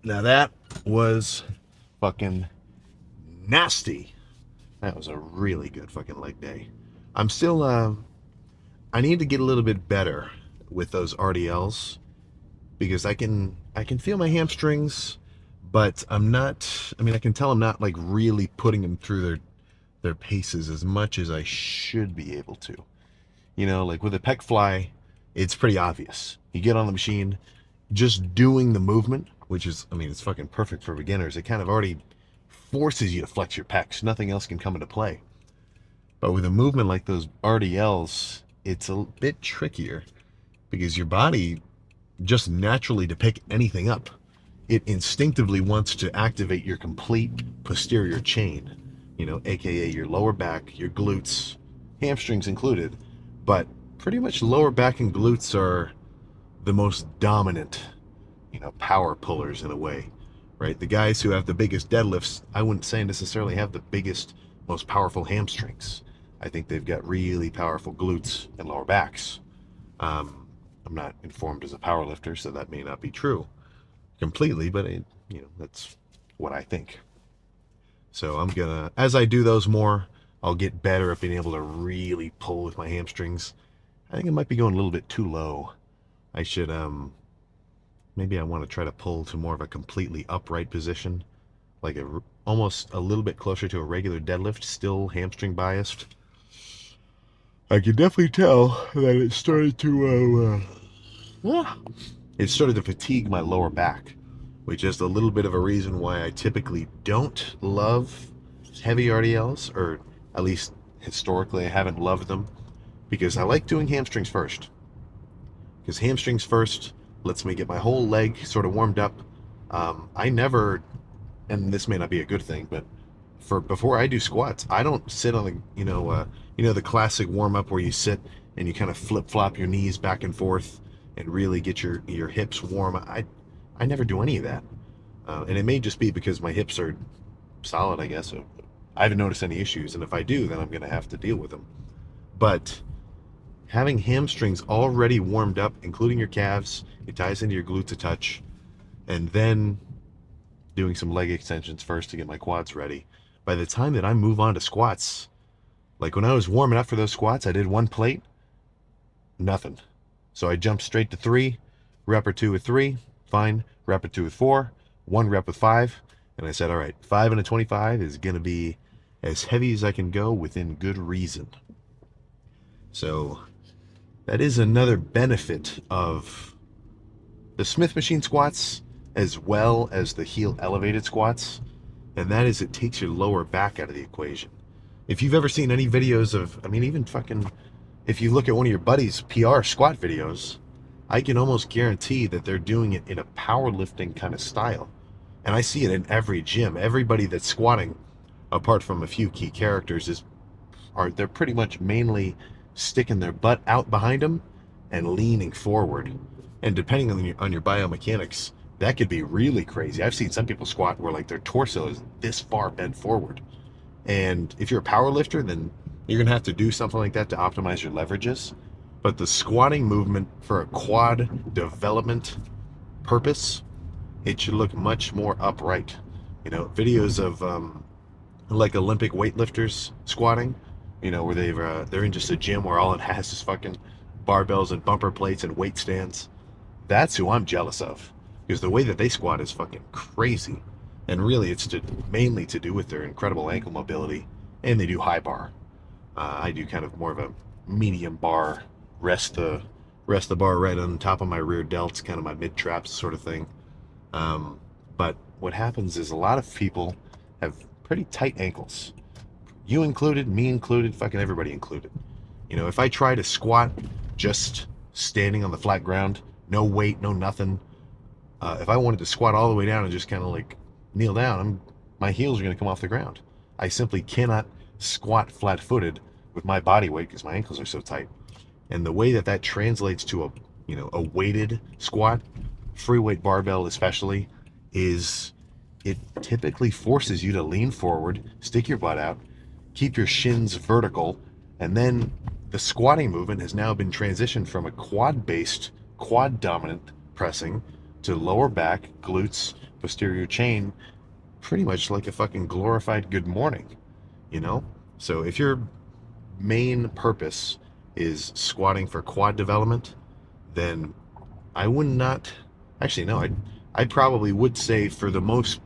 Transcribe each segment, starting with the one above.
Now that was fucking nasty. That was a really good fucking leg day. I'm still, I need to get a little bit better with those RDLs because I can feel my hamstrings, but I'm not. I mean, I can tell I'm not like really putting them through their paces as much as I should be able to. You know, like with a pec fly, it's pretty obvious. You get on the machine, just doing the movement, which is, I mean, it's fucking perfect for beginners. It kind of already forces you to flex your pecs. Nothing else can come into play. But with a movement like those RDLs, it's a bit trickier because your body just naturally to pick anything up. It instinctively wants to activate your complete posterior chain, you know, aka your lower back, your glutes, hamstrings included. But pretty much lower back and glutes are the most dominant, you know, power pullers in a way, right? The guys who have the biggest deadlifts, I wouldn't say necessarily have the biggest, most powerful hamstrings. I think they've got really powerful glutes and lower backs. I'm not informed as a power lifter, so that may not be true completely, but you know, that's what I think. So I'm gonna, as I do those more, I'll get better at being able to really pull with my hamstrings. I think it might be going a little bit too low. I should maybe I want to try to pull to more of a completely upright position, like almost a little bit closer to a regular deadlift, still hamstring biased. I can definitely tell that it started to fatigue my lower back, which is a little bit of a reason why I typically don't love heavy RDLs, or at least historically I haven't loved them, because I like doing hamstrings first. Because hamstrings first lets me get my whole leg sort of warmed up. I never, and this may not be a good thing, but for before I do squats, I don't sit on the the classic warm up where you sit and you kind of flip flop your knees back and forth and really get your hips warm. I never do any of that, and it may just be because my hips are solid, I guess. So I haven't noticed any issues, and if I do, then I'm gonna have to deal with them. But having hamstrings already warmed up, including your calves, it ties into your glutes a touch, and then doing some leg extensions first to get my quads ready. By the time that I move on to squats, like when I was warming up for those squats, I did one plate, nothing. So I jumped straight to three, rep or two with three, fine, rep or two with four, one rep with five, and I said, all right, 5 and a 25 is going to be as heavy as I can go within good reason. So that is another benefit of the Smith machine squats as well as the heel elevated squats, and that is it takes your lower back out of the equation. If you've ever seen any videos of, I mean, even fucking, if you look at one of your buddies' PR squat videos, I can almost guarantee that they're doing it in a powerlifting kind of style. And I see it in every gym. Everybody that's squatting, apart from a few key characters, they're pretty much mainly sticking their butt out behind them and leaning forward. And depending on your biomechanics, that could be really crazy. I've seen some people squat where like their torso is this far bent forward. And if you're a power lifter, then you're gonna have to do something like that to optimize your leverages. But the squatting movement for a quad development purpose, it should look much more upright. You know, videos of like Olympic weightlifters squatting, you know, where they're in just a gym where all it has is fucking barbells and bumper plates and weight stands. That's who I'm jealous of, because the way that they squat is fucking crazy, and really it's mainly to do with their incredible ankle mobility, and they do high bar. I do kind of more of a medium bar, rest the bar right on top of my rear delts, kind of my mid traps sort of thing. But what happens is a lot of people have pretty tight ankles. You included, me included, fucking everybody included. You know, if I try to squat just standing on the flat ground, no weight, no nothing, if I wanted to squat all the way down and just kind of like kneel down, my heels are going to come off the ground. I simply cannot squat flat-footed with my body weight because my ankles are so tight. And the way that translates to a weighted squat, free weight barbell especially, is it typically forces you to lean forward, stick your butt out, keep your shins vertical, and then the squatting movement has now been transitioned from a quad dominant pressing to lower back, glutes, posterior chain, pretty much like a fucking glorified good morning, you know? So if your main purpose is squatting for quad development, then I would not actually no, I probably would say for the most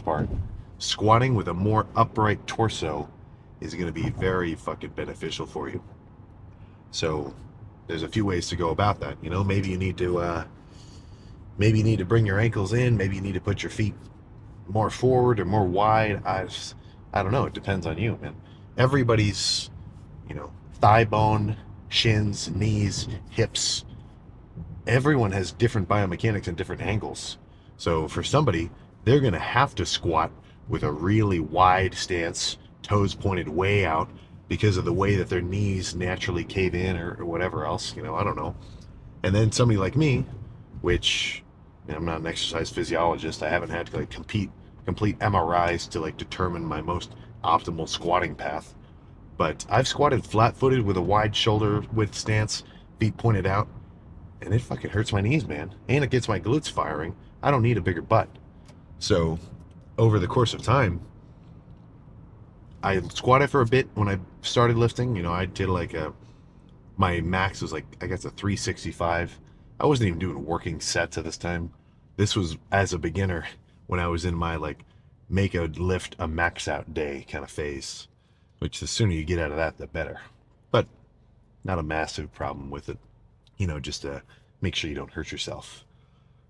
part, squatting with a more upright torso is going to be very fucking beneficial for you. So there's a few ways to go about that. You know, maybe you need to bring your ankles in. Maybe you need to put your feet more forward or more wide. I don't know. It depends on you, man. Everybody's, thigh bone, shins, knees, hips. Everyone has different biomechanics and different angles. So for somebody, they're going to have to squat with a really wide stance, toes pointed way out because of the way that their knees naturally cave in or whatever else, I don't know. And then somebody like me, which I'm not an exercise physiologist, I haven't had to complete MRIs to determine my most optimal squatting path. But I've squatted flat-footed with a wide shoulder width stance, feet pointed out, and it fucking hurts my knees, man. And it gets my glutes firing. I don't need a bigger butt. So over the course of time, I squatted for a bit when I started lifting. I did my max was I guess a 365. I wasn't even doing working sets at this time. This was as a beginner when I was in my make a lift a max out day kind of phase, which the sooner you get out of that, the better. But not a massive problem with it, just to make sure you don't hurt yourself.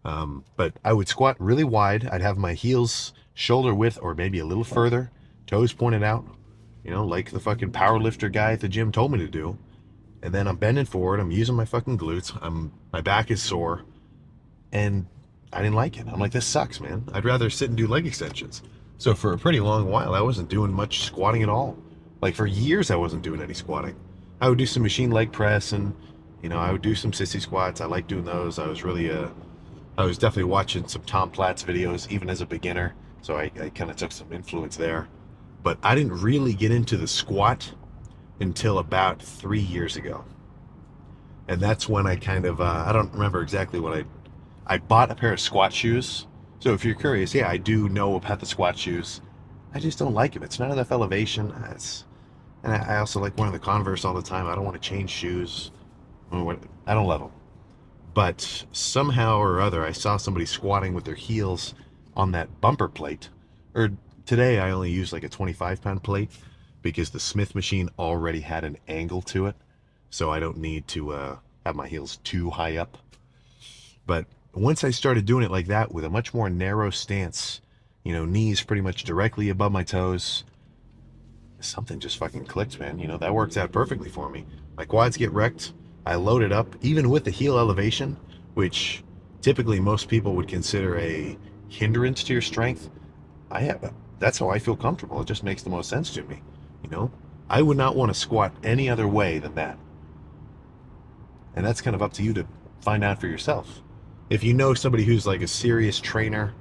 But I would squat really wide. I'd have my heels shoulder width or maybe a little further, toes pointed out, like the fucking power lifter guy at the gym told me to do. And then I'm bending forward. I'm using my fucking glutes. My back is sore. And I didn't like it. I'm like, this sucks, man. I'd rather sit and do leg extensions. So for a pretty long while, I wasn't doing much squatting at all. For years, I wasn't doing any squatting. I would do some machine leg press and, I would do some sissy squats. I like doing those. I was definitely watching some Tom Platz videos, even as a beginner. So I kind of took some influence there. But I didn't really get into the squat until about 3 years ago. And that's when I kind of, I don't remember exactly what I bought a pair of squat shoes. So if you're curious, yeah, I do know about the squat shoes. I just don't like them. It's not enough elevation. And I also like wearing the Converse all the time. I don't want to change shoes. I don't love them. But somehow or other, I saw somebody squatting with their heels on that bumper plate. Or today, I only use a 25-pound plate because the Smith machine already had an angle to it. So I don't need to have my heels too high up. But once I started doing it like that with a much more narrow stance, knees pretty much directly above my toes, something just fucking clicked, man. That works out perfectly for me. My quads get wrecked. I load it up, even with the heel elevation, which typically most people would consider a hindrance to your strength. That's how I feel comfortable. It just makes the most sense to me. I would not want to squat any other way than that. And that's kind of up to you to find out for yourself. If you know somebody who's a serious trainer,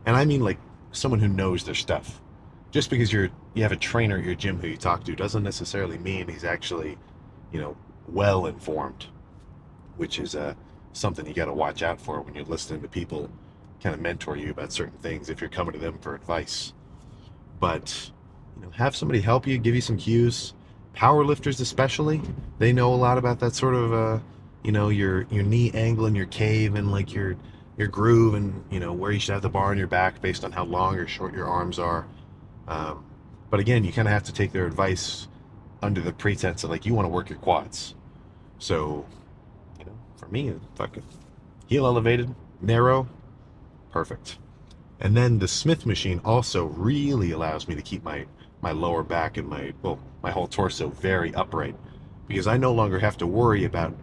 and I mean someone who knows their stuff. Just because you have a trainer at your gym who you talk to doesn't necessarily mean he's actually, well informed, which is something you got to watch out for when you're listening to people kind of mentor you about certain things if you're coming to them for advice. But have somebody help you, give you some cues. Power lifters especially, they know a lot about that sort of your knee angle and your cave and your groove and where you should have the bar on your back based on how long or short your arms are. But again, you kind of have to take their advice under the pretense of you want to work your quads. So for me, fucking heel elevated, narrow, perfect. And then the Smith machine also really allows me to keep my lower back and my whole torso very upright, because I no longer have to worry about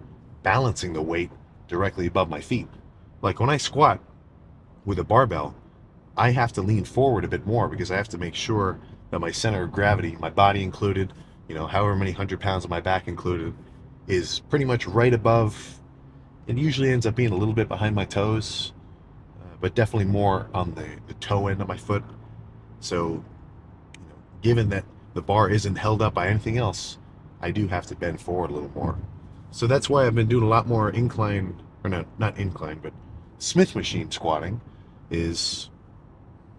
balancing the weight directly above my feet. When I squat with a barbell, I have to lean forward a bit more because I have to make sure that my center of gravity, my body included, however many 100 pounds of my back included, is pretty much right above. It usually ends up being a little bit behind my toes, but definitely more on the toe end of my foot. So, given that the bar isn't held up by anything else, I do have to bend forward a little more. So that's why I've been doing a lot more incline, or not incline, but Smith machine squatting is,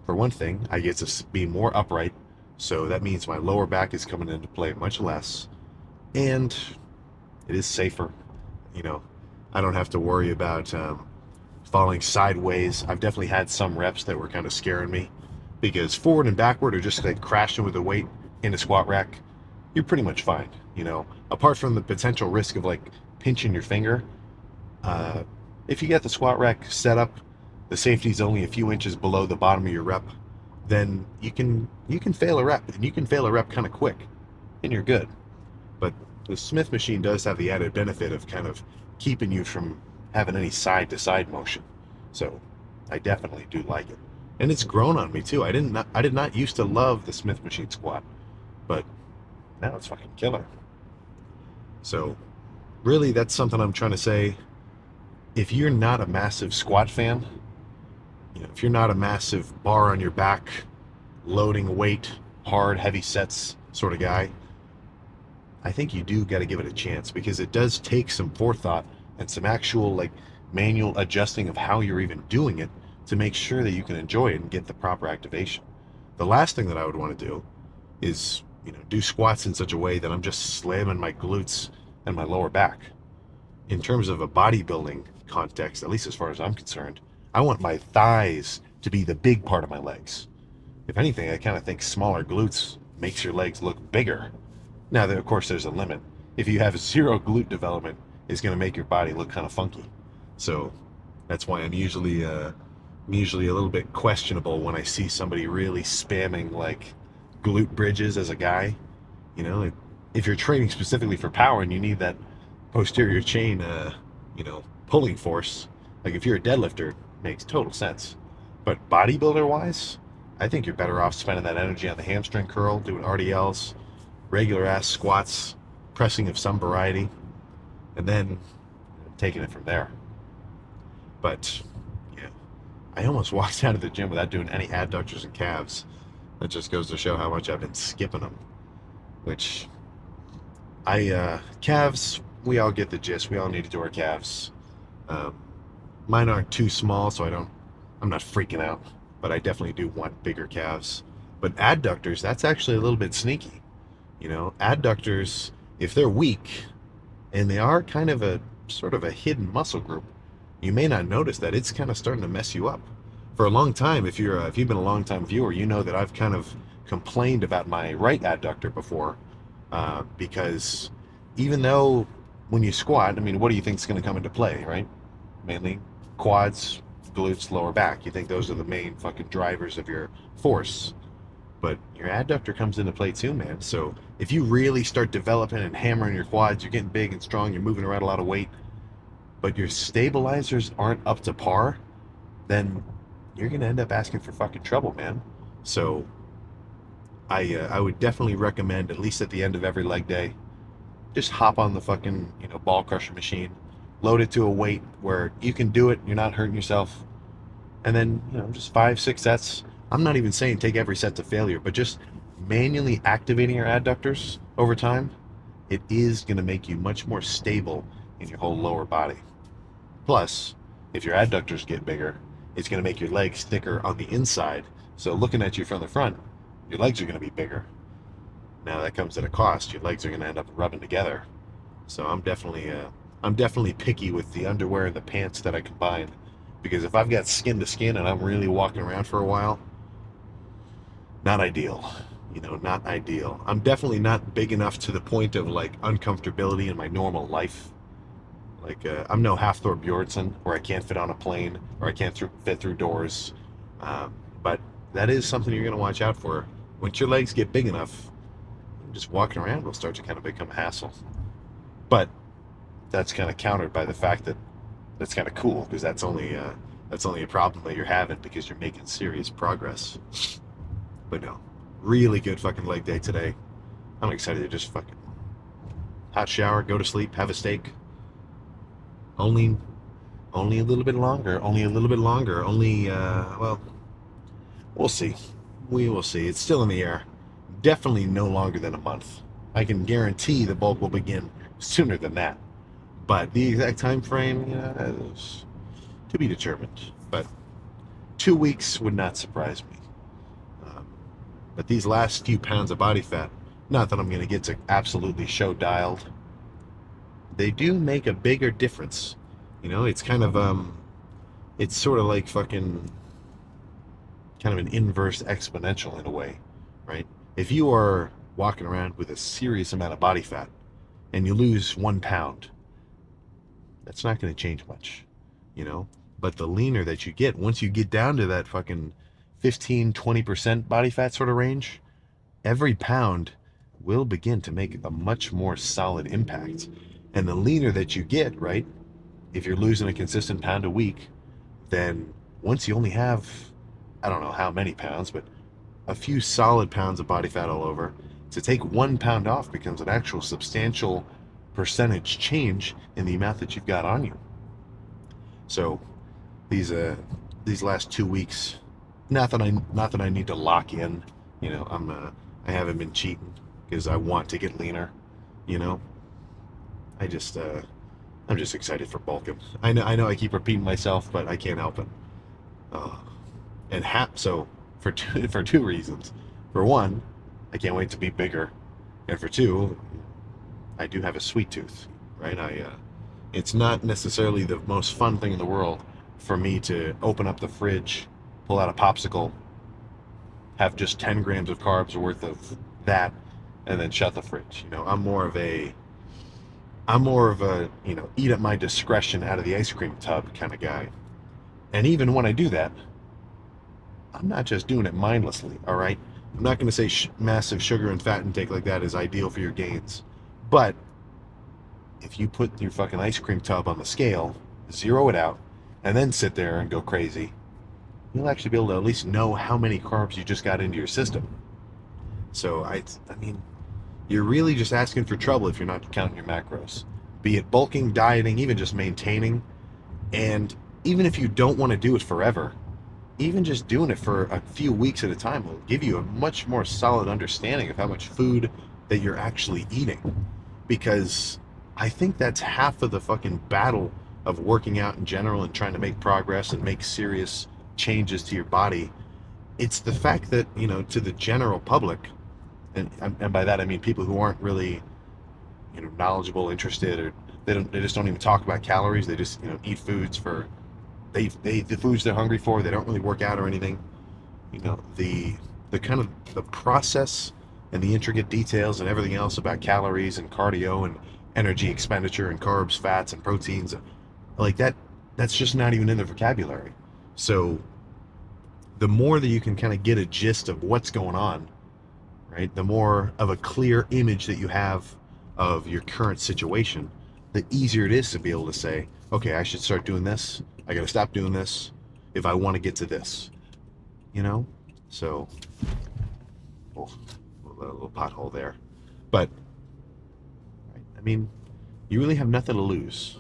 for one thing, I get to be more upright, so that means my lower back is coming into play much less, and it is safer. You know, I don't have to worry about falling sideways. I've definitely had some reps that were kind of scaring me because forward and backward or just like crashing with the weight in a squat rack, you're pretty much fine. You know, apart from the potential risk of like pinching your finger, uh, if you get the squat rack set up, the safety is only a few inches below the bottom of your rep, then you can fail a rep, and you can fail a rep kind of quick, and you're good. But the Smith machine does have the added benefit of kind of keeping you from having any side to side motion. So I definitely do like it. And it's grown on me too. I did not used to love the Smith machine squat, but now it's fucking killer. So really that's something I'm trying to say. If you're not a massive squat fan, you know, if you're not a massive bar on your back, loading weight, hard, heavy sets sort of guy, I think you do got to give it a chance because it does take some forethought and some actual like manual adjusting of how you're even doing it to make sure that you can enjoy it and get the proper activation. The last thing that I would want to do is, you know, do squats in such a way that I'm just slamming my glutes and my lower back. In terms of a bodybuilding context, at least as far as I'm concerned, I want my thighs to be the big part of my legs. If anything, I kind of think smaller glutes makes your legs look bigger. Now, of course, there's a limit. If you have zero glute development, it's going to make your body look kind of funky. So that's why I'm usually a little bit questionable when I see somebody really spamming like glute bridges as a guy. You know, if you're training specifically for power and you need that posterior chain, pulling force, like if you're a deadlifter, it makes total sense. But bodybuilder wise, I think you're better off spending that energy on the hamstring curl, doing RDLs, regular ass squats, pressing of some variety, and then taking it from there. But yeah, I almost walked out of the gym without doing any adductors and calves. That just goes to show how much I've been skipping them. Which calves, we all get the gist. We all need to do our calves. Um, Mine aren't too small, so I'm not freaking out. But I definitely do want bigger calves. But adductors, that's actually a little bit sneaky. You know, adductors, if they're weak, and they are kind of a sort of a hidden muscle group, you may not notice that it's kind of starting to mess you up. For a long time, if you've been a long time viewer, you know that I've kind of complained about my right adductor before, because even though when you squat, I mean, what do you think is going to come into play, right? Mainly quads, glutes, lower back. You think those are the main fucking drivers of your force. But your adductor comes into play too, man. So if you really start developing and hammering your quads, you're getting big and strong, you're moving around a lot of weight, but your stabilizers aren't up to par, then you're going to end up asking for fucking trouble, man. So I would definitely recommend, at least at the end of every leg day, just hop on the fucking, ball crusher machine, load it to a weight where you can do it, you're not hurting yourself, and then, just 5, 6 sets. I'm not even saying take every set to failure, but just manually activating your adductors over time, it is going to make you much more stable in your whole lower body. Plus, if your adductors get bigger, it's going to make your legs thicker on the inside. So looking at you from the front, your legs are going to be bigger. Now that comes at a cost. Your legs are going to end up rubbing together. So I'm definitely picky with the underwear and the pants that I combine, because if I've got skin to skin and I'm really walking around for a while, not ideal. Not ideal. I'm definitely not big enough to the point of like uncomfortability in my normal life. Like I'm no Hafthor Bjornsson where I can't fit on a plane or I can't fit through doors. But that is something you're going to watch out for. Once your legs get big enough, just walking around will start to kind of become a hassle. But that's kind of countered by the fact that that's kind of cool, because that's only a problem that you're having because you're making serious progress. But no, really good fucking leg day today. I'm excited to just fucking hot shower, go to sleep, have a steak. Only a little bit longer. Well, we'll see. We will see. It's still in the air. Definitely no longer than a month. I can guarantee the bulk will begin sooner than that. But the exact time frame, To be determined. But 2 weeks would not surprise me. Um, but these last few pounds of body fat, not that I'm going to get to absolutely show dialed, they do make a bigger difference. It's kind of it's sort of like fucking kind of an inverse exponential in a way, right? If you are walking around with a serious amount of body fat and you lose 1 pound, that's not going to change much, you know? But the leaner that you get, once you get down to that fucking 15-20% body fat sort of range, every pound will begin to make a much more solid impact. And the leaner that you get, right? If you're losing a consistent pound a week, then once you only have, I don't know how many pounds, but a few solid pounds of body fat all over, to take 1 pound off becomes an actual substantial percentage change in the amount that you've got on you. So these last 2 weeks, not that I need to lock in, I haven't been cheating because I want to get leaner, you know. I just I'm just excited for bulking. I know I keep repeating myself, but I can't help it. Uh, so for two reasons. For one, I can't wait to be bigger, and for two, I do have a sweet tooth, right? It's not necessarily the most fun thing in the world for me to open up the fridge, pull out a popsicle, have just 10 grams of carbs worth of that, and then shut the fridge. I'm more of a eat at my discretion out of the ice cream tub kind of guy. And even when I do that, I'm not just doing it mindlessly, all right? I'm not going to say massive sugar and fat intake like that is ideal for your gains. But if you put your fucking ice cream tub on the scale, zero it out, and then sit there and go crazy, you'll actually be able to at least know how many carbs you just got into your system. So, I mean, you're really just asking for trouble if you're not counting your macros. Be it bulking, dieting, even just maintaining. And even if you don't want to do it forever, even just doing it for a few weeks at a time will give you a much more solid understanding of how much food that you're actually eating. Because I think that's half of the fucking battle of working out in general and trying to make progress and make serious changes to your body. It's the fact that, to the general public, and by that I mean people who aren't really, knowledgeable, interested, or they just don't even talk about calories. They just, eat foods for they eat the foods they're hungry for. They don't really work out or anything. The kind of the process and the intricate details and everything else about calories and cardio and energy expenditure and carbs, fats, and proteins, like that's just not even in the vocabulary. So the more that you can kind of get a gist of what's going on, right? The more of a clear image that you have of your current situation, the easier it is to be able to say, okay, I should start doing this. I got to stop doing this if I want to get to this, So, oh, a little pothole there. But, I mean, you really have nothing to lose.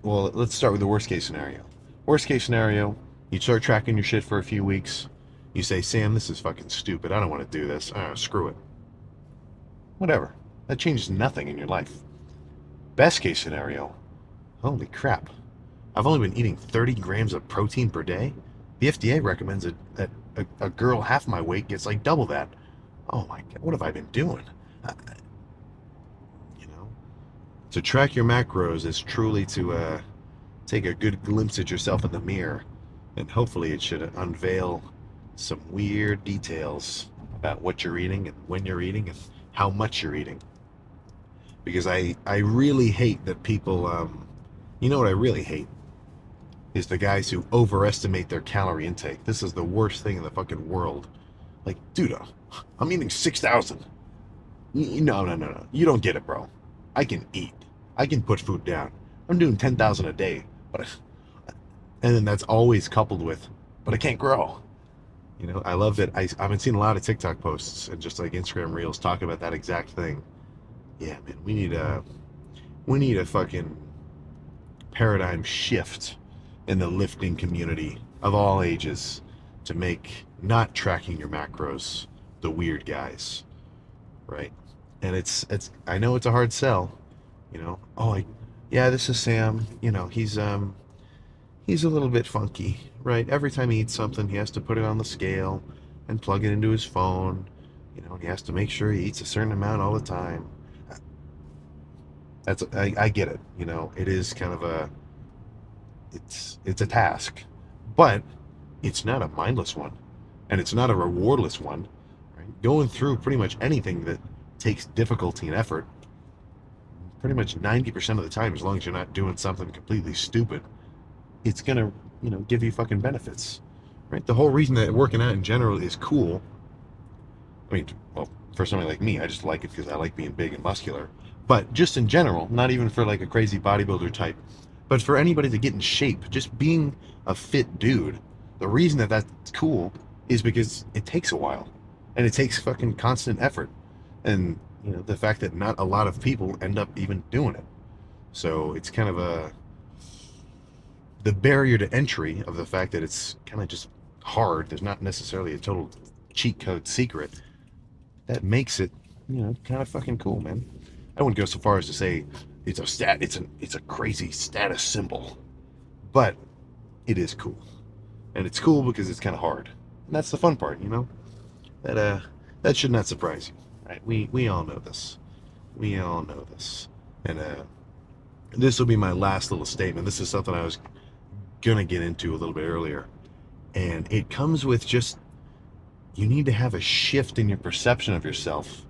Well, let's start with the worst case scenario. Worst case scenario, you start tracking your shit for a few weeks. You say, Sam, this is fucking stupid. I don't want to do this. Screw it. Whatever. That changes nothing in your life. Best case scenario, holy crap. I've only been eating 30 grams of protein per day. The FDA recommends that a girl half my weight gets like double that. Oh my God, what have I been doing? You know, to track your macros is truly to take a good glimpse at yourself in the mirror, and hopefully it should unveil some weird details about what you're eating and when you're eating and how much you're eating. Because I really hate that people, you know what I really hate? Is the guys who overestimate their calorie intake. This is the worst thing in the fucking world. Like, dude, I'm eating 6,000. No. You don't get it, bro. I can eat. I can put food down. I'm doing 10,000 a day. And then that's always coupled with, but I can't grow. I love that. I've been seeing a lot of TikTok posts and just like Instagram reels talking about that exact thing. Yeah, man, we need a fucking paradigm shift in the lifting community of all ages to make not tracking your macros the weird guys, right? And it's I know it's a hard sell, oh, yeah, this is Sam, he's a little bit funky, right? Every time he eats something, he has to put it on the scale and plug it into his phone. And he has to make sure he eats a certain amount all the time. I get it. It is kind of it's a task, but it's not a mindless one, and it's not a rewardless one. Right? Going through pretty much anything that takes difficulty and effort, pretty much 90% of the time, as long as you're not doing something completely stupid, it's gonna give you fucking benefits, right? The whole reason that working out in general is cool. I mean, well, for somebody like me, I just like it because I like being big and muscular. But just in general, not even for like a crazy bodybuilder type, but for anybody to get in shape, just being a fit dude, the reason that that's cool is because it takes a while, and it takes fucking constant effort, and the fact that not a lot of people end up even doing it. So it's kind of the barrier to entry of the fact that it's kind of just hard. There's not necessarily a total cheat code secret that makes it, kind of fucking cool, man. I wouldn't go so far as to say it's a crazy status symbol, but it is cool, and it's cool because it's kind of hard, and that's the fun part, that should not surprise you, right? We all know this, and this will be my last little statement. This is something I was gonna get into a little bit earlier, and it comes with just, you need to have a shift in your perception of yourself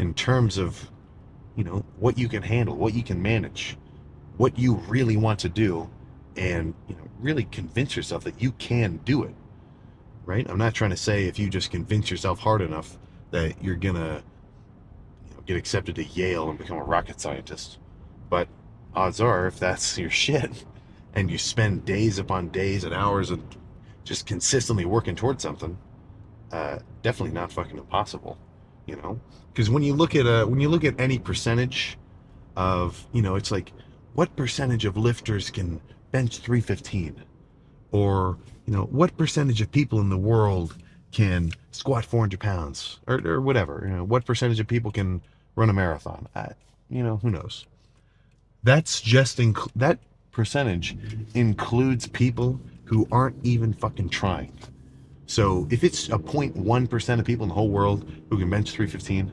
in terms of what you can handle, what you can manage, what you really want to do, and really convince yourself that you can do it, right? I'm not trying to say if you just convince yourself hard enough that you're gonna get accepted to Yale and become a rocket scientist, but odds are, if that's your shit and you spend days upon days and hours and just consistently working towards something, definitely not fucking impossible, because when you look at any percentage of, it's like, what percentage of lifters can bench 315, or what percentage of people in the world can squat 400 pounds, or whatever, what percentage of people can run a marathon. Who knows? That's just that percentage includes people who aren't even fucking trying. So if it's a 0.1% of people in the whole world who can bench 315,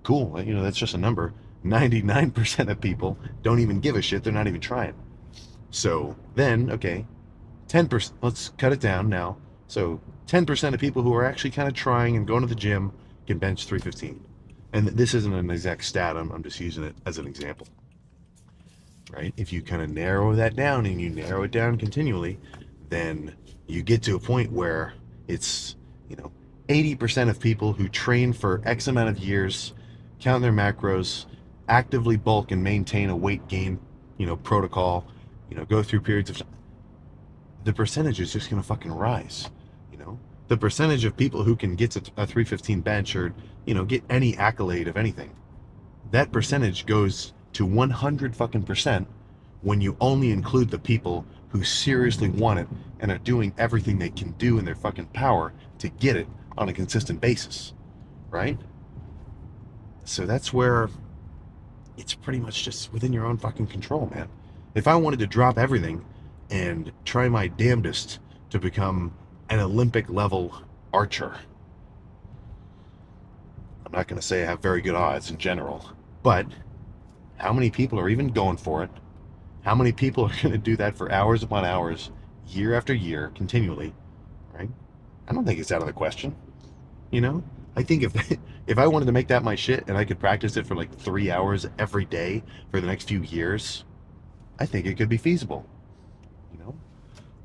cool. That's just a number. 99% of people don't even give a shit. They're not even trying. So then, okay, 10%, let's cut it down now. So 10% of people who are actually kind of trying and going to the gym can bench 315. And this isn't an exact stat. I'm just using it as an example. Right? If you kind of narrow that down, and you narrow it down continually, then you get to a point where it's 80% of people who train for X amount of years, count their macros, actively bulk and maintain a weight gain protocol, go through periods of time, the percentage is just going to fucking rise. The percentage of people who can get to a 315 bench, or get any accolade of anything, that percentage goes to 100 fucking percent when you only include the people who seriously want it and are doing everything they can do in their fucking power to get it on a consistent basis, right? So that's where it's pretty much just within your own fucking control, man. If I wanted to drop everything and try my damnedest to become an Olympic level archer, I'm not going to say I have very good odds in general, but how many people are even going for it? How many people are going to do that for hours upon hours, year after year, continually, right? I don't think it's out of the question. I think if I wanted to make that my shit and I could practice it for like 3 hours every day for the next few years, I think it could be feasible.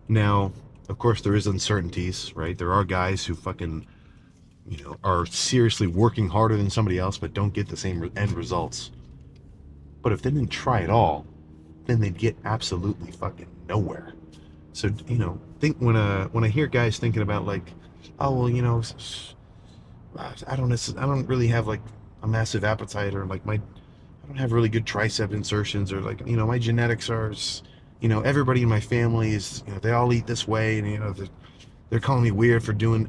Now, of course, there is uncertainties, right? There are guys who fucking, are seriously working harder than somebody else but don't get the same end results. But if they didn't try at all, then they'd get absolutely fucking nowhere. So, think when I hear guys thinking about like, oh well, I don't really have like a massive appetite, or like I don't have really good tricep insertions, or like, my genetics are, everybody in my family is, they all eat this way, and they're calling me weird for doing.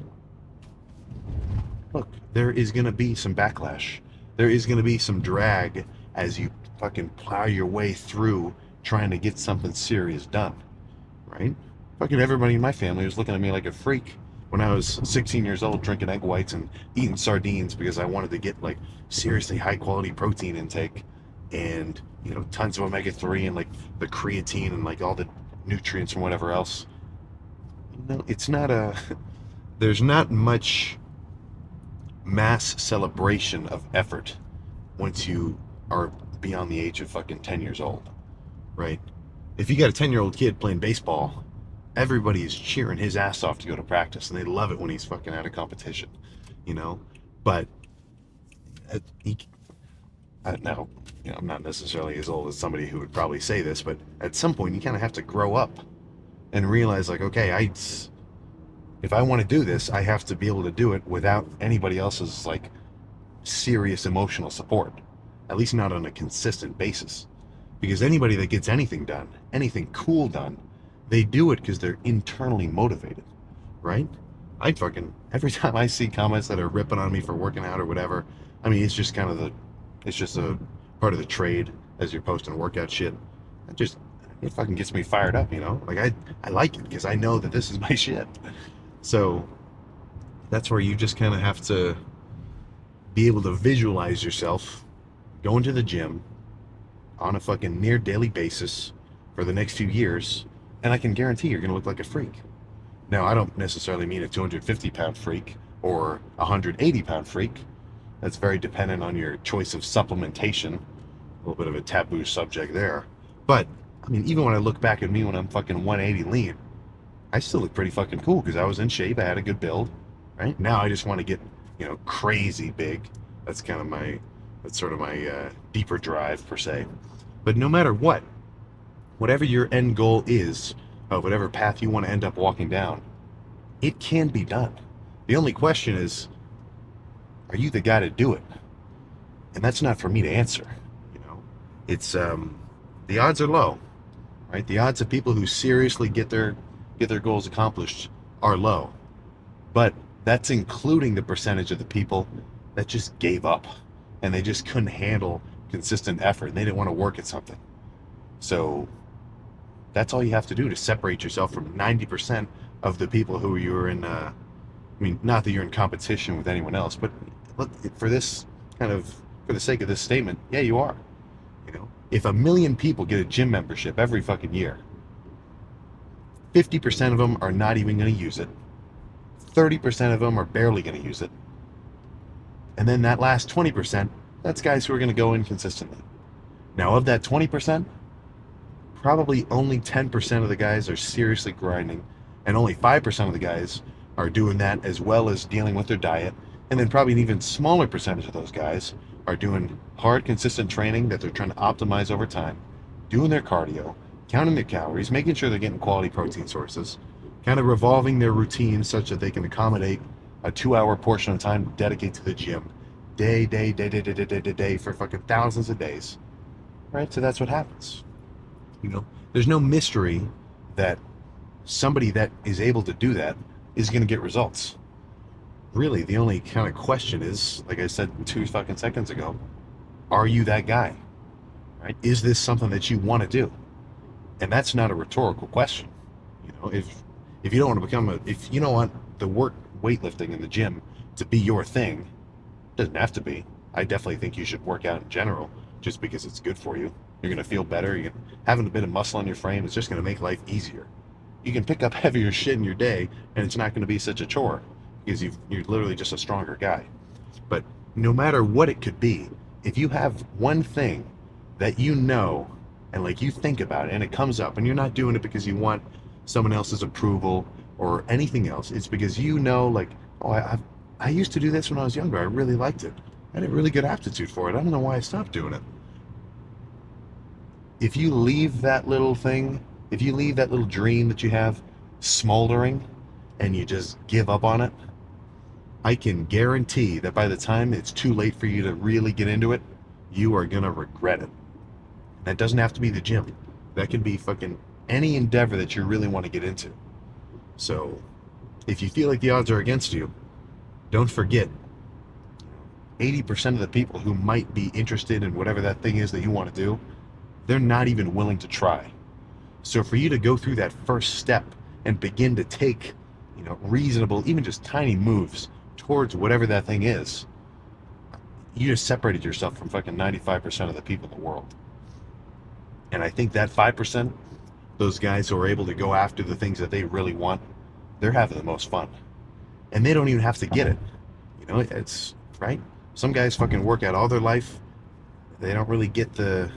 Look, there is gonna be some backlash. There is gonna be some drag as you fucking plow your way through trying to get something serious done. right? Fucking everybody in my family was looking at me like a freak when I was 16 years old, drinking egg whites and eating sardines because I wanted to get like seriously high quality protein intake and tons of omega 3 and like the creatine and like all the nutrients and whatever else. It's not a there's not much mass celebration of effort once you are beyond the age of fucking 10 years old, right? If you got a 10-year-old kid playing baseball, everybody is cheering his ass off to go to practice, and they love it when he's fucking out of competition, you know? But he, now, I'm not necessarily as old as somebody who would probably say this, but at some point you kind of have to grow up and realize, like, okay, if I want to do this, I have to be able to do it without anybody else's like serious emotional support, at least not on a consistent basis. Because anybody that gets anything done, anything cool done, they do it because they're internally motivated, right? Every time I see comments that are ripping on me for working out or whatever, I mean, it's just a part of the trade as you're posting workout shit. It fucking gets me fired up, Like I like it because I know that this is my shit. So that's where you just kind of have to be able to visualize yourself going to the gym on a fucking near daily basis for the next few years, and I can guarantee you're going to look like a freak. Now, I don't necessarily mean a 250-pound freak or a 180-pound freak. That's very dependent on your choice of supplementation. A little bit of a taboo subject there. But, I mean, even when I look back at me when I'm fucking 180 lean, I still look pretty fucking cool because I was in shape. I had a good build, right? Now I just want to get, crazy big. That's sort of my deeper drive per se. But no matter whatever your end goal is, whatever path you want to end up walking down, it can be done. The only question is, are you the guy to do it? And that's not for me to answer. It's the odds are low, right? The odds of people who seriously get their goals accomplished are low, but that's including the percentage of the people that just gave up and they just couldn't handle consistent effort and they didn't want to work at something. So that's all you have to do to separate yourself from 90% of the people who you're in. I mean, not that you're in competition with anyone else, but look, for the sake of this statement, yeah, you are. If 1 million people get a gym membership every fucking year, 50% of them are not even going to use it. 30% of them are barely going to use it. And then that last 20%, that's guys who are going to go in consistently. Now, of that 20%, probably only 10% of the guys are seriously grinding, and only 5% of the guys are doing that as well as dealing with their diet. And then probably an even smaller percentage of those guys are doing hard, consistent training that they're trying to optimize over time, doing their cardio, counting their calories, making sure they're getting quality protein sources, kind of revolving their routine such that they can accommodate a 2-hour portion of time dedicated to the gym day for fucking thousands of days, right? So that's what happens. There's no mystery that somebody that is able to do that is going to get results. Really, the only kind of question is, like I said 2 fucking seconds ago, are you that guy? Right? Is this something that you want to do? And that's not a rhetorical question. If you don't want to if you don't want the weightlifting in the gym to be your thing, it doesn't have to be. I definitely think you should work out in general just because it's good for you. You're going to feel better. Having a bit of muscle on your frame is just going to make life easier. You can pick up heavier shit in your day and it's not going to be such a chore because you're literally just a stronger guy. But no matter what it could be, if you have one thing that and like you think about it and it comes up and you're not doing it because you want someone else's approval or anything else, it's because like, oh, I used to do this when I was younger. I really liked it. I had a really good aptitude for it. I don't know why I stopped doing it. If you leave that little dream that you have smoldering and you just give up on it, I can guarantee that by the time it's too late for you to really get into it, you are gonna regret it. That doesn't have to be the gym. That can be fucking any endeavor that you really want to get into. So if you feel like the odds are against you, don't forget 80% of the people who might be interested in whatever that thing is that you want to do, they're not even willing to try. So for you to go through that first step and begin to take, reasonable, even just tiny moves towards whatever that thing is, you just separated yourself from fucking 95% of the people in the world. And I think that 5%, those guys who are able to go after the things that they really want, they're having the most fun. And they don't even have to get it. It's right. Some guys fucking work out all their life. They don't really get the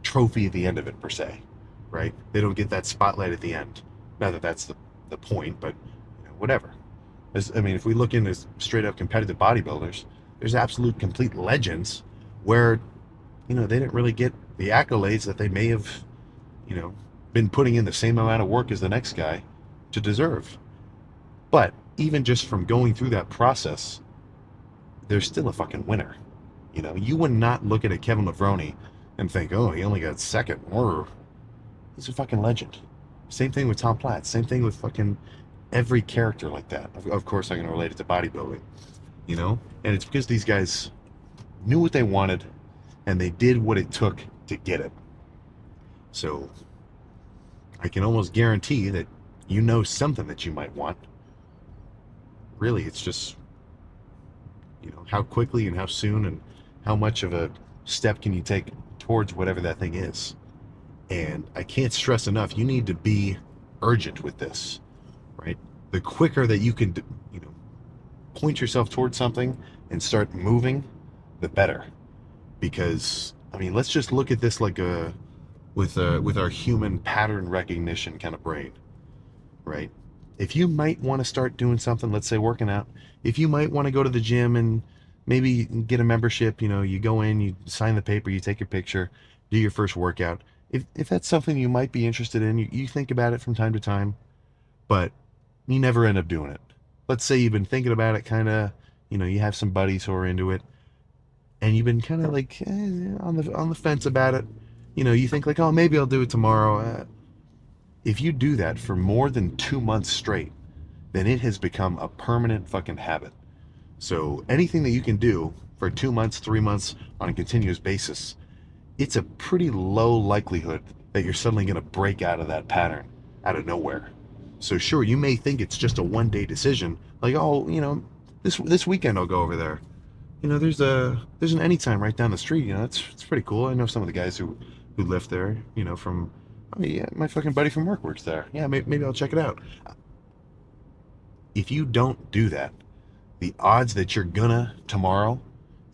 trophy at the end of it, per se, right? They don't get that spotlight at the end. Not that that's the point, but whatever. If we look into straight up competitive bodybuilders, there's absolute complete legends where, they didn't really get the accolades that they may have, been putting in the same amount of work as the next guy to deserve. But even just from going through that process, they're still a fucking winner. You would not look at a Kevin Levrone and think, oh, he only got second. Or he's a fucking legend. Same thing with Tom Platz. Same thing with fucking every character like that. Of course, I'm going to relate it to bodybuilding. And it's because these guys knew what they wanted and they did what it took to get it. So I can almost guarantee that something that you might want. Really, it's just, how quickly and how soon and how much of a step can you take towards whatever that thing is. And I can't stress enough, you need to be urgent with this, right? The quicker that you can, point yourself towards something and start moving, the better. Because, let's just look at this like with our human pattern recognition kind of brain, right? If you might want to start doing something, let's say working out, if you might want to go to the gym and maybe get a membership, you go in, you sign the paper, you take your picture, do your first workout. If that's something you might be interested in, you think about it from time to time, but you never end up doing it. Let's say you've been thinking about it, kind of, you have some buddies who are into it, and you've been kind of like on the fence about it. You think like, oh, maybe I'll do it tomorrow. If you do that for more than 2 months straight, then it has become a permanent fucking habit. So anything that you can do for 2 months, 3 months on a continuous basis, it's a pretty low likelihood that you're suddenly going to break out of that pattern out of nowhere. So sure, you may think it's just a one-day decision, like, oh, this weekend I'll go over there. There's an Anytime right down the street. It's pretty cool. I know some of the guys who lift there. From my fucking buddy from work works there. Yeah, maybe I'll check it out. If you don't do that, the odds that you're gonna tomorrow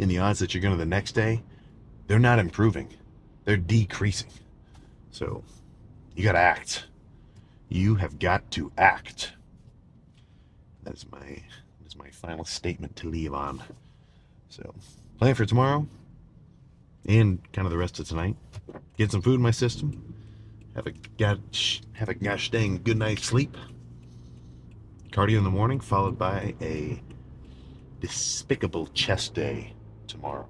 and the odds that you're gonna the next day, they're not improving. They're decreasing. So you gotta act. You have got to act. That is my final statement to leave on. So plan for tomorrow and kind of the rest of tonight. Get some food in my system. Have a gosh dang good night's sleep. Cardio in the morning, followed by a despicable chest day tomorrow.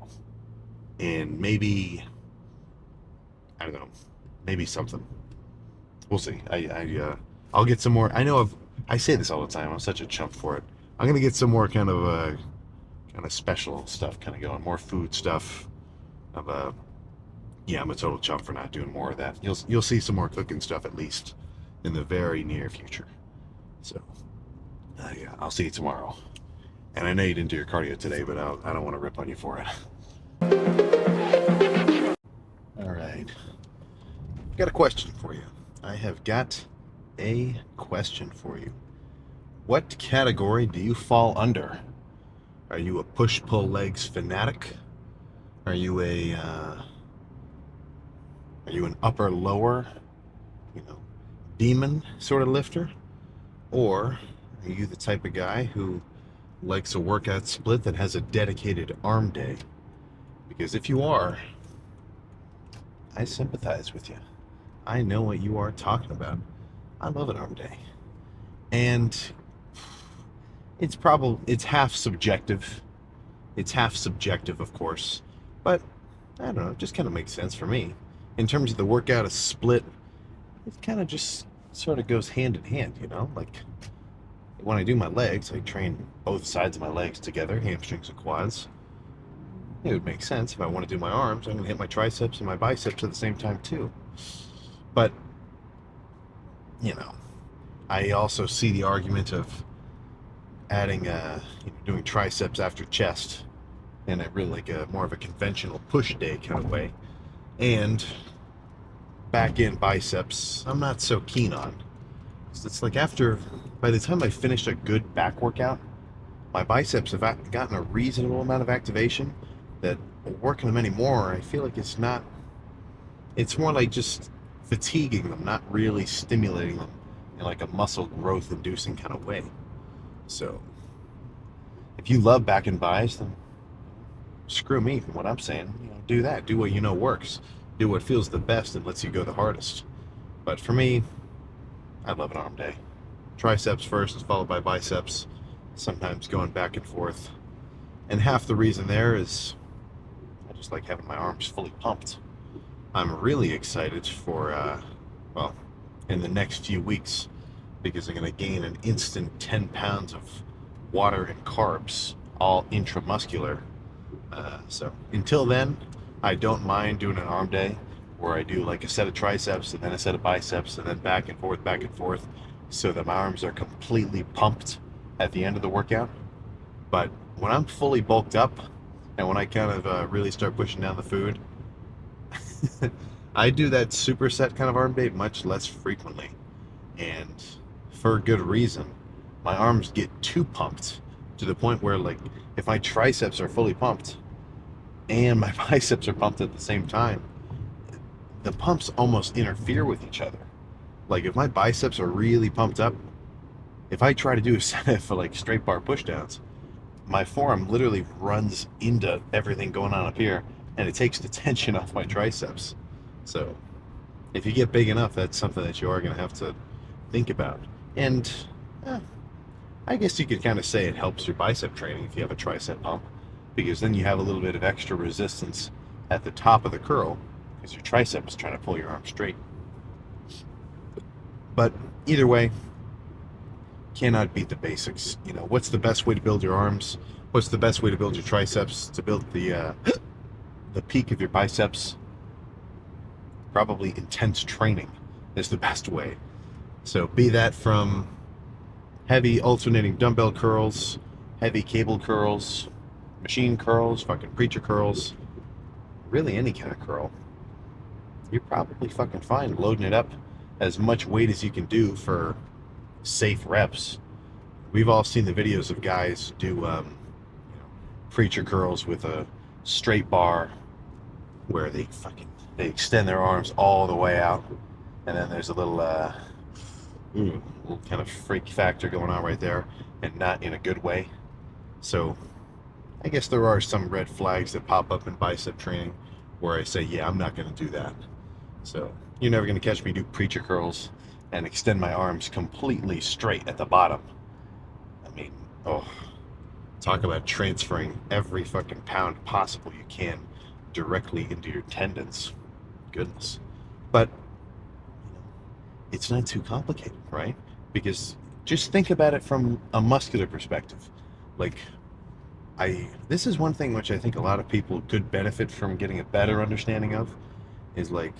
And maybe, I don't know, maybe something. We'll see. I'll get some more. I say this all the time. I'm such a chump for it. I'm gonna get some more kind of special stuff kind of going. More food stuff. I'm a total chump for not doing more of that. You'll see some more cooking stuff at least in the very near future. So I'll see you tomorrow. And I know you didn't do your cardio today, but I don't want to rip on you for it. All right. Got a question for you. I have got a question for you. What category do you fall under? Are you a push-pull legs fanatic? Are you an upper-lower, demon sort of lifter? Or are you the type of guy who likes a workout split that has a dedicated arm day? Because if you are, I sympathize with you. I know what you are talking about. I love an arm day. And it's half subjective. It's half subjective, of course. But, I don't know, it just kind of makes sense for me. In terms of the workout, a split, it kind of just sort of goes hand in hand, Like, when I do my legs, I train both sides of my legs together, hamstrings and quads. It would make sense if I want to do my arms, I'm going to hit my triceps and my biceps at the same time, too. But you know, I also see the argument of adding, doing triceps after chest in a really like a more of a conventional push day kind of way, and back end biceps. I'm not so keen on. It's like after, by the time I finished a good back workout, my biceps have gotten a reasonable amount of activation. That working them anymore, I feel like it's not. It's more like just fatiguing them, not really stimulating them in like a muscle growth inducing kind of way. So if you love back and bis, then screw me from what I'm saying. Do that. Do what you know works. Do what feels the best and lets you go the hardest. But for me, I love an arm day. Triceps first is followed by biceps, sometimes going back and forth. And half the reason there is I just like having my arms fully pumped. I'm really excited for, well, in the next few weeks because I'm going to gain an instant 10 pounds of water and carbs, all intramuscular. So until then, I don't mind doing an arm day where I do like a set of triceps and then a set of biceps and then back and forth so that my arms are completely pumped at the end of the workout. But when I'm fully bulked up and when I kind of really start pushing down the food, I do that superset kind of arm day much less frequently. And for good reason. My arms get too pumped to the point where, like, if my triceps are fully pumped and my biceps are pumped at the same time, the pumps almost interfere with each other. Like, if my biceps are really pumped up, if I try to do a set for like straight bar pushdowns, my forearm literally runs into everything going on up here and it takes the tension off my triceps. So if you get big enough, that's something that you are going to have to think about. And eh, I guess you could kind of say it helps your bicep training if you have a tricep pump, because then you have a little bit of extra resistance at the top of the curl because your tricep is trying to pull your arm straight. But either way, cannot beat the basics. What's the best way to build your arms? What's the best way to build your triceps? To build the peak of your biceps? Probably intense training is the best way. So be that from heavy alternating dumbbell curls, heavy cable curls, machine curls, fucking preacher curls, really any kind of curl. You're probably fucking fine loading it up as much weight as you can do for safe reps. We've all seen the videos of guys do preacher curls with a straight bar where they extend their arms all the way out, and then there's a little kind of freak factor going on right there, and not in a good way. So I guess there are some red flags that pop up in bicep training where I say, yeah, I'm not going to do that. So you're never going to catch me do preacher curls and extend my arms completely straight at the bottom. I mean, talk about transferring every fucking pound possible you can directly into your tendons. Goodness. But it's not too complicated, right? Because just think about it from a muscular perspective. Like, this is one thing which I think a lot of people could benefit from getting a better understanding of, is like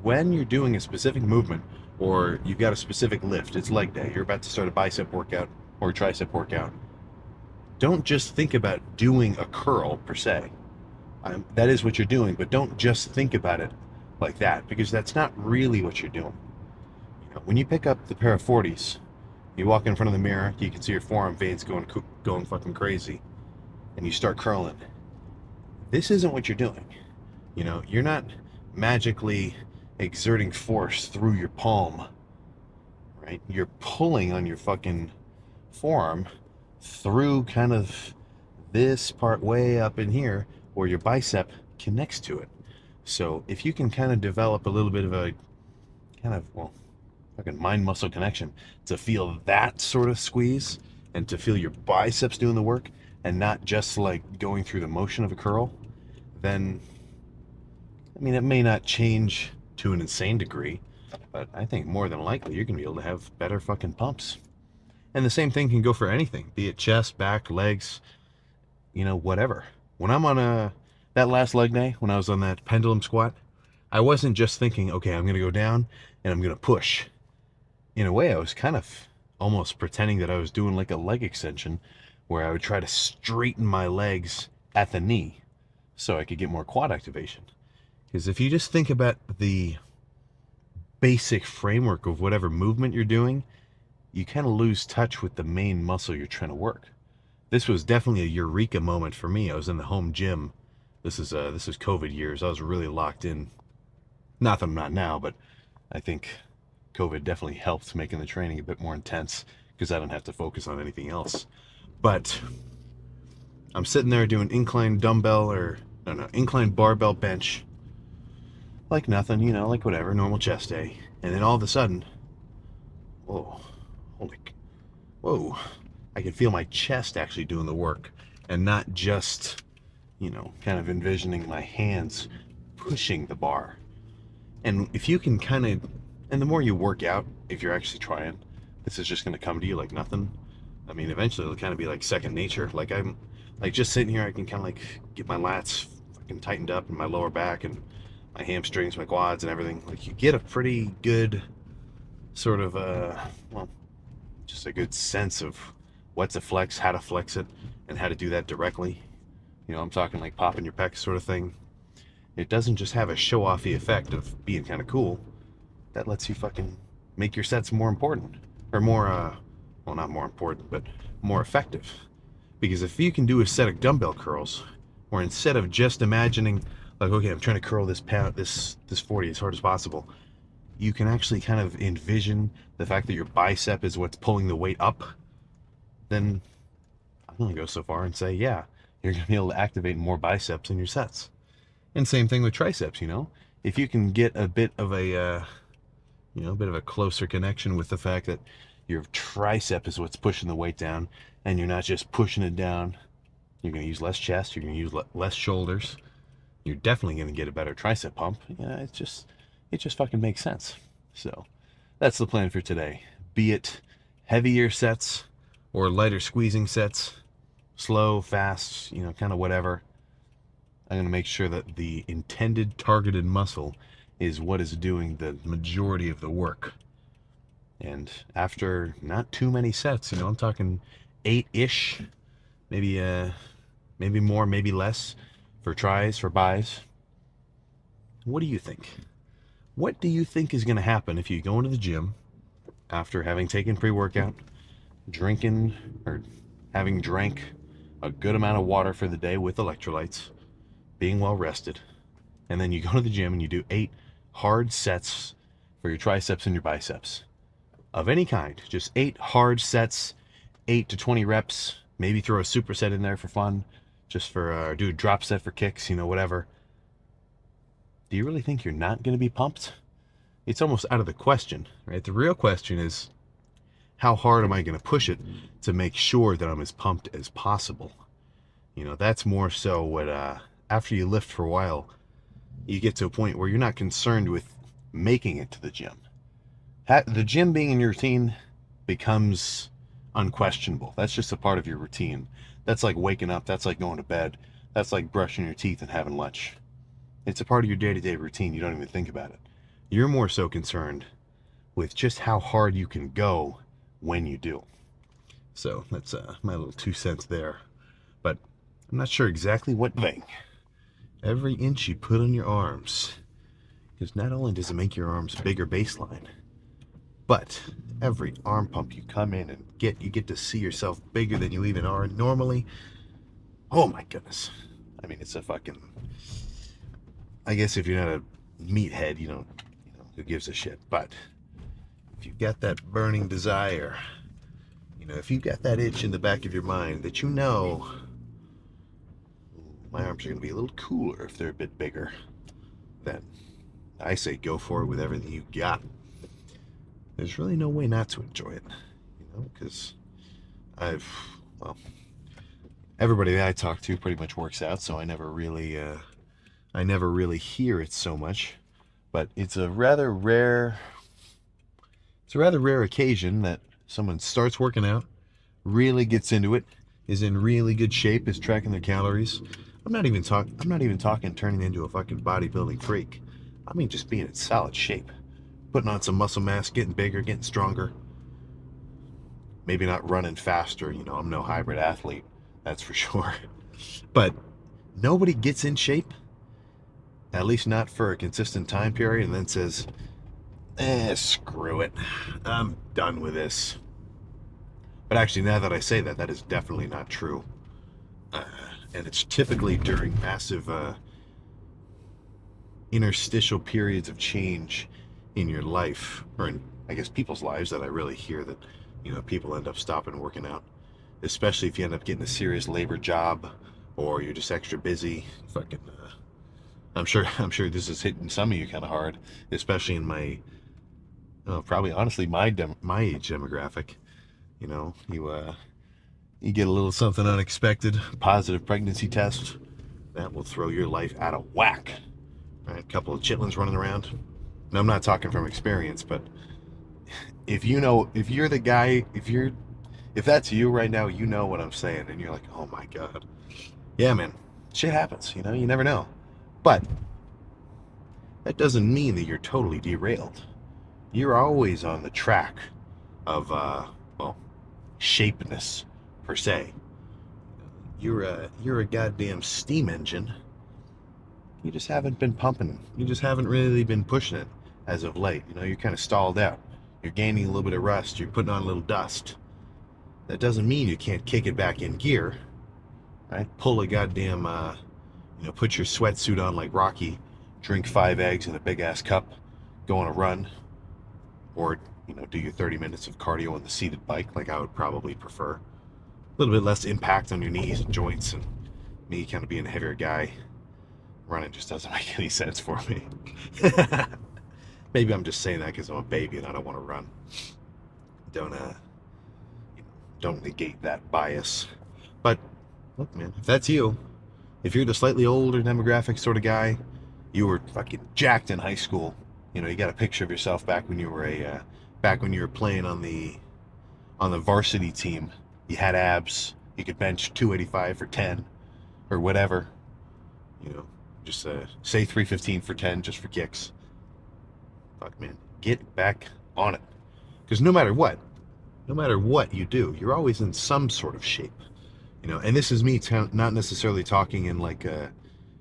when you're doing a specific movement or you've got a specific lift, it's leg day, you're about to start a bicep workout or a tricep workout, don't just think about doing a curl per se. That is what you're doing, but don't just think about it like that, because that's not really what you're doing. When you pick up the pair of 40s, you walk in front of the mirror, you can see your forearm veins going fucking crazy, and you start curling. This isn't what you're doing. You're not magically exerting force through your palm, right? You're pulling on your fucking forearm through kind of this part way up in here where your bicep connects to it. So if you can kind of develop a little bit of a kind of, fucking mind muscle connection to feel that sort of squeeze and to feel your biceps doing the work and not just like going through the motion of a curl, then, I mean, it may not change to an insane degree, but I think more than likely you're going to be able to have better fucking pumps. And the same thing can go for anything, be it chest, back, legs, whatever. When I'm on that last leg day, when I was on that pendulum squat, I wasn't just thinking, okay, I'm going to go down and I'm going to push. in a way, I was kind of almost pretending that I was doing like a leg extension where I would try to straighten my legs at the knee so I could get more quad activation. Because if you just think about the basic framework of whatever movement you're doing, you kind of lose touch with the main muscle you're trying to work. This was definitely a eureka moment for me. I was in the home gym. This is COVID years. I was really locked in. Not that I'm not now, but I think COVID definitely helped making the training a bit more intense because I don't have to focus on anything else. But I'm sitting there doing incline dumbbell or no, incline barbell bench, like nothing, like whatever, normal chest day. And then all of a sudden, whoa, holy, whoa, I can feel my chest actually doing the work and not just, kind of envisioning my hands pushing the bar. And if you can and the more you work out, if you're actually trying, this is just going to come to you like nothing. I mean, eventually it'll kind of be like second nature. Like I'm like just sitting here, I can kind of like get my lats fucking tightened up and my lower back and my hamstrings, my quads and everything. Like you get a pretty good sort of, just a good sense of what to flex, how to flex it, and how to do that directly. I'm talking like popping your pecs sort of thing. It doesn't just have a show-offy effect of being kind of cool. That lets you fucking make your sets more important. Or more, well, not more important, but more effective. Because if you can do a set of dumbbell curls, where instead of just imagining, like, okay, I'm trying to curl this 40 as hard as possible, you can actually kind of envision the fact that your bicep is what's pulling the weight up, then I'm going to go so far and say, yeah, you're going to be able to activate more biceps in your sets. And same thing with triceps, if you can get a bit of a closer connection with the fact that your tricep is what's pushing the weight down and you're not just pushing it down, you're going to use less chest, you're going to use less shoulders, you're definitely going to get a better tricep pump. It just fucking makes sense. So that's the plan for today. Be it heavier sets or lighter squeezing sets, slow, fast, kind of whatever. I'm going to make sure that the intended targeted muscle is what is doing the majority of the work. And after not too many sets, I'm talking 8-ish, maybe more, maybe less, for tries, for buys. What do you think? What do you think is going to happen if you go into the gym after having taken pre-workout, drinking or having drank a good amount of water for the day with electrolytes, being well rested, and then you go to the gym and you do 8 hard sets for your triceps and your biceps of any kind, just 8 hard sets, 8 to 20 reps, maybe throw a superset in there for fun, just for do a drop set for kicks, whatever. Do you really think you're not going to be pumped? It's almost out of the question, right? The real question is, how hard am I going to push it to make sure that I'm as pumped as possible? That's more so what after you lift for a while, you get to a point where you're not concerned with making it to the gym. The gym being in your routine becomes unquestionable. That's just a part of your routine. That's like waking up. That's like going to bed. That's like brushing your teeth and having lunch. It's a part of your day-to-day routine. You don't even think about it. You're more so concerned with just how hard you can go when you do. So that's my little 2 cents there. But I'm not sure exactly what thing. Every inch you put on your arms, because not only does it make your arms bigger baseline, but every arm pump you come in and you get to see yourself bigger than you even are normally. Oh my goodness. I mean, it's a fucking, I guess if you're not a meathead, who gives a shit. But if you've got that burning desire, if you've got that itch in the back of your mind that my arms are going to be a little cooler if they're a bit bigger, then I say go for it with everything you got. There's really no way not to enjoy it, because everybody that I talk to pretty much works out, so I never really hear it so much. But it's a rather rare occasion that someone starts working out, really gets into it, is in really good shape, is tracking their calories. I'm not even talking turning into a fucking bodybuilding freak. I mean just being in solid shape. putting on some muscle mass, getting bigger, getting stronger. Maybe not running faster, I'm no hybrid athlete, that's for sure. But nobody gets in shape, at least not for a consistent time period, and then says, screw it. I'm done with this. But actually, now that I say that, that is definitely not true. Uh, and it's typically during massive interstitial periods of change in your life, or in, I guess, people's lives, that I really hear that, people end up stopping working out. Especially if you end up getting a serious labor job, or you're just extra busy. Fucking, I'm sure this is hitting some of you kind of hard, especially in my, probably honestly my age demographic. You get a little something unexpected, positive pregnancy test, that will throw your life out of whack. Right? A couple of chitlins running around. And I'm not talking from experience, but if you're the guy, if that's you right now, you know what I'm saying, and you're like, oh my god, yeah, man, shit happens. You never know. But that doesn't mean that you're totally derailed. You're always on the track of, well, shapeness per se. You're a goddamn steam engine. You just haven't been pumping. You just haven't really been pushing it as of late. You're kind of stalled out. You're gaining a little bit of rust. You're putting on a little dust. That doesn't mean you can't kick it back in gear, right? Pull a goddamn, put your sweatsuit on like Rocky, drink 5 eggs in a big ass cup, go on a run, or do your 30 minutes of cardio on the seated bike, like I would probably prefer. A little bit less impact on your knees and joints, and me kind of being a heavier guy. Running just doesn't make any sense for me. Maybe I'm just saying that because I'm a baby and I don't want to run. Don't negate that bias. But look, man, if that's you, if you're the slightly older demographic sort of guy, you were fucking jacked in high school. You got a picture of yourself back when you were playing on the varsity team. You had abs. You could bench 285 for 10 or whatever. Just say 315 for 10 just for kicks. Fuck, man, get back on it. Because no matter what you do, you're always in some sort of shape. And this is me not necessarily talking in like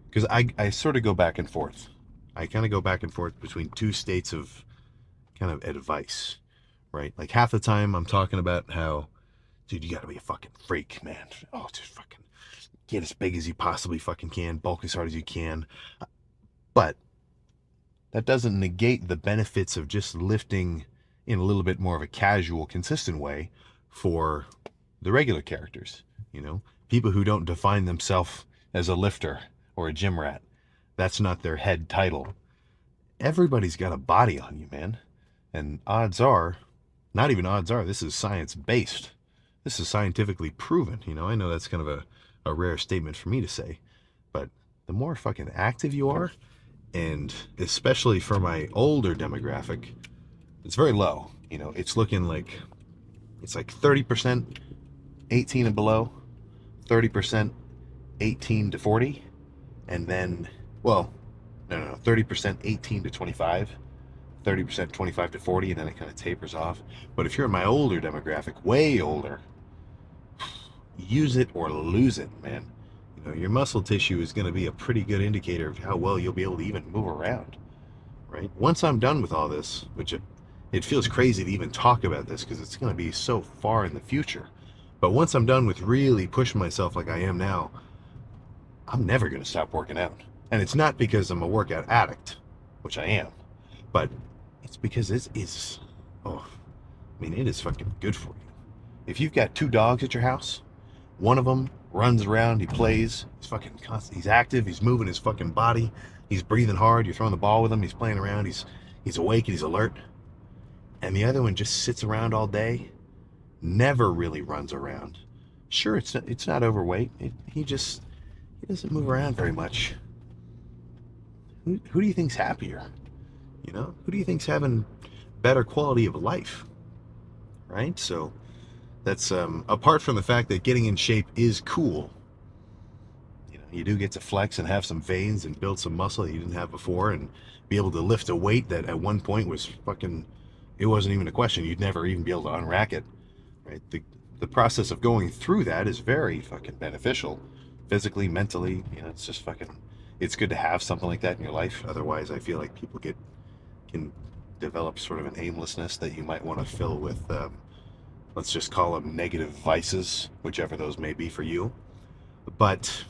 because I sort of go back and forth. I kind of go back and forth between two states of kind of advice, right? Like half the time I'm talking about how, dude, you gotta be a fucking freak, man. Oh, just fucking get as big as you possibly fucking can, bulk as hard as you can. But that doesn't negate the benefits of just lifting in a little bit more of a casual, consistent way for the regular characters. People who don't define themselves as a lifter or a gym rat. That's not their head title. Everybody's got a body on you, man. And odds are, not even odds are, this is science-based. This is scientifically proven. I know that's kind of a rare statement for me to say, but the more fucking active you are, and especially for my older demographic, it's very low. It's looking like it's like 30% 18 and below, 30% 18 to 40, and then, well, no, 30% 18 to 25, 30% 25 to 40, and then it kind of tapers off. But if you're in my older demographic, way older, use it or lose it, man. Your muscle tissue is going to be a pretty good indicator of how well you'll be able to even move around, right? Once I'm done with all this, which it feels crazy to even talk about this because it's going to be so far in the future. But once I'm done with really pushing myself like I am now, I'm never going to stop working out. And it's not because I'm a workout addict, which I am, but it's because it is fucking good for you. If you've got 2 dogs at your house, one of them runs around, he plays, he's fucking constant, he's active, he's moving his fucking body, he's breathing hard, you're throwing the ball with him, he's playing around, he's awake and he's alert. And the other one just sits around all day, never really runs around. Sure, it's not overweight. He doesn't move around very much. Who do you think's happier? Who do you think's having better quality of life? Right? So that's apart from the fact that getting in shape is cool. You do get to flex and have some veins and build some muscle that you didn't have before, and be able to lift a weight that at one point was fucking, it wasn't even a question. You'd never even be able to unrack it, right? The process of going through that is very fucking beneficial, physically, mentally. It's just fucking, it's good to have something like that in your life. Otherwise, I feel like people can develop sort of an aimlessness that you might want to fill with, let's just call them negative vices, whichever those may be for you. But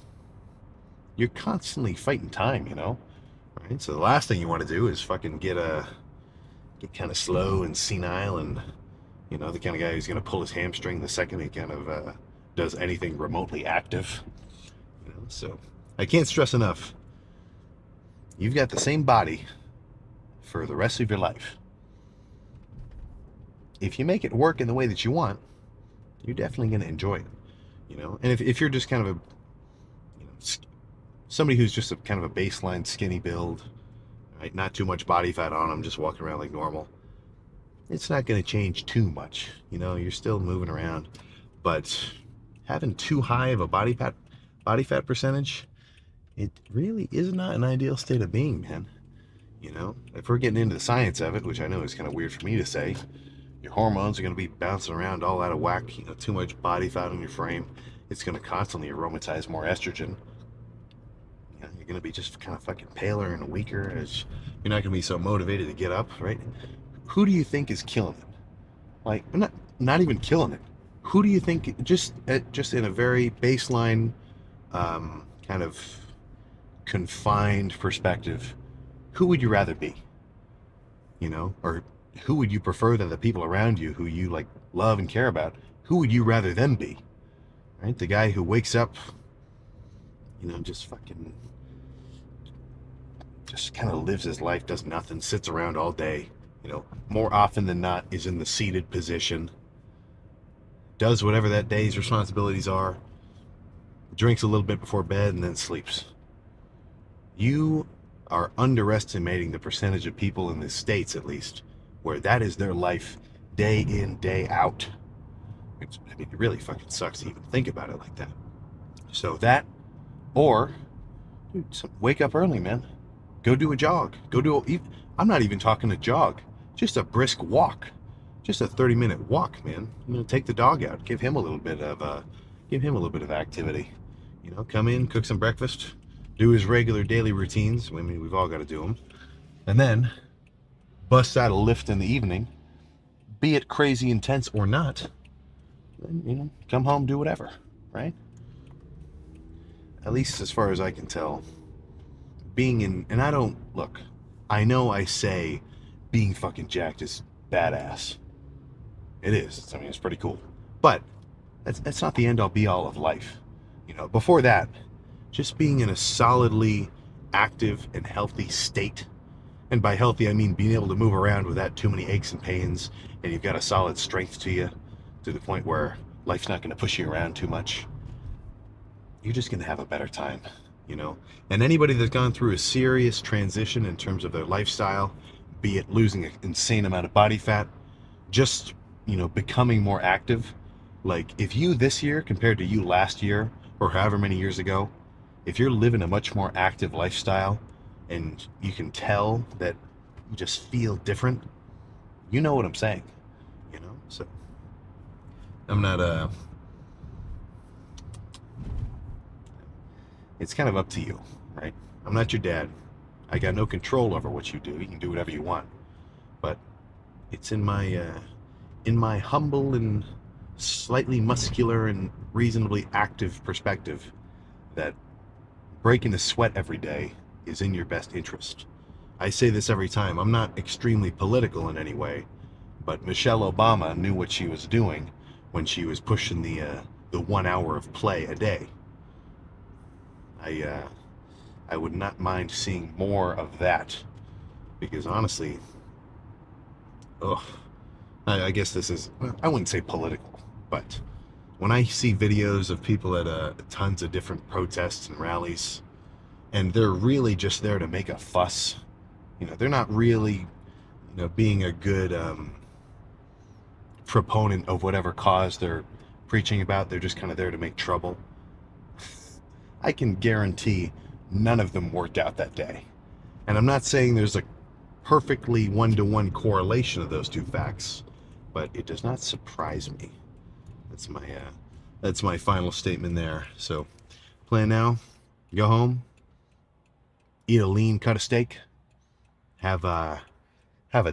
you're constantly fighting time, right? So the last thing you want to do is fucking get kind of slow and senile, and the kind of guy who's going to pull his hamstring the second he kind of does anything remotely active. So I can't stress enough, you've got the same body for the rest of your life. If you make it work in the way that you want, you're definitely going to enjoy it. And if you're just kind of somebody who's just a kind of a baseline skinny build, right, not too much body fat on them, just walking around like normal, it's not going to change too much. You're still moving around, but having too high of a body fat percentage, it really is not an ideal state of being, man. If we're getting into the science of it, which I know is kind of weird for me to say, your hormones are going to be bouncing around all out of whack. Too much body fat on your frame, it's going to constantly aromatize more estrogen. You're going to be just kind of fucking paler and weaker. You're not going to be so motivated to get up, right? Who do you think is killing it? Like, I'm not even killing it. Who do you think, just in a very baseline, kind of confined perspective, who would you rather be? Or who would you prefer that the people around you who you like love and care about, who would you rather them be? Right? The guy who wakes up, just fucking, just kind of lives his life, does nothing, sits around all day, more often than not is in the seated position, does whatever that day's responsibilities are, drinks a little bit before bed, and then sleeps. You are underestimating the percentage of people in the States, at least, where that is their life day in, day out. It really fucking sucks to even think about it like that. So that, or, dude, wake up early, man. Go do a jog. I'm not even talking a jog. Just a brisk walk. Just a 30-minute walk, man. Take the dog out. Give him a little bit of activity. Come in, cook some breakfast, do his regular daily routines. I mean, we've all got to do them. And then bust out a lift in the evening, be it crazy intense or not. Then, come home, do whatever, right? At least as far as I can tell, and I know I say being fucking jacked is badass. It is. It's pretty cool. But that's not the end all be all of life. Before that, just being in a solidly active and healthy state. And by healthy, I mean being able to move around without too many aches and pains, and you've got a solid strength to you, to the point where life's not going to push you around too much. You're just going to have a better time, And anybody that's gone through a serious transition in terms of their lifestyle, be it losing an insane amount of body fat, just, becoming more active. Like, if you this year compared to you last year, or however many years ago, if you're living a much more active lifestyle, and you can tell that you just feel different, you know what I'm saying, So I'm not it's kind of up to you, right? I'm not your dad. I got no control over what you do. You can do whatever you want, but it's in my humble and slightly muscular and reasonably active perspective that breaking a sweat every day is in your best interest. I say this every time. I'm not extremely political in any way, but Michelle Obama knew what she was doing when she was pushing the 1 hour of play a day. I would not mind seeing more of that, because honestly, I guess this is, I wouldn't say political, but when I see videos of people at tons of different protests and rallies, and they're really just there to make a fuss, they're not really, being a good proponent of whatever cause they're preaching about. They're just kind of there to make trouble. I can guarantee none of them worked out that day. And I'm not saying there's a perfectly one-to-one correlation of those two facts, but it does not surprise me. That's my final statement there. So, plan now: go home, eat a lean cut of steak, have a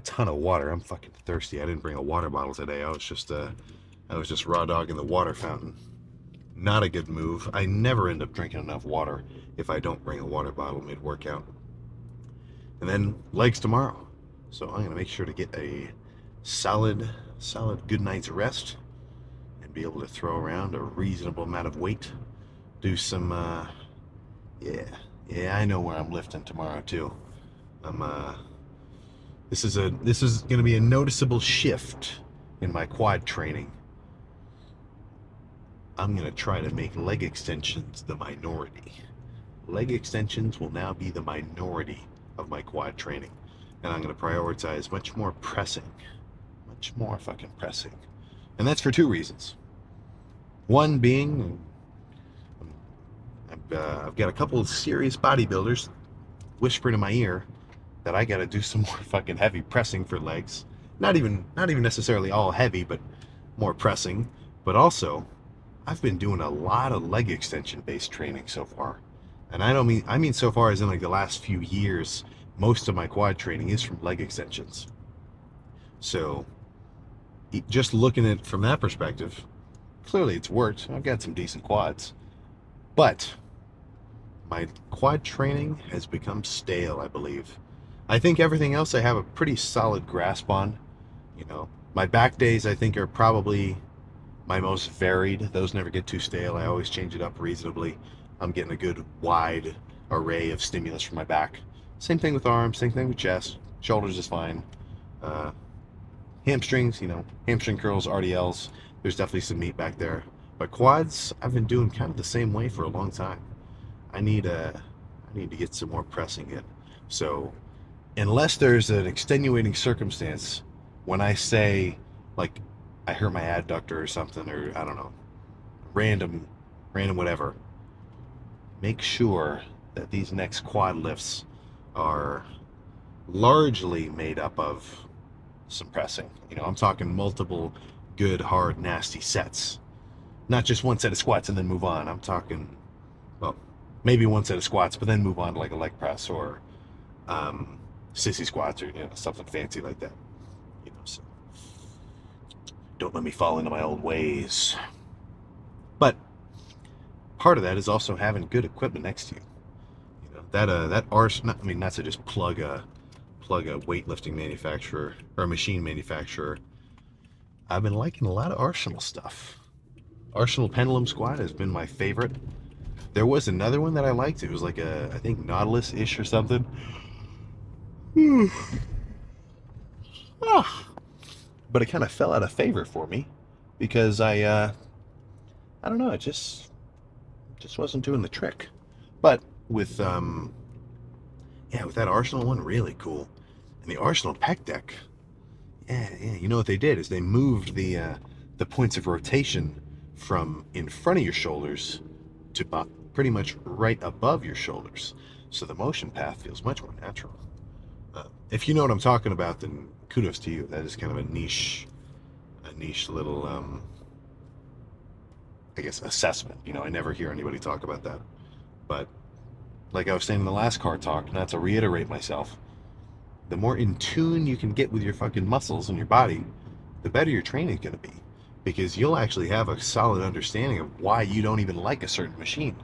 ton of water. I'm fucking thirsty. I didn't bring a water bottle today. I was just raw dogging the water fountain. Not a good move. I never end up drinking enough water if I don't bring a water bottle mid-workout. And then legs tomorrow. So I'm going to make sure to get a solid good night's rest and be able to throw around a reasonable amount of weight. Do some, yeah, I know where I'm lifting tomorrow too. This is going to be a noticeable shift in my quad training. I'm going to try to make leg extensions the minority. Leg extensions will now be the minority of my quad training. And I'm going to prioritize much more pressing. Much more fucking pressing. And that's for two reasons. One being, I've got a couple of serious bodybuilders whispering in my ear that I got to do some more fucking heavy pressing for legs. Not even necessarily all heavy, but more pressing. But also, I've been doing a lot of leg extension based training so far. And I mean so far as in like the last few years. Most of my quad training is from leg extensions. So just looking at it from that perspective, clearly it's worked. I've got some decent quads. But my quad training has become stale, I believe. I think everything else I have a pretty solid grasp on. You know, my back days I think are probably my most varied. Those never get too stale. I always change it up reasonably. I'm getting a good wide array of stimulus for my back. Same thing with arms, same thing with chest. Shoulders is fine. Hamstrings, hamstring curls, RDLs. There's definitely some meat back there. But quads, I've been doing kind of the same way for a long time. I need to get some more pressing in. So, unless there's an extenuating circumstance, when I say, like, I hurt my adductor or something, or I don't know, random whatever, make sure that these next quad lifts are largely made up of some pressing. I'm talking multiple good, hard, nasty sets. Not just one set of squats and then move on. I'm talking, well, maybe one set of squats, but then move on to like a leg press or sissy squats or something fancy like that. So don't let me fall into my old ways. But part of that is also having good equipment next to you. That arsenal. I mean, not to just plug a weightlifting manufacturer or a machine manufacturer. I've been liking a lot of Arsenal stuff. Arsenal pendulum squat has been my favorite. There was another one that I liked. It was like I think Nautilus-ish or something. But it kind of fell out of favor for me because I don't know, it just wasn't doing the trick. But with that Arsenal one, really cool. And the Arsenal pec deck, you know what they did is they moved the points of rotation from in front of your shoulders to pretty much right above your shoulders, so the motion path feels much more natural. If you know what I'm talking about, then kudos to you. That is kind of a niche little I guess assessment. I never hear anybody talk about that. But like I was saying in the last car talk, not to reiterate myself, the more in tune you can get with your fucking muscles and your body, the better your training's going to be. Because you'll actually have a solid understanding of why you don't even like a certain machine.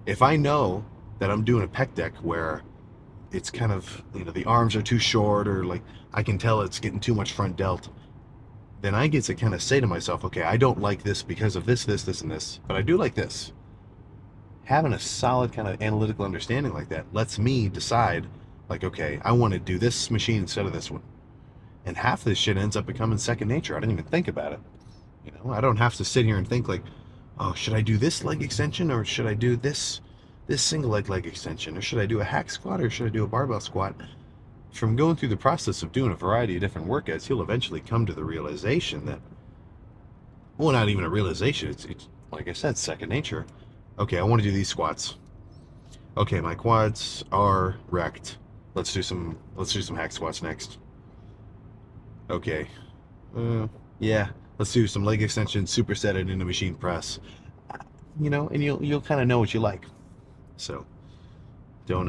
If I know that I'm doing a pec deck where it's kind of, the arms are too short, or like I can tell it's getting too much front delt, then I get to kind of say to myself, okay, I don't like this because of this, and this, but I do like this. Having a solid kind of analytical understanding like that lets me decide, like, okay, I want to do this machine instead of this one. And half this shit ends up becoming second nature. I didn't even think about it. I don't have to sit here and think like, oh, should I do this leg extension, or should I do this single leg extension, or should I do a hack squat, or should I do a barbell squat? From going through the process of doing a variety of different workouts, you'll eventually come to the realization that, well, not even a realization, it's like I said, second nature, Okay, I want to do these squats. Okay, my quads are wrecked. Let's do some hack squats next. Okay. Yeah, let's do some leg extensions, superset it into machine press. And you'll kind of know what you like. So don't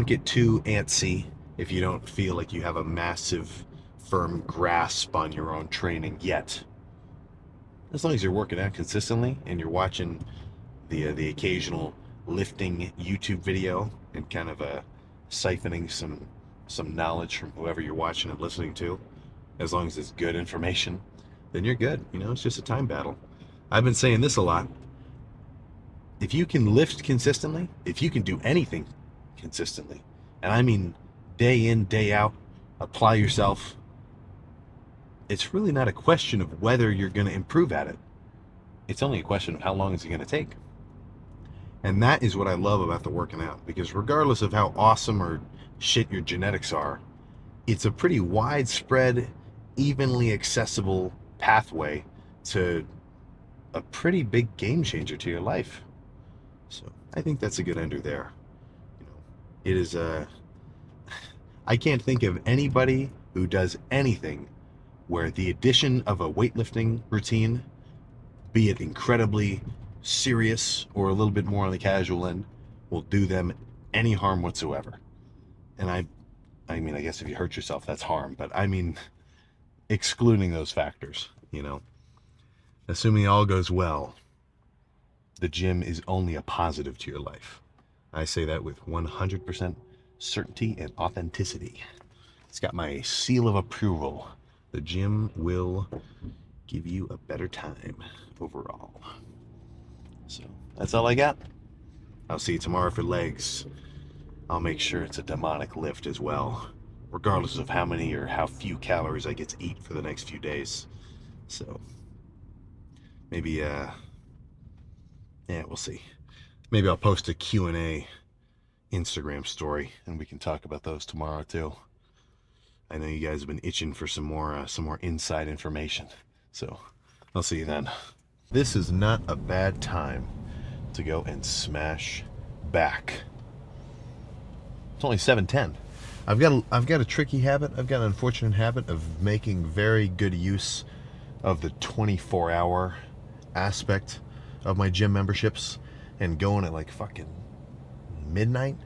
get too antsy if you don't feel like you have a massive firm grasp on your own training yet. As long as you're working out consistently and you're watching the occasional lifting YouTube video and kind of siphoning some knowledge from whoever you're watching and listening to, as long as it's good information, then you're good. It's just a time battle. I've been saying this a lot. If you can lift consistently, if you can do anything consistently, and I mean day in, day out, apply yourself, it's really not a question of whether you're going to improve at it. It's only a question of how long is it going to take. And that is what I love about the working out, because regardless of how awesome or shit your genetics are, it's a pretty widespread, evenly accessible pathway to a pretty big game changer to your life. So I think that's a good ender there. It is I can't think of anybody who does anything where the addition of a weightlifting routine, be it incredibly serious or a little bit more on the casual end, will do them any harm whatsoever. And I mean, I guess if you hurt yourself, that's harm, but I mean, excluding those factors, assuming all goes well, the gym is only a positive to your life. I say that with 100% certainty and authenticity. It's got my seal of approval. The gym will give you a better time overall. So that's all I got. I'll see you tomorrow for legs. I'll make sure it's a demonic lift as well, regardless of how many or how few calories I get to eat for the next few days. So maybe we'll see. Maybe I'll post a Q&A Instagram story and we can talk about those tomorrow too. I know you guys have been itching for some more inside information. So I'll see you then. This is not a bad time to go and smash back. It's only 7:10. I've got a tricky habit. I've got an unfortunate habit of making very good use of the 24-hour aspect of my gym memberships and going at like fucking midnight.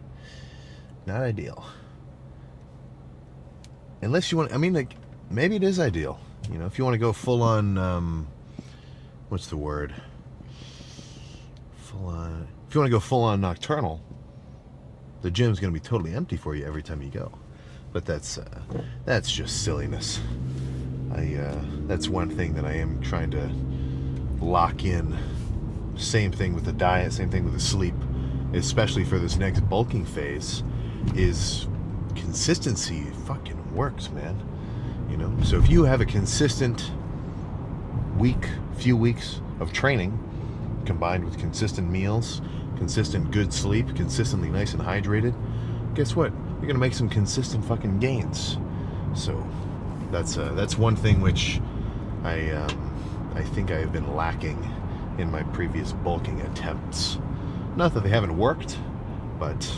Not ideal. Unless you want, I mean, like, maybe it is ideal. If you want to go full on, what's the word? If you want to go full on nocturnal, the gym's going to be totally empty for you every time you go. But that's just silliness. That's one thing that I am trying to lock in. Same thing with the diet, same thing with the sleep, especially for this next bulking phase, is consistency fucking works, man. So if you have a consistent few weeks of training combined with consistent meals, consistent good sleep, consistently nice and hydrated, guess what? You're gonna make some consistent fucking gains. So that's one thing which I think I have been lacking in my previous bulking attempts. Not that they haven't worked, but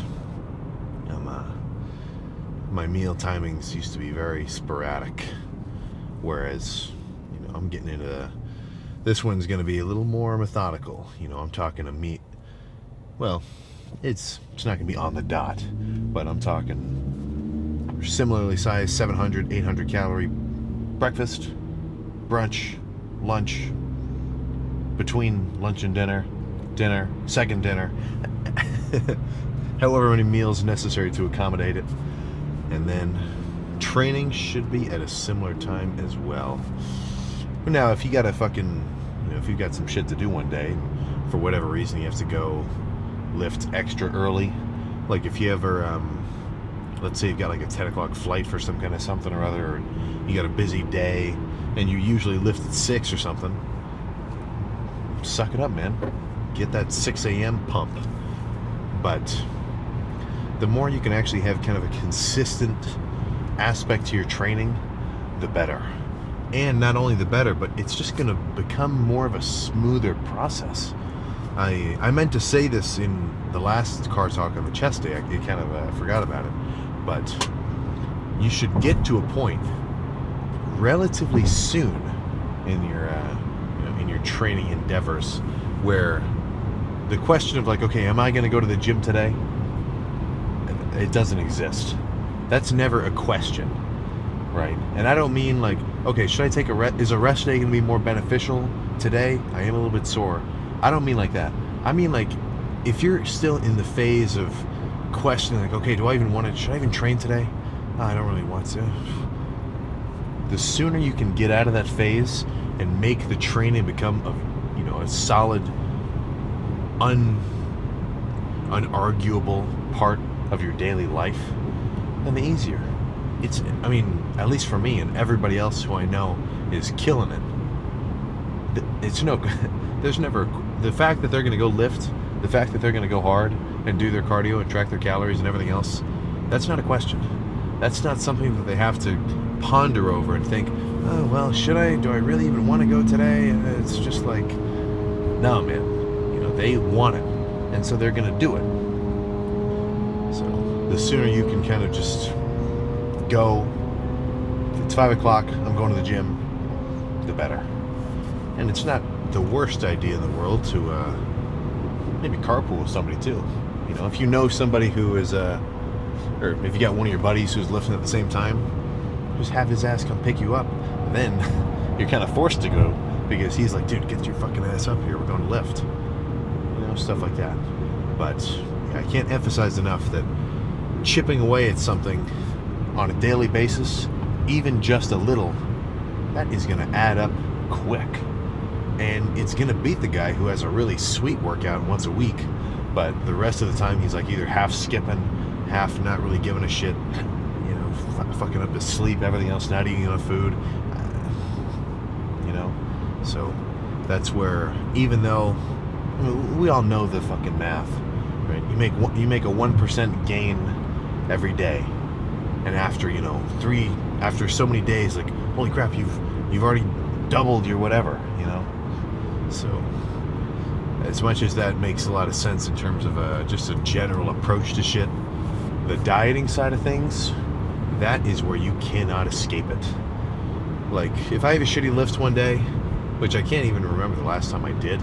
my meal timings used to be very sporadic, whereas I'm getting into this one's going to be a little more methodical. I'm talking a meat. Well, it's not going to be on the dot, but I'm talking similarly sized 700, 800 calorie breakfast, brunch, lunch, between lunch and dinner, second dinner, however many meals necessary to accommodate it. And then training should be at a similar time as well. But now, if you got if you've got some shit to do one day, for whatever reason you have to go lift extra early, like if you ever, let's say you've got like a 10 o'clock flight for some kind of something or other, or you got a busy day and you usually lift at 6 or something, suck it up, man. Get that 6 a.m. pump. But the more you can actually have kind of a consistent aspect to your training, the better. And not only the better, but it's just going to become more of a smoother process. I meant to say this in the last car talk on the chest day. I kind of forgot about it, but you should get to a point relatively soon in your in your training endeavors where the question of like, okay, am I going to go to the gym today? It doesn't exist. That's never a question, right? And I don't mean like, okay, should I take a rest? Is a rest day going to be more beneficial today? I am a little bit sore. I don't mean like that. I mean like, if you're still in the phase of questioning, like, okay, do I even want to? Should I even train today? Oh, I don't really want to. The sooner you can get out of that phase and make the training become a solid, unarguable part of your daily life, then the easier. I mean, at least for me and everybody else who I know is killing it. There's never, the fact that they're going to go lift, the fact that they're going to go hard and do their cardio and track their calories and everything else, that's not a question. That's not something that they have to ponder over and think, oh, well, do I really even want to go today? It's just like, no, man, they want it. And so they're going to do it. So the sooner you can kind of just go, if it's 5 o'clock, I'm going to the gym, the better. And it's not the worst idea in the world to maybe carpool with somebody too. If you know somebody who is, or if you got one of your buddies who's lifting at the same time, just have his ass come pick you up. And then you're kind of forced to go because he's like, dude, get your fucking ass up here. We're going to lift. Stuff like that. But I can't emphasize enough that chipping away at something on a daily basis, even just a little, that is going to add up quick. And it's going to beat the guy who has a really sweet workout once a week, but the rest of the time he's like either half skipping, half not really giving a shit, fucking up his sleep, everything else, not eating enough food. So that's where, even though we all know the fucking math, right? You make a 1% gain every day, and after after so many days, like, holy crap, you've already doubled your whatever, So as much as that makes a lot of sense in terms of just a general approach to shit, the dieting side of things, that is where you cannot escape it. Like, if I have a shitty lift one day, which I can't even remember the last time I did,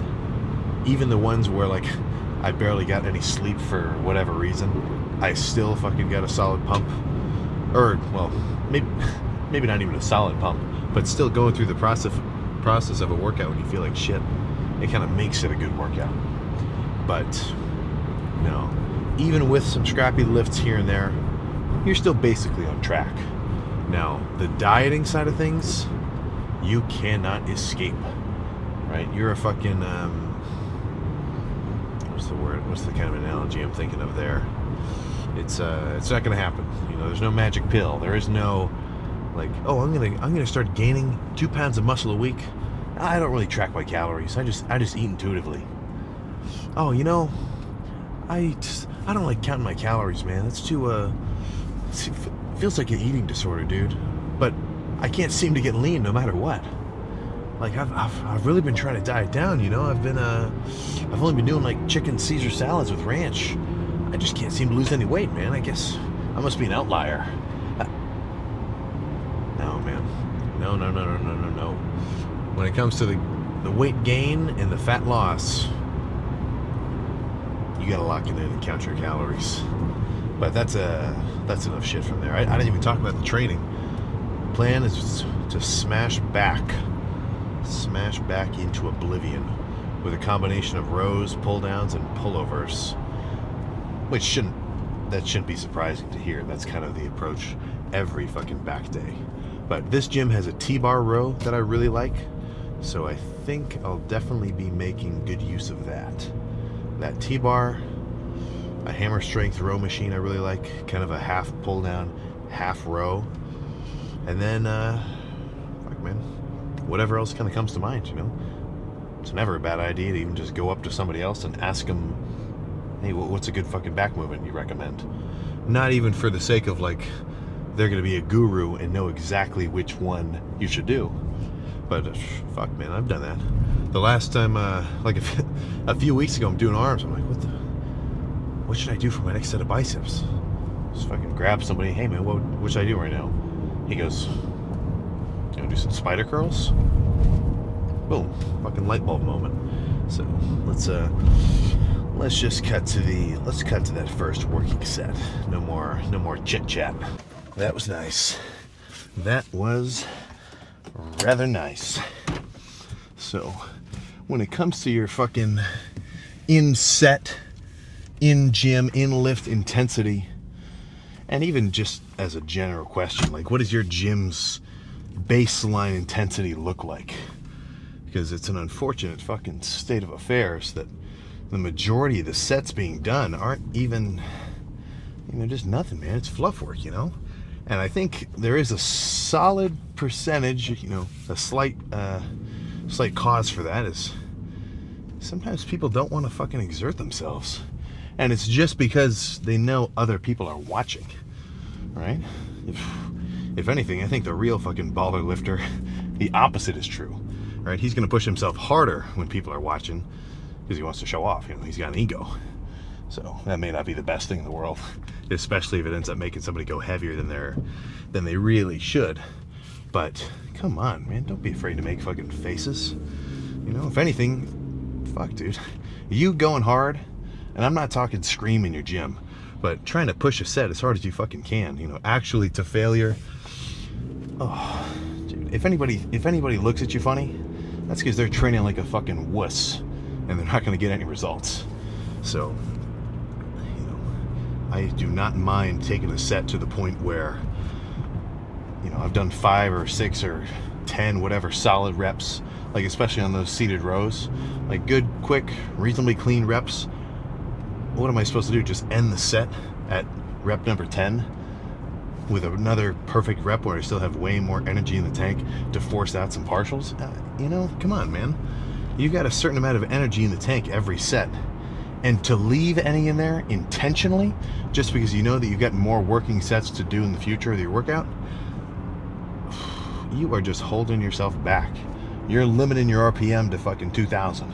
even the ones where like I barely got any sleep for whatever reason, I still fucking got a solid pump. Or, well, maybe not even a solid pump, but still going through the process of a workout when you feel like shit, it kind of makes it a good workout. But even with some scrappy lifts here and there, you're still basically on track. Now, the dieting side of things, you cannot escape, right? You're a fucking, what's the word? What's the kind of analogy I'm thinking of there? It's not going to happen. There's no magic pill. There is no, like, oh, I'm gonna start gaining 2 pounds of muscle a week. I don't really track my calories. I just eat intuitively. Oh, I don't like counting my calories, man. That's too, it feels like an eating disorder, dude. But I can't seem to get lean no matter what. Like, I've really been trying to diet down, I've only been doing like chicken Caesar salads with ranch. I just can't seem to lose any weight, man. I guess I must be an outlier. No, man. No. When it comes to the weight gain and the fat loss, you gotta lock it in and count your calories. But that's enough shit from there. I didn't even talk about the training. Plan is to smash back into oblivion with a combination of rows, pull downs, and pullovers, which shouldn't be surprising to hear. That's kind of the approach every fucking back day. But this gym has a T-bar row that I really like, so I think I'll definitely be making good use of that T-bar. A hammer strength row machine I really like, kind of a half pull down, half row. And then, whatever else kind of comes to mind, It's never a bad idea to even just go up to somebody else and ask them, hey, what's a good fucking back movement you recommend? Not even for the sake of, like, they're going to be a guru and know exactly which one you should do. But fuck, man, I've done that. The last time, like a few weeks ago, I'm doing arms. I'm like, what should I do for my next set of biceps? Just fucking grab somebody. Hey, man, what should I do right now? He goes, you know, do some spider curls. Boom, fucking light bulb moment. So let's just cut to that first working set. No more chit chat. That was nice. That was rather nice. So when it comes to your fucking in set, in gym, in lift intensity, and even just as a general question, like, what does your gym's baseline intensity look like? Because it's an unfortunate fucking state of affairs that the majority of the sets being done aren't even, you know, just nothing, man. It's fluff work, you know? And I think there is a solid percentage, you know, a slight cause for that is sometimes people don't want to fucking exert themselves. And it's just because they know other people are watching, right? If anything, I think the real fucking baller lifter, the opposite is true, right? He's going to push himself harder when people are watching because he wants to show off. You know, he's got an ego. So that may not be the best thing in the world, especially if it ends up making somebody go heavier than they really should. But come on, man, don't be afraid to make fucking faces. You know, if anything, fuck, dude, you going hard. And I'm not talking scream in your gym, but trying to push a set as hard as you fucking can, you know, actually to failure. Oh, dude, if anybody looks at you funny, that's because they're training like a fucking wuss and they're not going to get any results. So, you know, I do not mind taking a set to the point where, you know, I've done 5 or 6 or 10, whatever, solid reps, like especially on those seated rows, like good, quick, reasonably clean reps. What am I supposed to do? Just end the set at rep number 10 with another perfect rep where I still have way more energy in the tank to force out some partials? You know, come on, man. You got a certain amount of energy in the tank every set. And to leave any in there intentionally, just because you know that you've got more working sets to do in the future of your workout, you are just holding yourself back. You're limiting your RPM to fucking 2,000,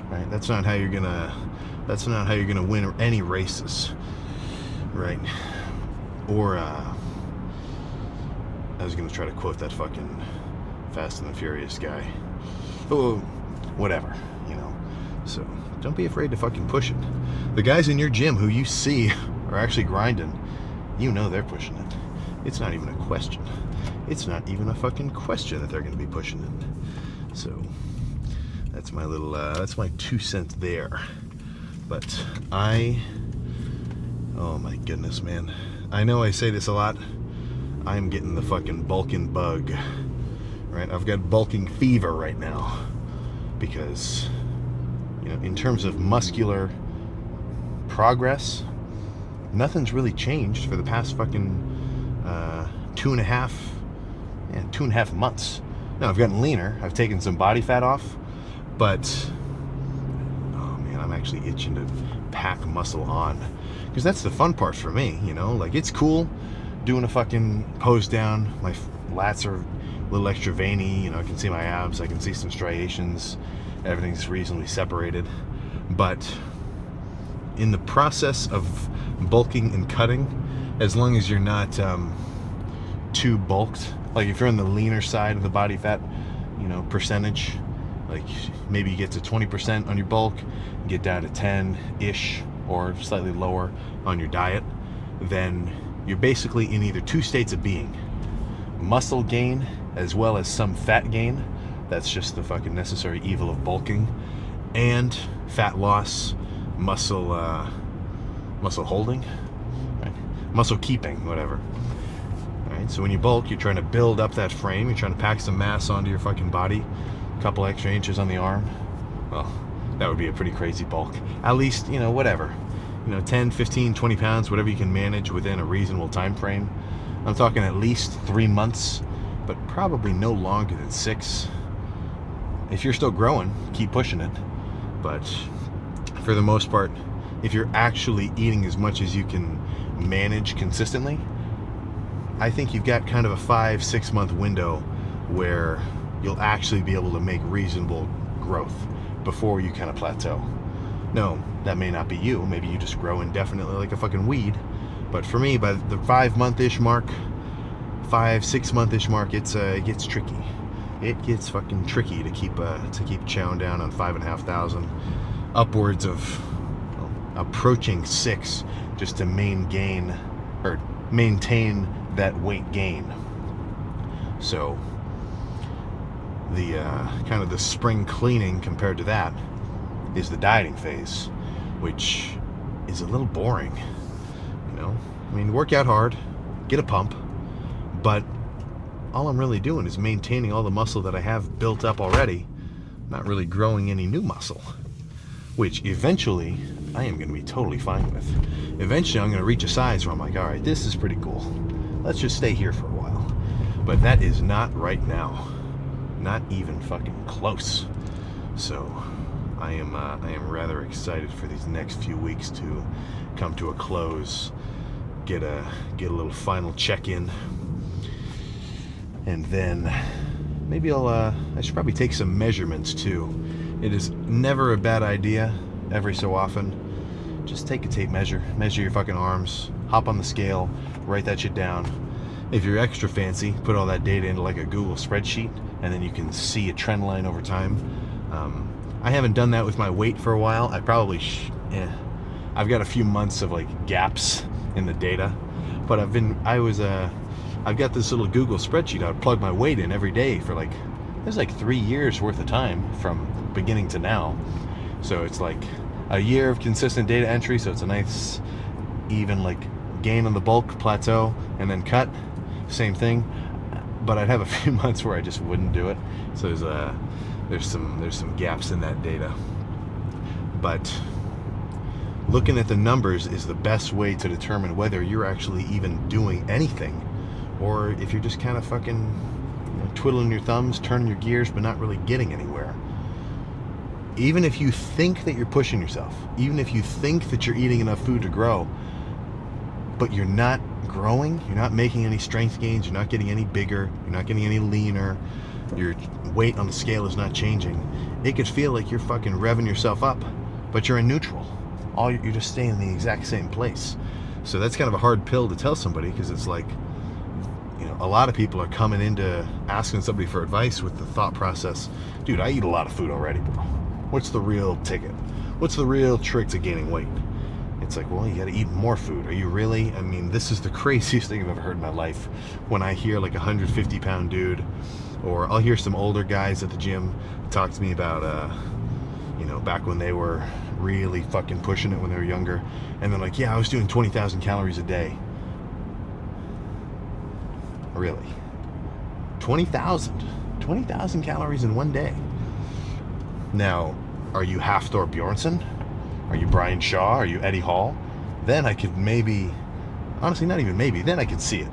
right? That's not how you're gonna win any races, right? Or I was gonna try to quote that fucking Fast and the Furious guy. Oh, whatever, you know. So don't be afraid to fucking push it. The guys in your gym who you see are actually grinding, you know they're pushing it. It's not even a question. It's not even a fucking question that they're gonna be pushing it. So that's my little, that's my 2 cents there. But oh my goodness, man. I know I say this a lot. I'm getting the fucking bulking bug, right? I've got bulking fever right now because, you know, in terms of muscular progress, nothing's really changed for the past fucking 2.5 months. Now, I've gotten leaner. I've taken some body fat off, but I'm actually itching to pack muscle on, because that's the fun part for me, you know. Like, it's cool doing a fucking pose down. My lats are a little extra veiny, you know. I can see my abs, I can see some striations, everything's reasonably separated. But in the process of bulking and cutting, as long as you're not too bulked, like if you're on the leaner side of the body fat, you know, percentage, like maybe you get to 20% on your bulk, get down to 10-ish or slightly lower on your diet, then you're basically in either 2 states of being: muscle gain as well as some fat gain. That's just the fucking necessary evil of bulking. And fat loss, muscle holding, right? Muscle keeping, whatever. Right? So when you bulk, you're trying to build up that frame, you're trying to pack some mass onto your fucking body, a couple extra inches on the arm. Well, that would be a pretty crazy bulk. At least, you know, whatever. You know, 10, 15, 20 pounds, whatever you can manage within a reasonable time frame. I'm talking at least 3 months, but probably no longer than 6. If you're still growing, keep pushing it. But for the most part, if you're actually eating as much as you can manage consistently, I think you've got kind of a 5-6 month window where you'll actually be able to make reasonable growth before you kind of plateau. No, that may not be you. Maybe you just grow indefinitely like a fucking weed. But for me, by the 5-month-ish mark, 5-6-month-ish mark, it gets tricky. It gets fucking tricky to keep chowing down on 5,500, upwards of approaching 6, just to maintain that weight gain. So the kind of the spring cleaning compared to that is the dieting phase, which is a little boring. You know, I mean, work out hard, get a pump, but all I'm really doing is maintaining all the muscle that I have built up already, not really growing any new muscle, which eventually I am going to be totally fine with. Eventually I'm going to reach a size where I'm like, all right, this is pretty cool. Let's just stay here for a while. But that is not right now. Not even fucking close. So I am rather excited for these next few weeks to come to a close, get a little final check-in, and then maybe I should probably take some measurements too. It is never a bad idea, every so often, just take a tape measure your fucking arms, hop on the scale, write that shit down. If you're extra fancy, put all that data into like a Google spreadsheet, and then you can see a trend line over time. I haven't done that with my weight for a while. I probably I've got a few months of like gaps in the data, but I've got this little Google spreadsheet. I would plug my weight in every day for there's like 3 years worth of time from beginning to now. So it's like a year of consistent data entry. So it's a nice even like gain on the bulk, plateau, and then cut. Same thing. But I'd have a few months where I just wouldn't do it. So there's some gaps in that data. But looking at the numbers is the best way to determine whether you're actually even doing anything, or if you're just kind of fucking twiddling your thumbs, turning your gears, but not really getting anywhere. Even if you think that you're pushing yourself, even if you think that you're eating enough food to grow, but you're not growing, you're not making any strength gains, you're not getting any bigger, you're not getting any leaner, your weight on the scale is not changing, it could feel like you're fucking revving yourself up, but you're in neutral. You're just staying in the exact same place. So that's kind of a hard pill to tell somebody, because it's like, a lot of people are coming into asking somebody for advice with the thought process, dude, I eat a lot of food already, bro. What's the real ticket? What's the real trick to gaining weight? It's like, well, you got to eat more food. Are you really? I mean, this is the craziest thing I've ever heard in my life. When I hear like 150-pound dude, or I'll hear some older guys at the gym talk to me about, back when they were really fucking pushing it when they were younger, and they're like, yeah, I was doing 20,000 calories a day. Really? 20,000 calories in one day. Now, are you Hafthor Bjornsson? Are you Brian Shaw? Are you Eddie Hall? Then I could maybe, honestly, not even maybe, then I could see it,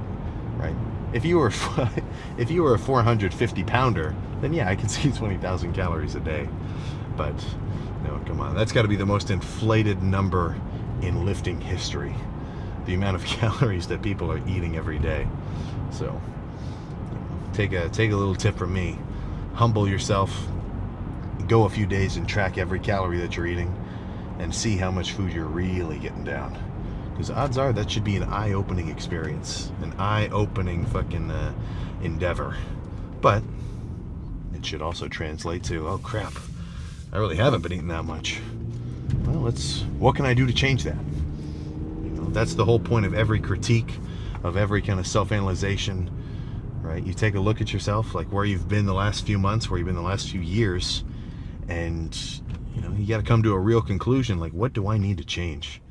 right? If you were a 450 pounder, then yeah, I could see 20,000 calories a day. But no, come on, that's got to be the most inflated number in lifting history. The amount of calories that people are eating every day. So take a little tip from me. Humble yourself. Go a few days and track every calorie that you're eating, and see how much food you're really getting down. Because odds are that should be an eye-opening experience, an eye-opening fucking endeavor. But it should also translate to, oh crap, I really haven't been eating that much. Well, what can I do to change that? That's the whole point of every critique, of every kind of self-analyzation, right? You take a look at yourself, like where you've been the last few months, where you've been the last few years, and you got to come to a real conclusion, like, what do I need to change?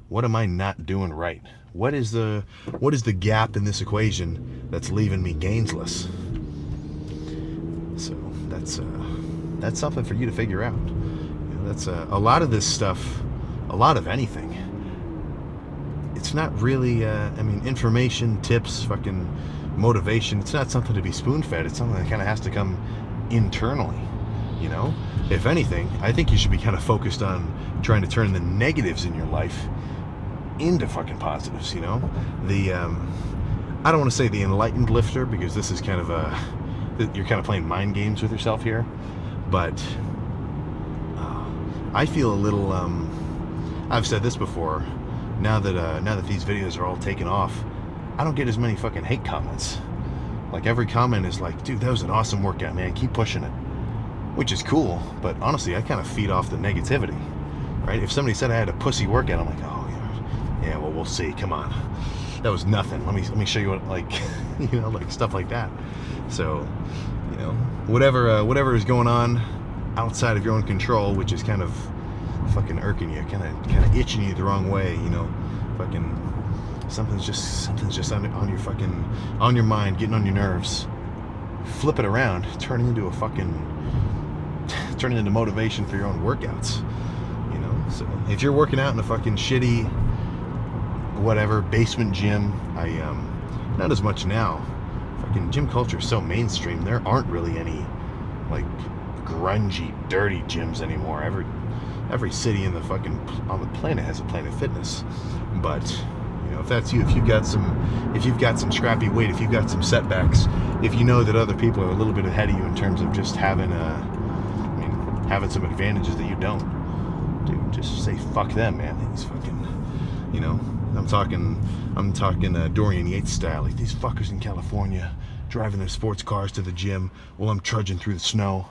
What am I not doing right? What is the gap in this equation that's leaving me gainsless? So that's something for you to figure out. That's a lot of this stuff, a lot of anything. It's not really, information, tips, fucking motivation. It's not something to be spoon-fed. It's something that kind of has to come internally. If anything, I think you should be kind of focused on trying to turn the negatives in your life into fucking positives. I don't want to say the enlightened lifter, because this is kind of you're kind of playing mind games with yourself here. But I feel a little. I've said this before. Now that these videos are all taken off, I don't get as many fucking hate comments. Like every comment is like, dude, that was an awesome workout, man. Keep pushing it. Which is cool, but honestly, I kind of feed off the negativity, right? If somebody said I had a pussy workout, I'm like, oh yeah, well, we'll see. Come on, that was nothing. Let me show you what, like, you know, like stuff like that. So, you know, whatever is going on outside of your own control, which is kind of fucking irking you, kind of itching you the wrong way, you know, fucking something's just on your fucking, on your mind, getting on your nerves. Flip it around, turn it into motivation for your own workouts, you know. So if you're working out in a fucking shitty whatever basement gym, not as much now. Fucking gym culture is so mainstream, there aren't really any like grungy, dirty gyms anymore. Every city in the fucking on the planet has a Planet Fitness. But you know, if that's you, if you've got some scrappy weight, if you've got some setbacks, if you know that other people are a little bit ahead of you in terms of just having some advantages that you don't, dude, just say fuck them, man. These fucking, you know, I'm talking Dorian Yates style. Like, these fuckers in California driving their sports cars to the gym while I'm trudging through the snow,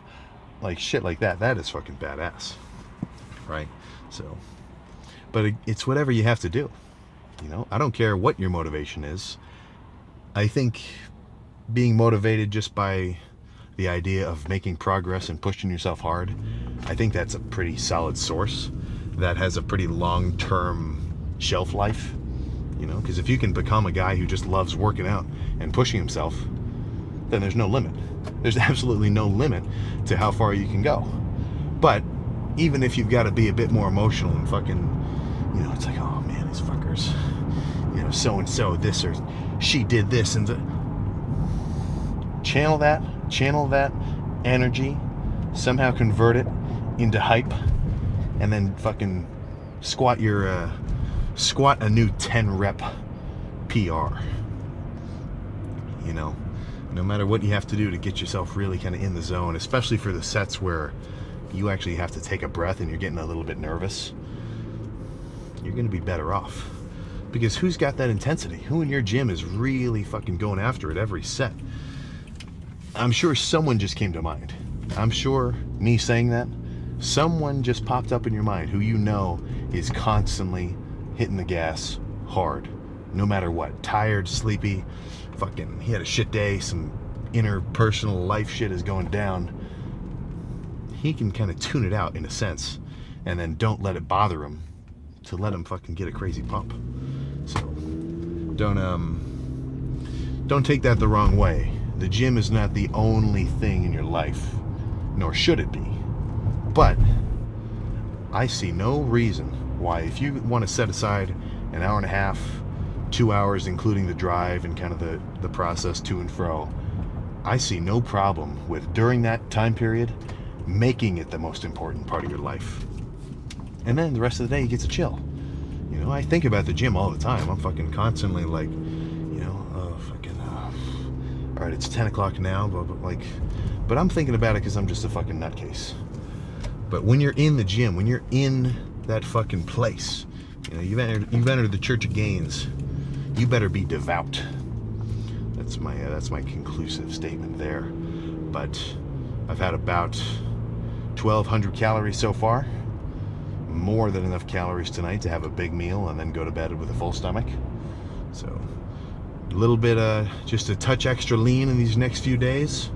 like shit like that. That is fucking badass, right? So, but it's whatever you have to do. You know, I don't care what your motivation is. I think being motivated just by the idea of making progress and pushing yourself hard, I think that's a pretty solid source that has a pretty long-term shelf life, you know, because if you can become a guy who just loves working out and pushing himself, then there's no limit. There's absolutely no limit to how far you can go. But even if you've got to be a bit more emotional and fucking, you know, it's like, oh man, these fuckers, you know, so-and-so this, or she did this, and channel that energy, somehow convert it into hype, and then fucking squat a new 10 rep PR. You know, no matter what you have to do to get yourself really kind of in the zone, especially for the sets where you actually have to take a breath and you're getting a little bit nervous, you're going to be better off. Because who's got that intensity? Who in your gym is really fucking going after it every set? I'm sure someone just came to mind. I'm sure me saying that, someone just popped up in your mind who you know is constantly hitting the gas hard, no matter what. Tired, sleepy, fucking, he had a shit day, some interpersonal life shit is going down. He can kind of tune it out in a sense, and then don't let it bother him to let him fucking get a crazy pump. So don't take that the wrong way. The gym is not the only thing in your life, nor should it be. But I see no reason why, if you want to set aside an hour and a half, 2 hours, including the drive and kind of the process to and fro, I see no problem with, during that time period, making it the most important part of your life. And then the rest of the day you get to chill. You know, I think about the gym all the time. I'm fucking constantly like, you know, all right, it's 10 o'clock now, but I'm thinking about it because I'm just a fucking nutcase. But when you're in the gym, when you're in that fucking place, you know, you've entered the Church of Gains, you better be devout. That's my conclusive statement there. But I've had about 1,200 calories so far. More than enough calories tonight to have a big meal and then go to bed with a full stomach. So a little bit, just a touch extra lean in these next few days,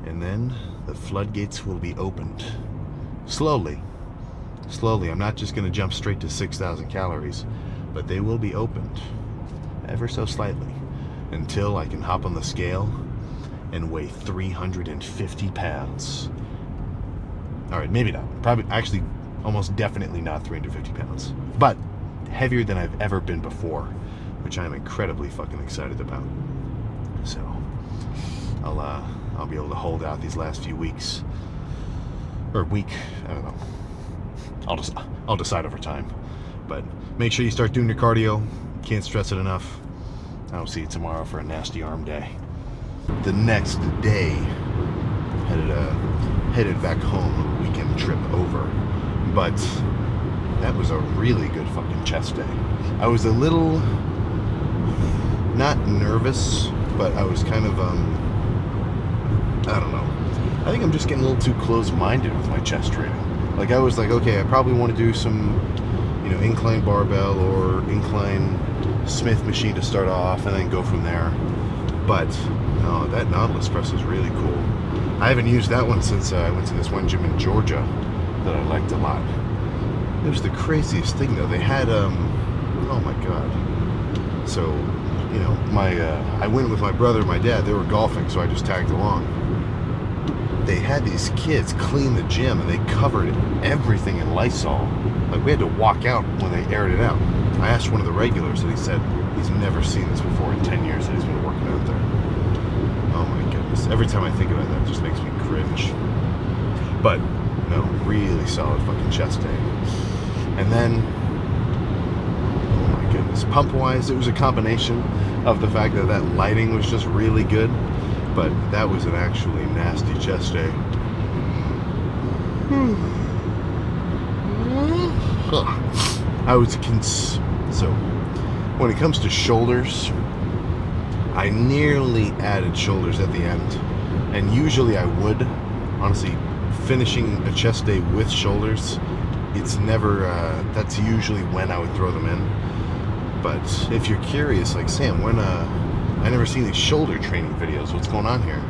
and then the floodgates will be opened. Slowly. I'm not just going to jump straight to 6,000 calories, but they will be opened ever so slightly until I can hop on the scale and weigh 350 pounds. All right, maybe not. Probably, actually, almost definitely not 350 pounds, but heavier than I've ever been before, which I'm incredibly fucking excited about. So I'll be able to hold out these last few weeks, or week, I don't know. I'll decide over time. But make sure you start doing your cardio. Can't stress it enough. I'll see you tomorrow for a nasty arm day. the next day, headed back home on a weekend trip over. But that was a really good fucking chest day. I was a little, not nervous, but I was kind of, I don't know. I think I'm just getting a little too close-minded with my chest training. Like, I was like, okay, I probably want to do some, incline barbell or incline Smith machine to start off and then go from there. But, no, that Nautilus press is really cool. I haven't used that one since I went to this one gym in Georgia that I liked a lot. It was the craziest thing, though. They had, oh my God. So, I went with my brother and my dad. They were golfing, so I just tagged along. They had these kids clean the gym, and they covered everything in Lysol. Like, we had to walk out when they aired it out. I asked one of the regulars, and he said he's never seen this before in 10 years that he's been working out there. Oh my goodness. Every time I think about that, it just makes me cringe. But, no, really solid fucking chest day. And then, oh my goodness, pump-wise, it was a combination of the fact that that lighting was just really good. But that was an actually nasty chest day. So when it comes to shoulders, I nearly added shoulders at the end, and usually I would. Honestly, finishing a chest day with shoulders, it's never, that's usually when I would throw them in. But if you're curious, like, Sam, when I never seen these shoulder training videos. What's going on here?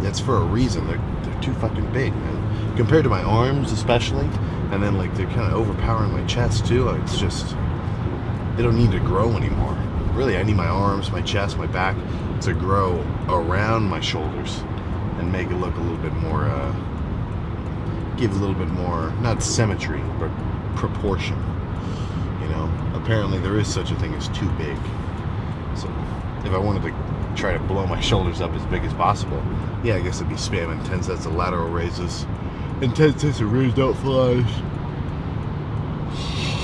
That's for a reason. They're too fucking big, man. Compared to my arms, especially, and then like they're kind of overpowering my chest too. It's just they don't need to grow anymore. Really, I need my arms, my chest, my back to grow around my shoulders and make it look a little bit more, give a little bit more, not symmetry, but proportion. Apparently there is such a thing as too big. So if I wanted to try to blow my shoulders up as big as possible, yeah, I guess I'd be spamming 10 sets of lateral raises and 10 sets of raised out flies.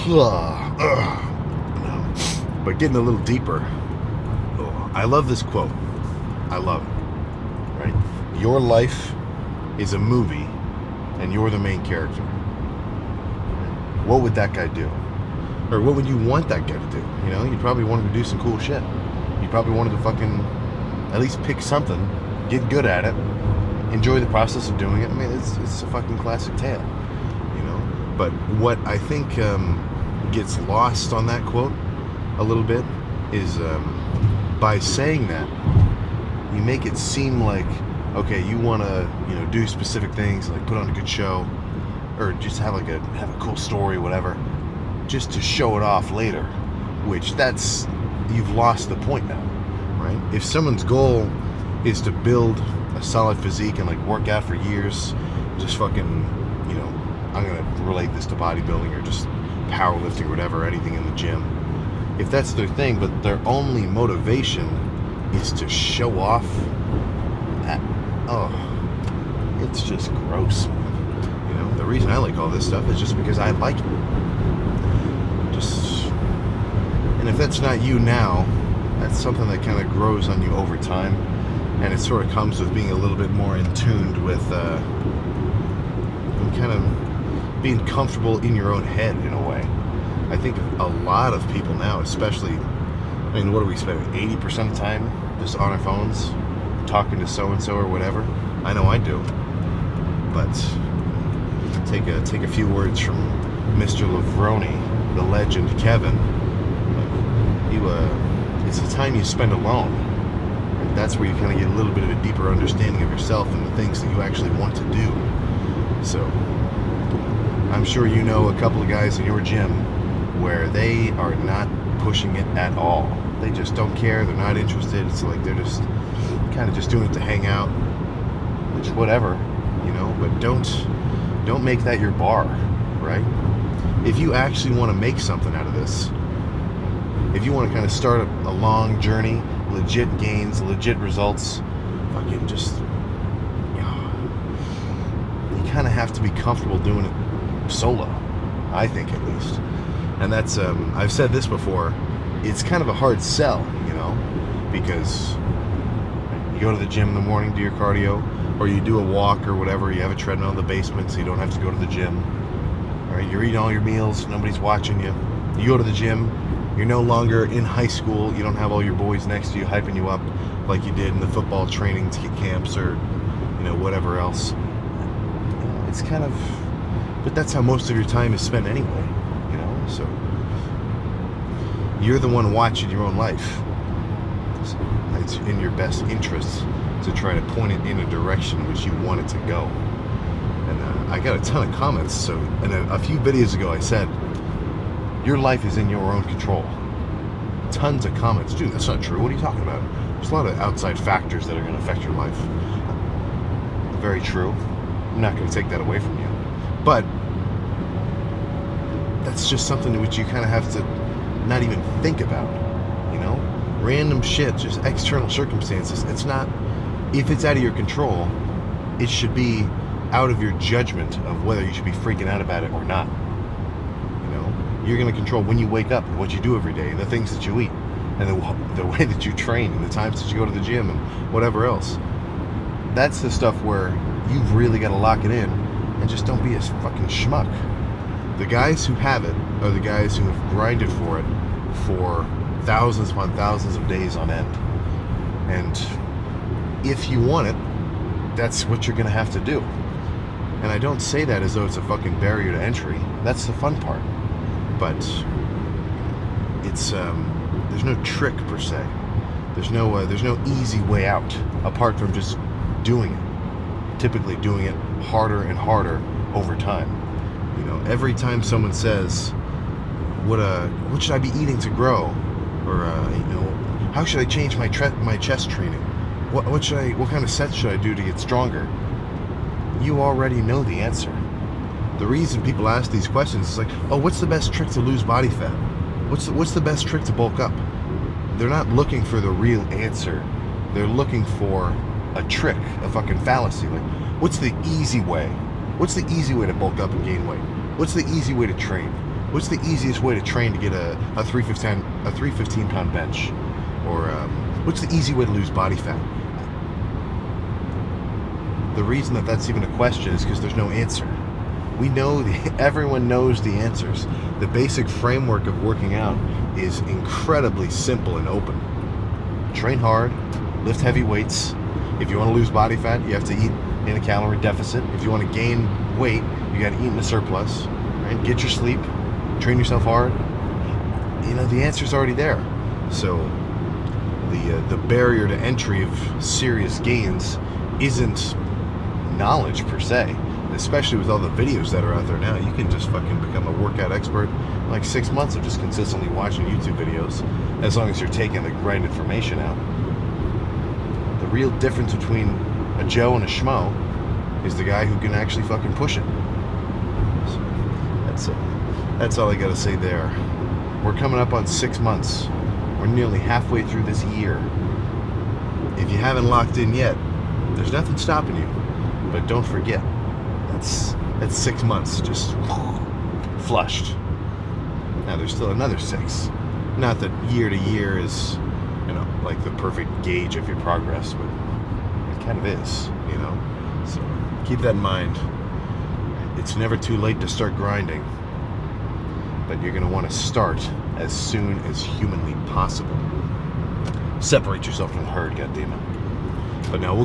No. But getting a little deeper, I love this quote. I love it. Right? Your life is a movie and you're the main character. What would that guy do? Or what would you want that guy to do? You'd probably want him to do some cool shit. You probably wanted to fucking at least pick something, get good at it, enjoy the process of doing it. I mean, it's a fucking classic tale, But what I think gets lost on that quote a little bit is by saying that, you make it seem like, okay, you want to, do specific things, like put on a good show, or just have a cool story, whatever, just to show it off later, which you've lost the point now, right? If someone's goal is to build a solid physique and like work out for years, just fucking, I'm gonna relate this to bodybuilding or just powerlifting or whatever, anything in the gym. If that's their thing, but their only motivation is to show off, it's just gross. The reason I like all this stuff is just because I like it. And if that's not you now, that's something that kind of grows on you over time, and it sort of comes with being a little bit more in tune with kind of being comfortable in your own head in a way. I think a lot of people now, especially, what do we spend 80% of the time just on our phones talking to so-and-so or whatever? I know I do. But take a few words from Mr. Lavroni, the legend Kevin. It's the time you spend alone. And that's where you kind of get a little bit of a deeper understanding of yourself and the things that you actually want to do. So, I'm sure you know a couple of guys in your gym where they are not pushing it at all. They just don't care. They're not interested. It's like they're just kind of just doing it to hang out, which whatever, But don't make that your bar, right? If you actually want to make something out of this, if you want to kind of start a long journey, legit gains, legit results, fucking just, you kind of have to be comfortable doing it solo, I think at least. And that's, I've said this before, it's kind of a hard sell, because You go to the gym in the morning, do your cardio, or you do a walk or whatever. You have a treadmill in the basement, so you don't have to go to the gym. All right, you're eating all your meals. Nobody's watching you. You go to the gym. You're no longer in high school. You don't have all your boys next to you hyping you up like you did in the football training camps or, whatever else. It's kind of, but that's how most of your time is spent anyway, so you're the one watching your own life. So it's in your best interest to try to point it in a direction in which you want it to go. And I got a ton of comments. So, and a few videos ago I said, your life is in your own control. Tons of comments. Dude, that's not true. What are you talking about? There's a lot of outside factors that are going to affect your life. Very true. I'm not going to take that away from you. But that's just something which you kind of have to not even think about, random shit, just external circumstances. It's not, if it's out of your control, it should be out of your judgment of whether you should be freaking out about it or not. You're going to control when you wake up and what you do every day and the things that you eat and the way that you train and the times that you go to the gym and whatever else. That's the stuff where you've really got to lock it in and just don't be a fucking schmuck. The guys who have it are the guys who have grinded for it for thousands upon thousands of days on end. And if you want it, that's what you're going to have to do. And I don't say that as though it's a fucking barrier to entry. That's the fun part. But it's there's no trick per se. There's no easy way out apart from just doing it. Typically doing it harder and harder over time. Every time someone says, "What should I be eating to grow?" or "How should I change my chest training? What kind of sets should I do to get stronger?" You already know the answer. The reason people ask these questions is like, "Oh, what's the best trick to lose body fat? What's the best trick to bulk up?" They're not looking for the real answer. They're looking for a trick, a fucking fallacy. Like, what's the easy way? What's the easy way to bulk up and gain weight? What's the easy way to train? What's the easiest way to train to get a 315 pound bench? Or what's the easy way to lose body fat? The reason that that's even a question is because there's no answer. We know everyone knows the answers. The basic framework of working out is incredibly simple and open. Train hard, lift heavy weights. If you want to lose body fat, you have to eat in a calorie deficit. If you want to gain weight, you got to eat in a surplus. Right? Get your sleep, train yourself hard. The answer's already there. So the barrier to entry of serious gains isn't knowledge per se. Especially with all the videos that are out there now, you can just fucking become a workout expert in like 6 months of just consistently watching YouTube videos, as long as you're taking the right information out. The real difference between a Joe and a schmo is the guy who can actually fucking push it. So that's all I gotta say there. We're coming up on 6 months. We're nearly halfway through this year. If you haven't locked in yet, there's nothing stopping you. But don't forget, that's 6 months just flushed. Now there's still another 6. Not that year to year is, like the perfect gauge of your progress, but it kind of is, So keep that in mind. It's never too late to start grinding, but you're going to want to start as soon as humanly possible. Separate yourself from the herd, goddammit. But no,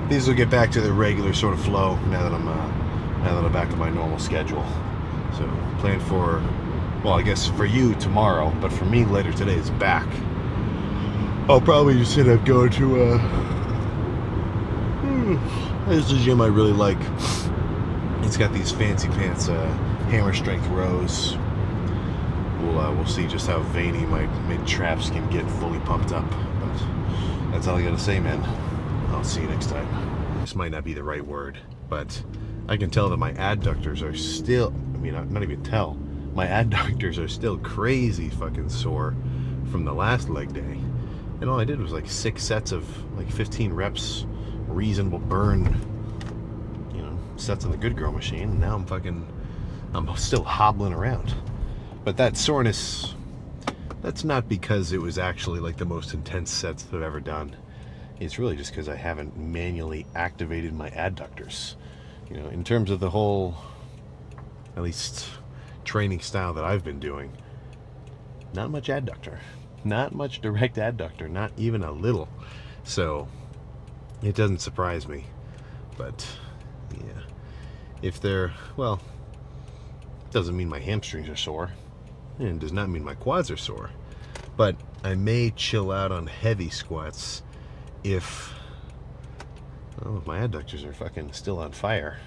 these will get back to the regular sort of flow now that I'm back to my normal schedule. So plan for, well, I guess for you tomorrow, but for me later today it's back. I'll probably just end up going to there's a gym I really like. It's got these fancy pants hammer strength rows. We'll see just how veiny my mid traps can get fully pumped up. But that's all I gotta say, man. I'll see you next time. This might not be the right word, but I can tell that my adductors are still, not even tell, my adductors are still crazy fucking sore from the last leg day. And all I did was like 6 sets of like 15 reps, reasonable burn, sets on the good girl machine. And now I'm still hobbling around. But that soreness, that's not because it was actually like the most intense sets that I've ever done. it's really just because I haven't manually activated my adductors. You know, in terms of the whole, at least, training style that I've been doing, not much adductor. Not much direct adductor, not even a little. So, it doesn't surprise me. But, yeah. If they're, well, doesn't mean my hamstrings are sore. And does not mean my quads are sore. But I may chill out on heavy squats if, well, if my adductors are fucking still on fire.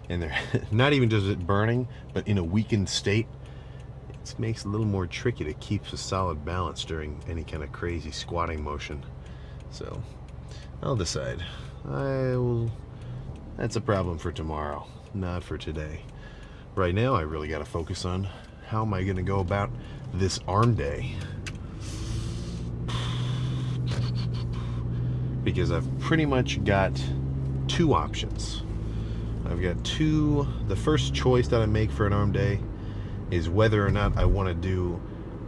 And they're not even just it burning, but in a weakened state. It makes it a little more tricky to keep a solid balance during any kind of crazy squatting motion. So, I'll decide. That's a problem for tomorrow, not for today. Right now, I really got to focus on how am I going to go about this arm day. Because I've pretty much got two options. I've got two. The first choice that I make for an arm day is whether or not I want to do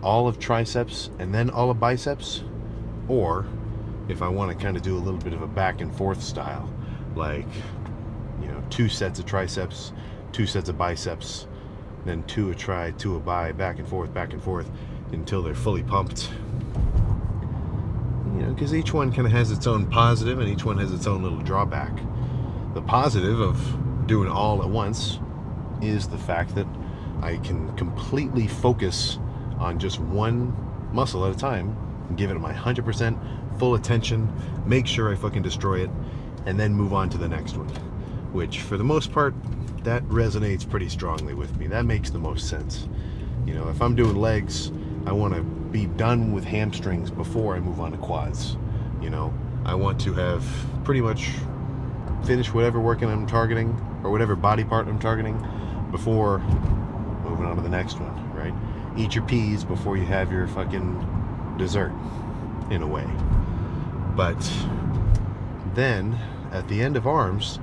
all of triceps and then all of biceps, or if I want to kind of do a little bit of a back and forth style, like, you know, 2 sets of triceps, 2 sets of biceps, then 2 a tri, 2 a bi, back and forth until they're fully pumped. You know, because each one kind of has its own positive and each one has its own little drawback. The positive of doing all at once is the fact that I can completely focus on just one muscle at a time and give it my 100% full attention, make sure I fucking destroy it, and then move on to the next one. Which, for the most part, that resonates pretty strongly with me. That makes the most sense. You know, if I'm doing legs, I want to be done with hamstrings before I move on to quads. You know, I want to have pretty much finished whatever working I'm targeting, or whatever body part I'm targeting, before moving on to the next one, right? Eat your peas before you have your fucking dessert, in a way. But then, at the end of arms,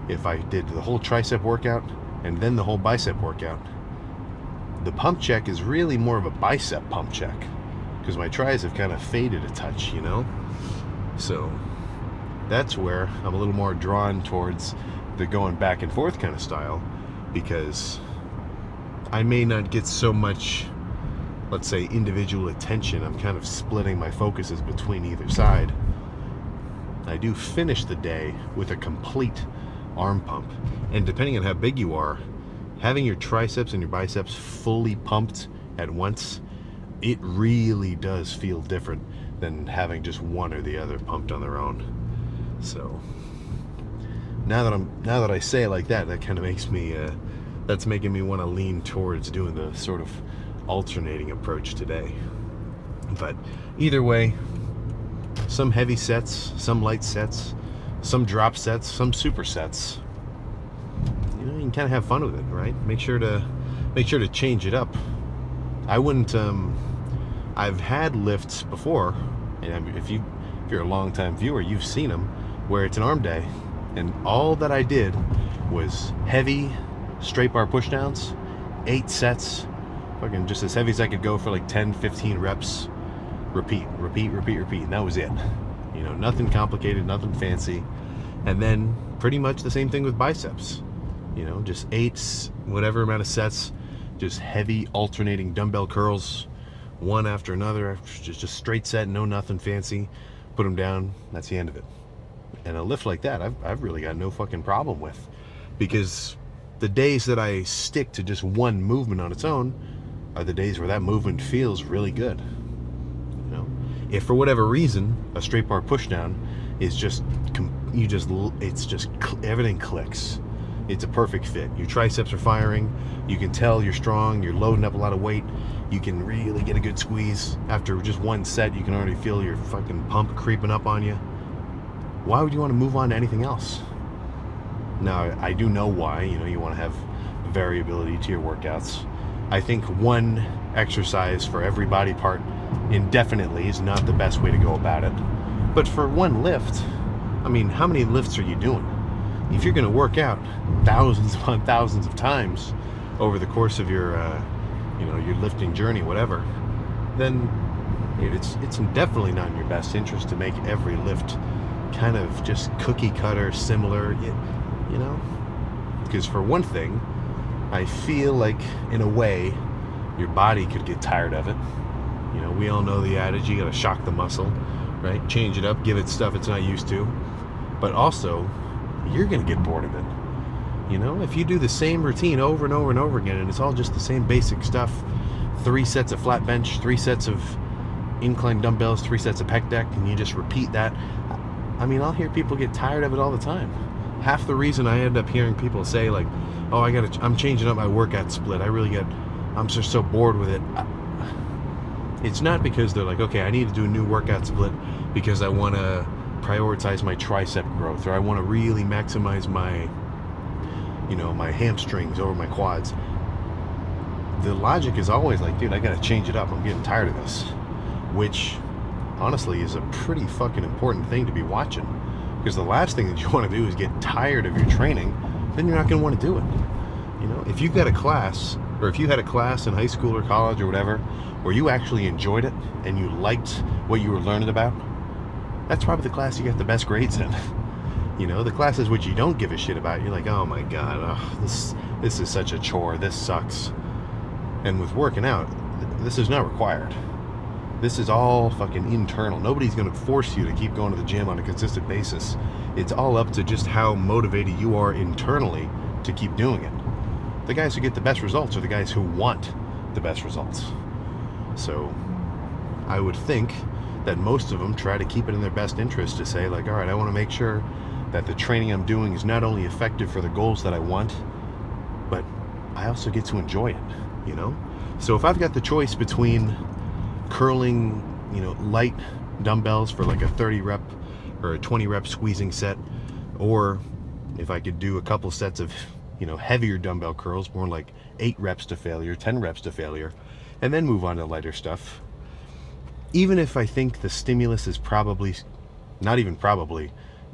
if I did the whole tricep workout and then the whole bicep workout, the pump check is really more of a bicep pump check, because my tris have kind of faded a touch, you know? So that's where I'm a little more drawn towards the going back and forth kind of style, because I may not get so much, let's say, individual attention. I'm kind of splitting my focuses between either side. I do finish the day with a complete arm pump, and depending on how big you are, having your triceps and your biceps fully pumped at once, it really does feel different than having just one or the other pumped on their own. So now that I say it like that, that kind of makes me that's making me want to lean towards doing the sort of alternating approach today. But either way, some heavy sets, some light sets, some drop sets, some supersets. You know, you can kind of have fun with it, right? Make sure to change it up. I wouldn't. I've had lifts before, and if you're a long-time viewer, you've seen them, where it's an arm day, and all that I did was heavy straight bar pushdowns, 8 sets, fucking just as heavy as I could go for like 10, 15 reps. Repeat, and that was it. You know, nothing complicated, nothing fancy. And then pretty much the same thing with biceps. You know, just 8, whatever amount of sets, just heavy alternating dumbbell curls, one after another, just straight set, no nothing fancy. Put them down, that's the end of it. And a lift like that, I've really got no fucking problem with, because the days that I stick to just one movement on its own are the days where that movement feels really good. You know, if for whatever reason a straight bar pushdown is just everything clicks. It's a perfect fit. Your triceps are firing. You can tell you're strong. You're loading up a lot of weight. You can really get a good squeeze. After just one set, you can already feel your fucking pump creeping up on you. Why would you want to move on to anything else? Now, I do know why. You know, you want to have variability to your workouts. I think one exercise for every body part indefinitely is not the best way to go about it. But for one lift, I mean, how many lifts are you doing? If you're going to work out thousands upon thousands of times over the course of your, your lifting journey, whatever, then it's definitely not in your best interest to make every lift kind of just cookie cutter, similar, you know? Because for one thing, I feel like, in a way, your body could get tired of it. You know, we all know the adage, you gotta shock the muscle, right? Change it up, give it stuff it's not used to. But also, you're gonna get bored of it. You know, if you do the same routine over and over and over again, and it's all just the same basic stuff, 3 sets of flat bench, 3 sets of incline dumbbells, 3 sets of pec deck, and you just repeat that. I mean, I'll hear people get tired of it all the time. Half the reason I end up hearing people say, like, oh, I'm changing up my workout split. I'm just so bored with it. It's not because they're like, okay, I need to do a new workout split because I want to prioritize my tricep growth, or I want to really maximize my, my hamstrings over my quads. The logic is always like, dude, I got to change it up. I'm getting tired of this, which honestly is a pretty fucking important thing to be watching, because the last thing that you want to do is get tired of your training. Then you're not going to want to do it. You know, if you've got a class, or if you had a class in high school or college or whatever where you actually enjoyed it and you liked what you were learning about, that's probably the class you got the best grades in. You know, the classes which you don't give a shit about, you're like, oh my god, this is such a chore, this sucks. And with working out, this is not required. This is all fucking internal. Nobody's going to force you to keep going to the gym on a consistent basis. It's all up to just how motivated you are internally to keep doing it. The guys who get the best results are the guys who want the best results. So I would think that most of them try to keep it in their best interest to say, like, all right, I want to make sure that the training I'm doing is not only effective for the goals that I want, but I also get to enjoy it, you know? So if I've got the choice between curling, light dumbbells for like a 30 rep or a 20 rep squeezing set, or if I could do a couple sets of, heavier dumbbell curls, more like 8 reps to failure, 10 reps to failure, and then move on to lighter stuff. Even if I think the stimulus is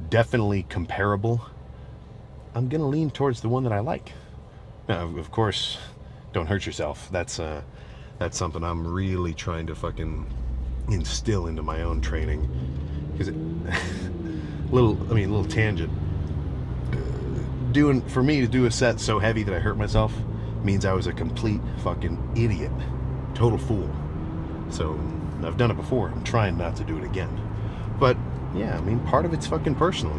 definitely comparable, I'm gonna lean towards the one that I like. Now, of course, don't hurt yourself. That's something I'm really trying to fucking instill into my own training. Because little tangent. For me to do a set so heavy that I hurt myself means I was a complete fucking idiot, total fool. So I've done it before. I'm trying not to do it again. But yeah, part of it's fucking personal,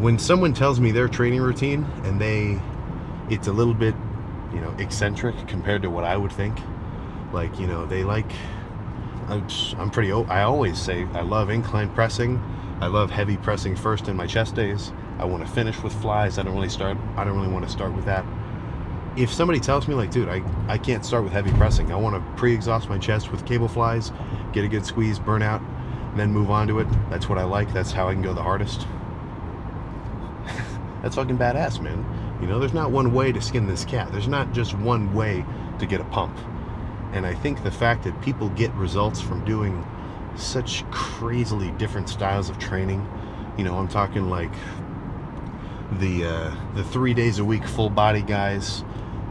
When someone tells me their training routine and it's a little bit, eccentric compared to what I would think. Like, they like, I always say I love incline pressing. I love heavy pressing first in my chest days. I want to finish with flies. I don't really want to start with that. If somebody tells me, like, dude, I can't start with heavy pressing. I want to pre-exhaust my chest with cable flies, get a good squeeze, burn out, and then move on to it. That's what I like. That's how I can go the hardest. That's fucking badass, man. There's not one way to skin this cat. There's not just one way to get a pump. And I think the fact that people get results from doing such crazily different styles of training, I'm talking like the 3 days a week full body guys,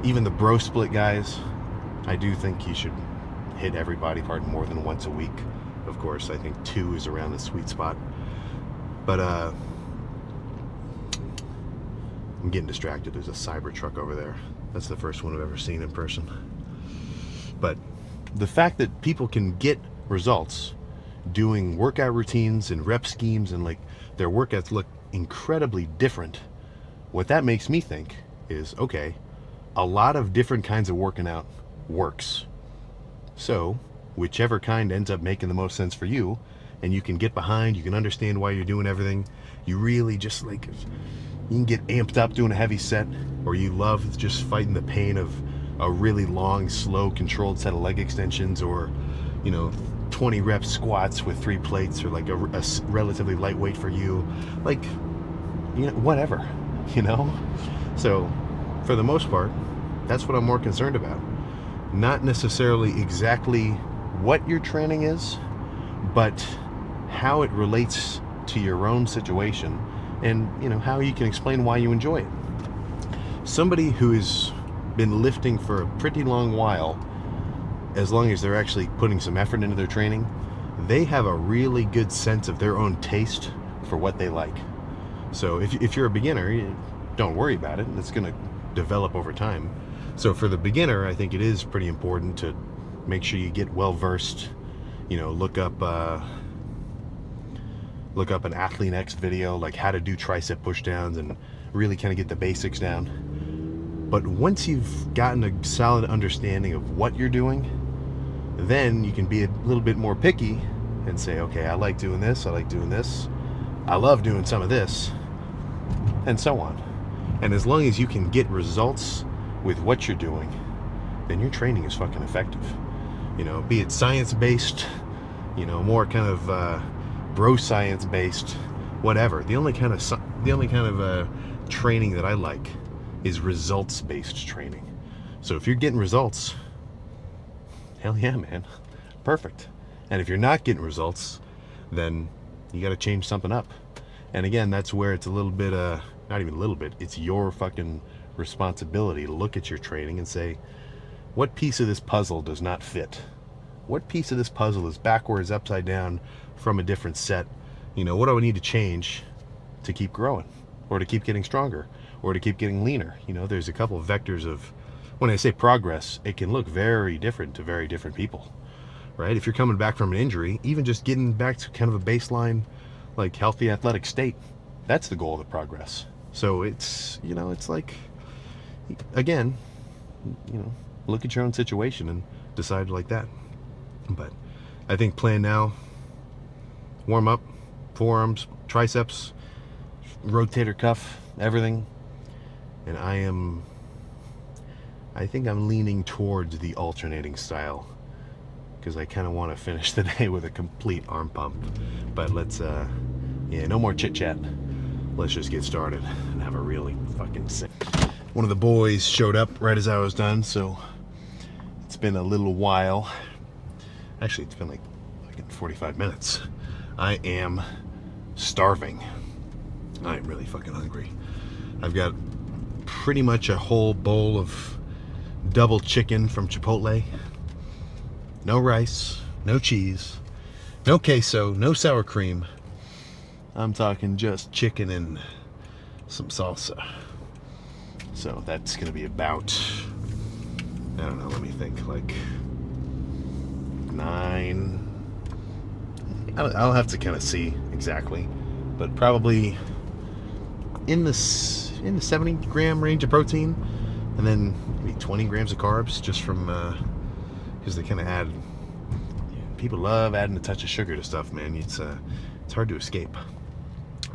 even the bro split guys. I do think you should hit every body part more than once a week. Of course, I think 2 is around the sweet spot. But I'm getting distracted. There's a cyber truck over there. That's the first one I've ever seen in person. But the fact that people can get results doing workout routines and rep schemes, and like their workouts look incredibly different, what that makes me think is, okay, a lot of different kinds of working out works. So whichever kind ends up making the most sense for you, and you can get behind, you can understand why you're doing everything, you really just like, you can get amped up doing a heavy set, or you love just fighting the pain of a really long, slow, controlled set of leg extensions, or 20 rep squats with 3 plates, or like a relatively lightweight for you, like, whatever, So for the most part, that's what I'm more concerned about. Not necessarily exactly what your training is, but how it relates to your own situation, and how you can explain why you enjoy it. Somebody who has been lifting for a pretty long while, as long as they're actually putting some effort into their training, they have a really good sense of their own taste for what they like. So if you're a beginner, don't worry about it. It's going to develop over time. So for the beginner, I think it is pretty important to make sure you get well versed. Look up an Athlete X video, like how to do tricep push downs, and really kind of get the basics down. But once you've gotten a solid understanding of what you're doing, then you can be a little bit more picky and say, okay, I like doing this, I like doing this, I love doing some of this, and so on. And as long as you can get results with what you're doing, then your training is fucking effective. Be it science-based, more kind of bro science-based, whatever. The only kind of training that I like is results-based training. So if you're getting results, hell yeah, man, perfect. And if you're not getting results, then you got to change something up. And again, that's where it's a little bit, not even a little bit, it's your fucking responsibility to look at your training and say, what piece of this puzzle does not fit? What piece of this puzzle is backwards, upside down from a different set? What do I need to change to keep growing, or to keep getting stronger, or to keep getting leaner? There's a couple of vectors of, when I say progress, it can look very different to very different people, right? If you're coming back from an injury, even just getting back to kind of a baseline, like healthy athletic state, that's the goal of the progress. So it's, it's like, again, look at your own situation and decide like that. But I think plan now, warm up, forearms, triceps, rotator cuff, everything. And I think I'm leaning towards the alternating style, because I kind of want to finish the day with a complete arm pump. But let's, no more chit chat. Let's just get started and have a really fucking sick. One of the boys showed up right as I was done, so it's been a little while. Actually, it's been like 45 minutes. I am starving. I am really fucking hungry. I've got pretty much a whole bowl of double chicken from Chipotle. No rice, no cheese, no queso, no sour cream. I'm talking just chicken and some salsa. So that's gonna be about, I don't know, let me think, like 9. I'll have to kind of see exactly, but probably in the 70 gram range of protein, and then maybe 20 grams of carbs, just from because they kind of add, people love adding a touch of sugar to stuff, man. It's hard to escape.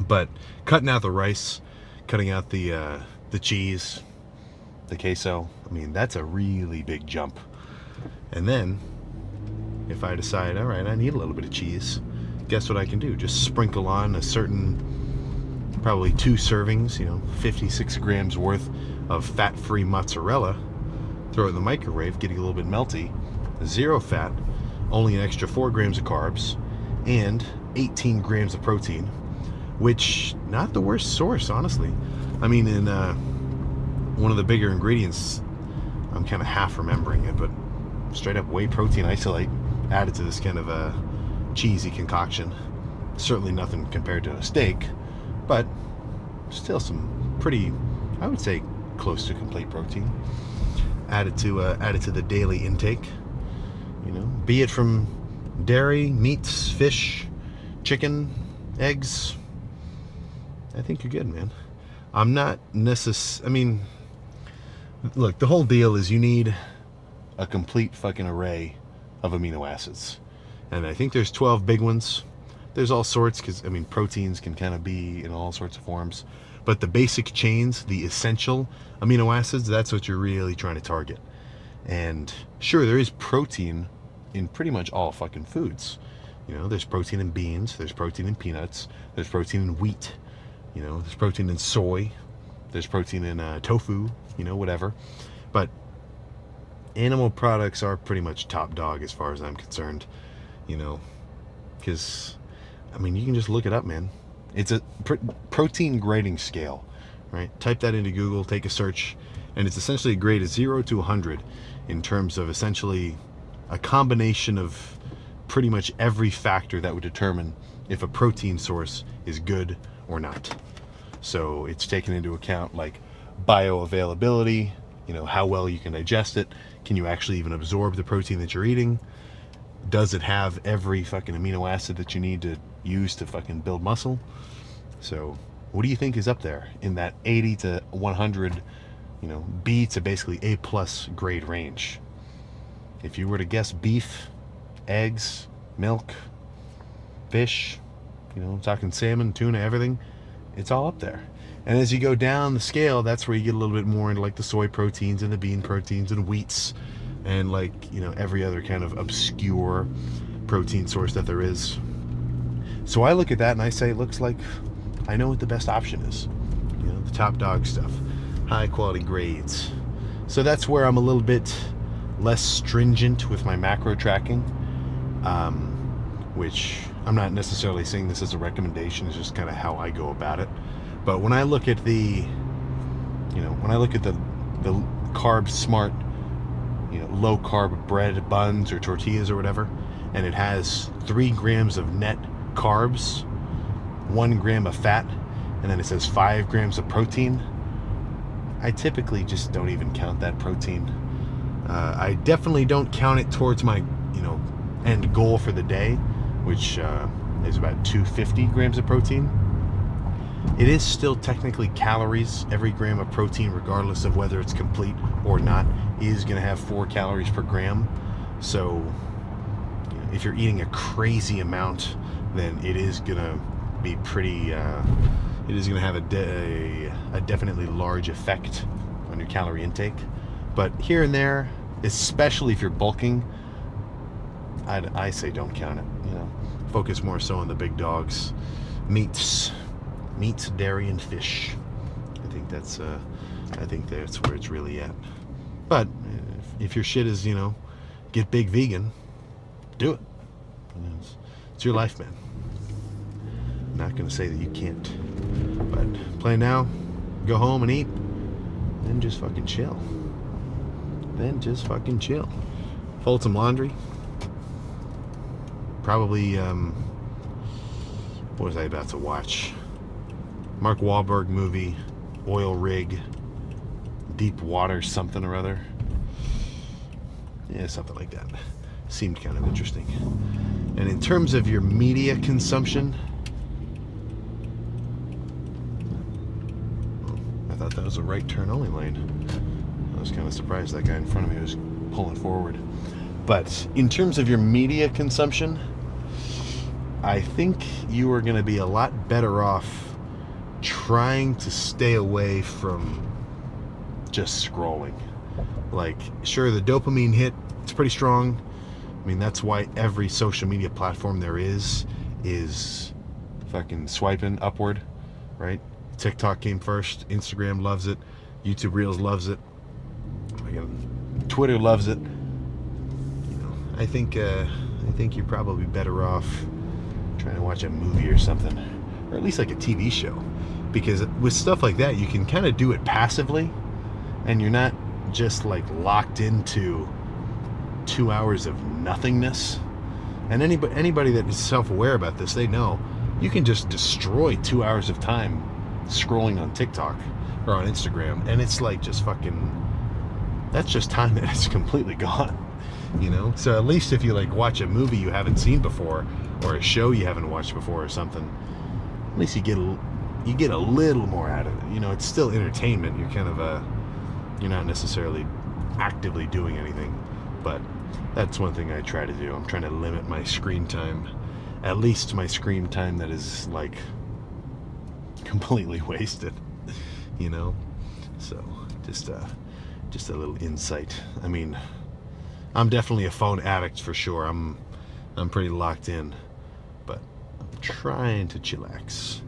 But cutting out the rice, cutting out the cheese, the queso, I mean, that's a really big jump. And then if I decide, all right, I need a little bit of cheese, guess what I can do? Just sprinkle on a certain, probably 2 servings, 56 grams worth of fat-free mozzarella, throw it in the microwave, getting a little bit melty, 0 fat, only an extra 4 grams of carbs, and 18 grams of protein, which, not the worst source, honestly. I mean, in one of the bigger ingredients, I'm kind of half remembering it, but straight up whey protein isolate added to this kind of a cheesy concoction. Certainly nothing compared to a steak, but still some pretty, I would say, close to complete protein added to the daily intake. Be it from dairy, meats, fish, chicken, eggs. I think you're good, man. I'm not I mean, look, the whole deal is you need a complete fucking array of amino acids. And I think there's 12 big ones. There's all sorts, because, I mean, proteins can kind of be in all sorts of forms. But the basic chains, the essential amino acids, that's what you're really trying to target. And sure, there is protein in pretty much all fucking foods. There's protein in beans, there's protein in peanuts, there's protein in wheat, there's protein in soy, there's protein in tofu, whatever. But animal products are pretty much top dog as far as I'm concerned, because, I mean, you can just look it up, man. It's a protein grading scale, right? Type that into Google, take a search, and it's essentially a grade of 0 to 100 in terms of essentially a combination of pretty much every factor that would determine if a protein source is good or not. So it's taken into account like bioavailability, how well you can digest it. Can you actually even absorb the protein that you're eating? Does it have every fucking amino acid that you need to use to fucking build muscle? So what do you think is up there in that 80 to 100, B to basically A plus grade range? If you were to guess beef, eggs, milk, fish, talking salmon, tuna, everything, it's all up there. And as you go down the scale, that's where you get a little bit more into like the soy proteins and the bean proteins and wheats and like, every other kind of obscure protein source that there is. So I look at that and I say, looks like I know what the best option is. The top dog stuff, high quality grades. So that's where I'm a little bit less stringent with my macro tracking, which I'm not necessarily saying this as a recommendation. It's just kind of how I go about it. But when I look at the carb smart, low carb bread, buns, or tortillas or whatever, and it has 3 grams of net carbs, 1 gram of fat, and then it says 5 grams of protein, I typically just don't even count that protein. I definitely don't count it towards my, end goal for the day, which is about 250 grams of protein. It is still technically calories. Every gram of protein, regardless of whether it's complete or not, is going to have 4 calories per gram. So if you're eating a crazy amount, then it is going to be pretty, it is going to have a definitely large effect on your calorie intake. But here and there, especially if you're bulking, I say don't count it. Focus more so on the big dogs, meats, dairy, and fish. I think that's where it's really at. But if your shit is, get big vegan, do it. It's your life, man. I'm not gonna say that you can't, but play now, go home and eat, then just fucking chill. Fold some laundry. Probably, what was I about to watch? Mark Wahlberg movie, Oil Rig, Deep Water something or other. Yeah, something like that. Seemed kind of interesting. And in terms of your media consumption, I thought that was a right turn only lane. I was kind of surprised that guy in front of me was pulling forward. But in terms of your media consumption, I think you are going to be a lot better off trying to stay away from just scrolling. Like, sure, the dopamine hit, it's pretty strong. I mean, that's why every social media platform there is fucking swiping upward, right? TikTok came first, Instagram loves it, YouTube Reels loves it, Twitter loves it. I think you're probably better off trying to watch a movie or something, or at least like a TV show, because with stuff like that you can kind of do it passively, and you're not just like locked into 2 hours of nothingness. And anybody that is self-aware about this, they know you can just destroy 2 hours of time scrolling on TikTok or on Instagram, and it's like just fucking, that's just time that is completely gone. So at least if you like watch a movie you haven't seen before, or a show you haven't watched before or something, at least you get a little more out of it. It's still entertainment. You're kind of you're not necessarily actively doing anything, but that's one thing I try to do. I'm trying to limit my screen time, at least my screen time that is like completely wasted. So just a little insight. I mean, I'm definitely a phone addict for sure. I'm pretty locked in, but I'm trying to chillax.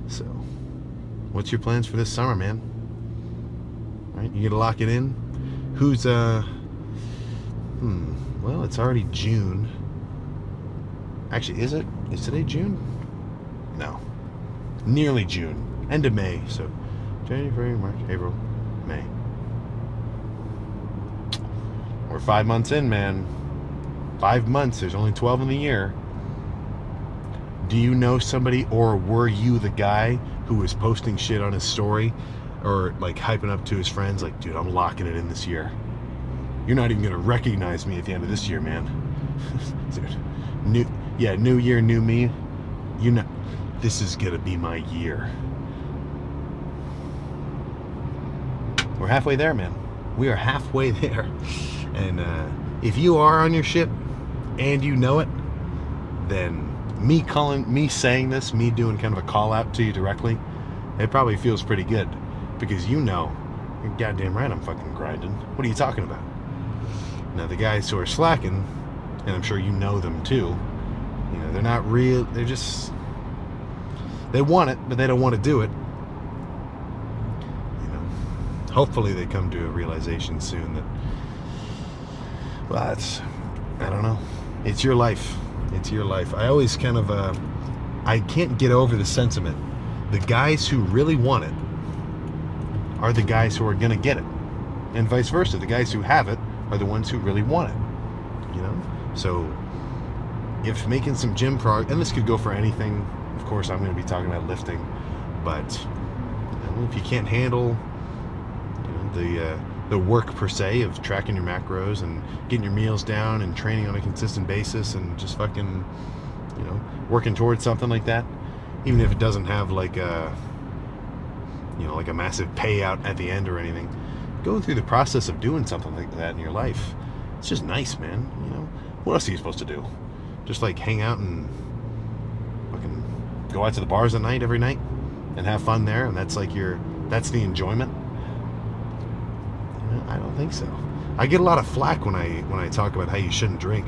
So, what's your plans for this summer, man? Right, you gonna lock it in? Who's well, it's already June. Actually, is it? Is today June? No, nearly June. End of May. So, January, March, April, May. We're 5 months in, man. 5 months, there's only 12 in the year. Do you know somebody, or were you the guy who was posting shit on his story or like hyping up to his friends like, dude, I'm locking it in this year. You're not even going to recognize me at the end of this year, man. Dude, new year, new me. This is going to be my year. We're halfway there, man. We are halfway there. And if you are on your shit and you know it, then me saying this, me doing kind of a call out to you directly, it probably feels pretty good, because you're goddamn right I'm fucking grinding. What are you talking about? Now the guys who are slacking, and I'm sure you know them too, they're not real, they want it, but they don't want to do it. Hopefully they come to a realization soon that, well, I don't know. It's your life. It's your life. I always kind of, I can't get over the sentiment. The guys who really want it are the guys who are going to get it. And vice versa. The guys who have it are the ones who really want it. So if making some gym progress, and this could go for anything. Of course, I'm going to be talking about lifting. But if you can't handle the work per se of tracking your macros and getting your meals down and training on a consistent basis and just fucking working towards something like that, even if it doesn't have like a like a massive payout at the end or anything, going through the process of doing something like that in your life, it's just nice, man. What else are you supposed to do? Just like hang out and fucking go out to the bars at night every night and have fun there, and that's the enjoyment? I don't think so. I get a lot of flack when I talk about how you shouldn't drink,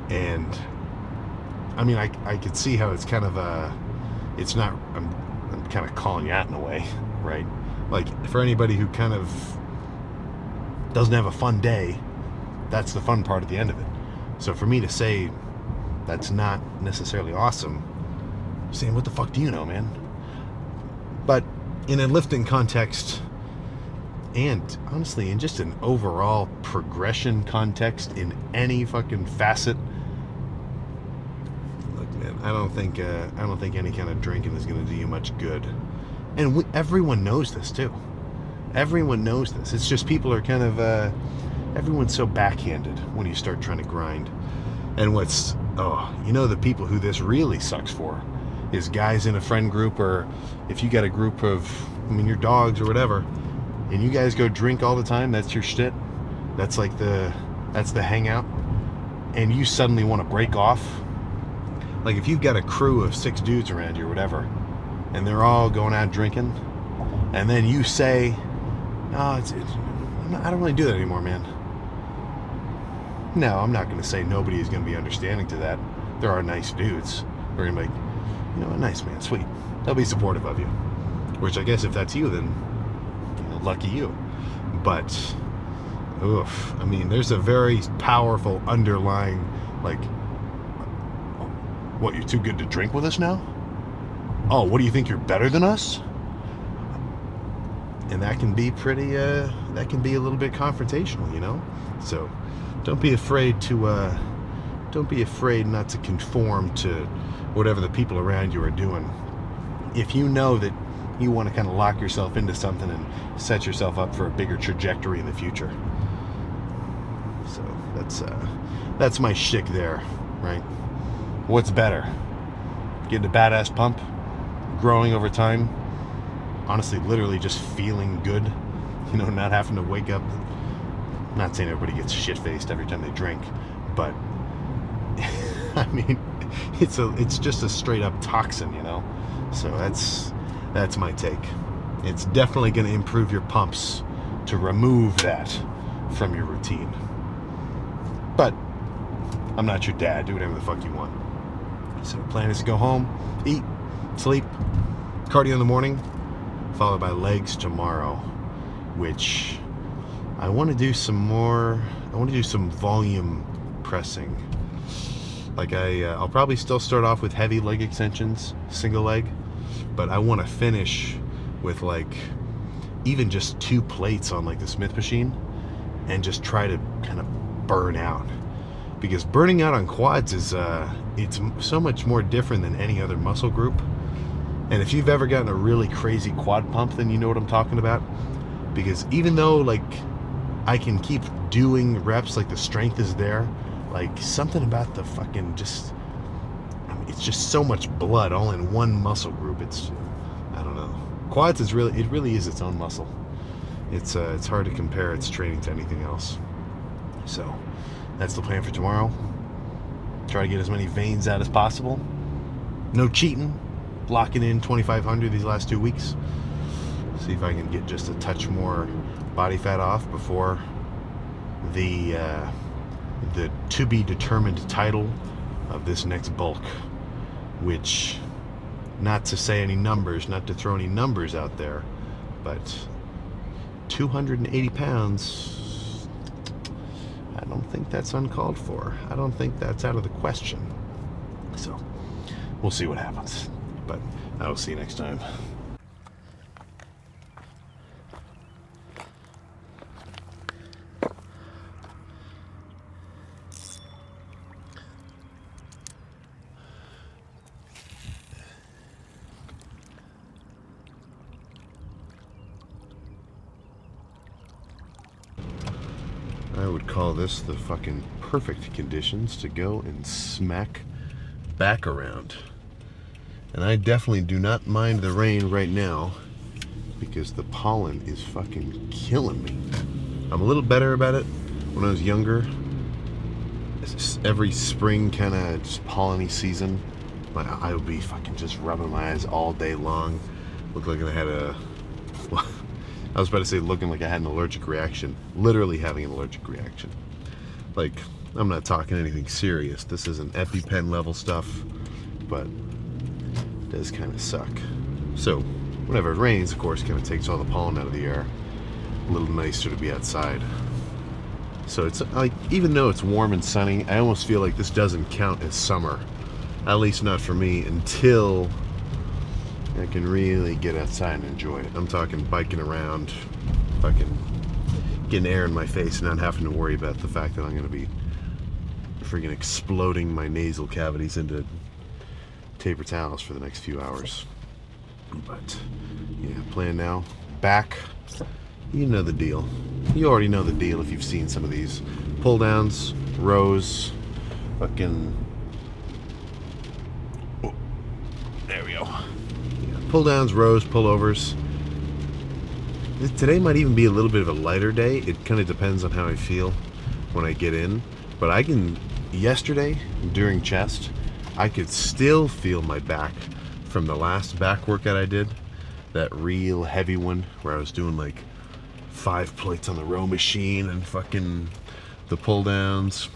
and I mean I could see how it's kind of it's not. I'm kind of calling you out in a way, right? Like, for anybody who kind of doesn't have a fun day, that's the fun part at the end of it. So for me to say that's not necessarily awesome, I'm saying, what the fuck do you know, man? But in a lifting context, and honestly, in just an overall progression context in any fucking facet, look, man, I don't think any kind of drinking is going to do you much good. And everyone knows this too. Everyone knows this. It's just people are kind of everyone's so backhanded when you start trying to grind. And the people who this really sucks for is guys in a friend group, or if you got a group of, your dogs or whatever, and you guys go drink all the time. That's your shit. That's the hangout. And you suddenly want to break off. Like, if you've got a crew of 6 dudes around you or whatever, and they're all going out drinking, and then you say, no, I don't really do that anymore, man. No, I'm not going to say nobody is going to be understanding to that. There are nice dudes. They're going to be like, nice, man, sweet. They'll be supportive of you. Which, I guess if that's you, then lucky you. But there's a very powerful underlying, like, what, you're too good to drink with us now? Oh, what do you think, you're better than us? And that can be pretty that can be a little bit confrontational, So don't be afraid not to conform to whatever the people around you are doing. If you know that you want to kind of lock yourself into something and set yourself up for a bigger trajectory in the future. So that's my shtick there, right? What's better? Getting a badass pump, growing over time, honestly, literally just feeling good, not having to wake up. I'm not saying everybody gets shit-faced every time they drink, but it's just a straight-up toxin, So that's my take. It's definitely going to improve your pumps to remove that from your routine. But I'm not your dad. Do whatever the fuck you want. So the plan is to go home, eat, sleep, cardio in the morning, followed by legs tomorrow, which I want to do some more. I want to do some volume pressing. Like I'll probably still start off with heavy leg extensions, single leg, but I want to finish with like even just 2 plates on like the Smith machine and just try to kind of burn out. because burning out on quads is it's so much more different than any other muscle group. And if you've ever gotten a really crazy quad pump, then you know what I'm talking about. Because even though like I can keep doing reps, like the strength is there, like something about the fucking just, I mean, it's just so much blood all in one muscle group. It's, I don't know. Quads is really, it really is its own muscle. It's hard to compare its training to anything else. So that's the plan for tomorrow. Try to get as many veins out as possible. No cheating. Locking in 2,500 these last 2 weeks. See if I can get just a touch more body fat off before the to be determined title of this next bulk, which, not to say any numbers, not to throw any numbers out there, but 280 pounds, I don't think that's uncalled for. I don't think that's out of the question. So we'll see what happens, but I will see you next time. I would call this the fucking perfect conditions to go and smack back around. And I definitely do not mind the rain right now because the pollen is fucking killing me. I'm a little better about it when I was younger. Every spring kind of just pollen-y season, I would be fucking just rubbing my eyes all day long. Looked like I had a... Well, I was about to say looking like I had an allergic reaction. Literally having an allergic reaction. Like, I'm not talking anything serious. This isn't EpiPen level stuff, but it does kind of suck. So, whenever it rains, of course, kind of takes all the pollen out of the air. A little nicer to be outside. So it's like, even though it's warm and sunny, I almost feel like this doesn't count as summer. At least not for me, until I can really get outside and enjoy it. I'm talking biking around, fucking getting air in my face and not having to worry about the fact that I'm going to be freaking exploding my nasal cavities into paper towels for the next few hours. But yeah, plan now. Back, you know the deal. You already know the deal if you've seen some of these. Pull downs, rows, fucking... Oh, there we go. Pull downs, rows, pullovers. Today might even be a little bit of a lighter day. It kind of depends on how I feel when I get in. But I can, yesterday during chest, I could still feel my back from the last back workout I did. That real heavy one where I was doing like 5 plates on the row machine and fucking the pull downs.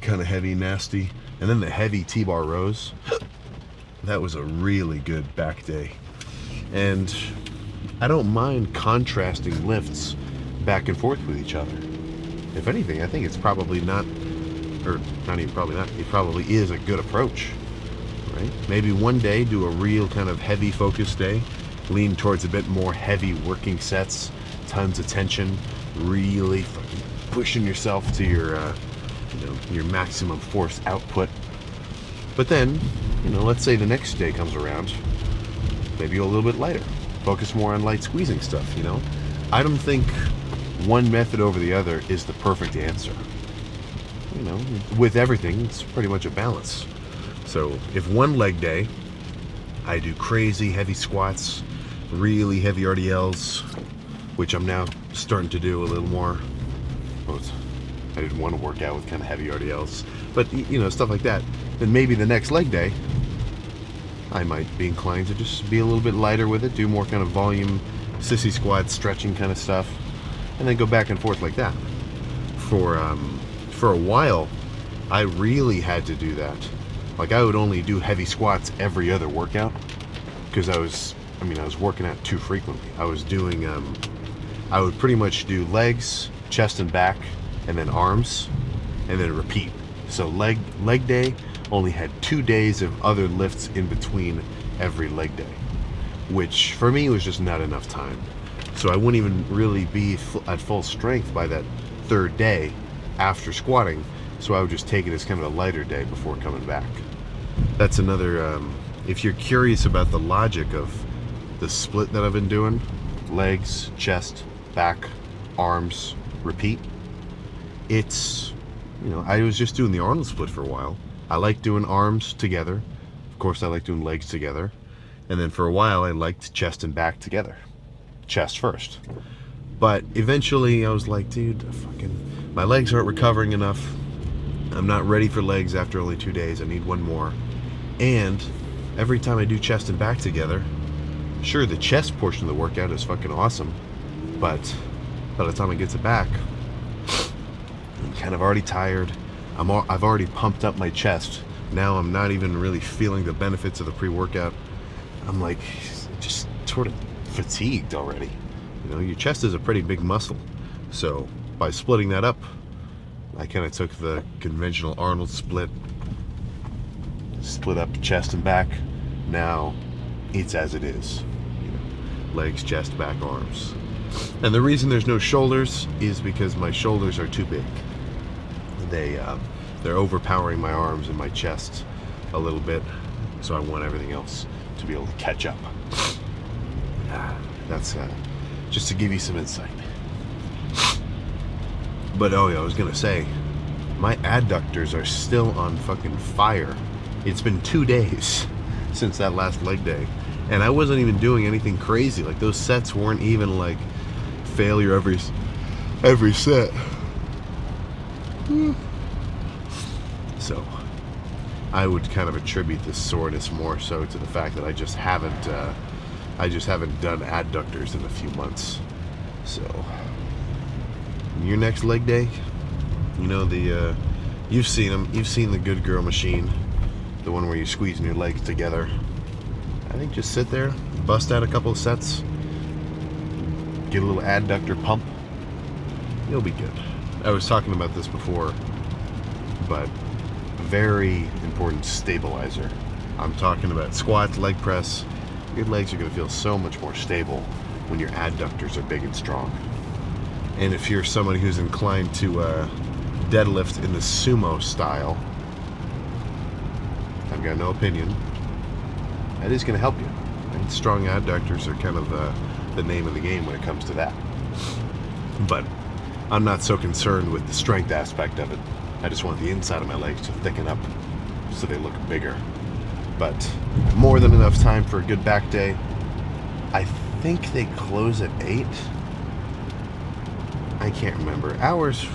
Kind of heavy, nasty. And then the heavy T-bar rows. That was a really good back day. And I don't mind contrasting lifts back and forth with each other. If anything, I think it's probably not, or not even probably not, it probably is a good approach, right? Maybe one day do a real kind of heavy focus day, lean towards a bit more heavy working sets, tons of tension, really fucking pushing yourself to your, your maximum force output. But then, let's say the next day comes around, maybe go a little bit lighter. Focus more on light squeezing stuff, I don't think one method over the other is the perfect answer. With everything, it's pretty much a balance. So if one leg day, I do crazy heavy squats, really heavy RDLs, which I'm now starting to do a little more. I didn't want to work out with kind of heavy RDLs, but stuff like that. Then maybe the next leg day, I might be inclined to just be a little bit lighter with it, do more kind of volume, sissy squats, stretching kind of stuff, and then go back and forth like that. For a while, I really had to do that. Like I would only do heavy squats every other workout because I was working out too frequently. I was doing, I would pretty much do legs, chest and back, and then arms, and then repeat. So leg day only had 2 days of other lifts in between every leg day, which for me was just not enough time. So I wouldn't even really be at full strength by that third day after squatting, so I would just take it as kind of a lighter day before coming back. That's another, if you're curious about the logic of the split that I've been doing, legs, chest, back, arms, repeat, it's, I was just doing the Arnold split for a while. I like doing arms together. Of course, I like doing legs together. And then for a while, I liked chest and back together. Chest first. But eventually, I was like, dude, my legs aren't recovering enough. I'm not ready for legs after only 2 days. I need one more. And every time I do chest and back together, sure, the chest portion of the workout is fucking awesome. But by the time I get to back, I'm kind of already tired. I've already pumped up my chest. Now I'm not even really feeling the benefits of the pre-workout. I'm like just sort of fatigued already. Your chest is a pretty big muscle. So by splitting that up, I kind of took the conventional Arnold split up chest and back. Now it's as it is. Legs, chest, back, arms. And the reason there's no shoulders is because my shoulders are too big. They're overpowering my arms and my chest a little bit, so I want everything else to be able to catch up. That's just to give you some insight. But I was gonna say, my adductors are still on fucking fire. It's been 2 days since that last leg day, and I wasn't even doing anything crazy. Like, those sets weren't even like failure every set. So I would kind of attribute this soreness more so to the fact that I just haven't done adductors in a few months. So your next leg day, you've seen them. You've seen the good girl machine, the one where you're squeezing your legs together. I think just sit there, bust out a couple of sets, get a little adductor pump. You'll be good. I was talking about this before, but very important stabilizer. I'm talking about squats, leg press. Your legs are going to feel so much more stable when your adductors are big and strong. And if you're somebody who's inclined to deadlift in the sumo style, I've got no opinion. That is going to help you. And strong adductors are kind of the name of the game when it comes to that. But I'm not so concerned with the strength aspect of it. I just want the inside of my legs to thicken up so they look bigger. But more than enough time for a good back day. I think they close at 8. I can't remember. Hours.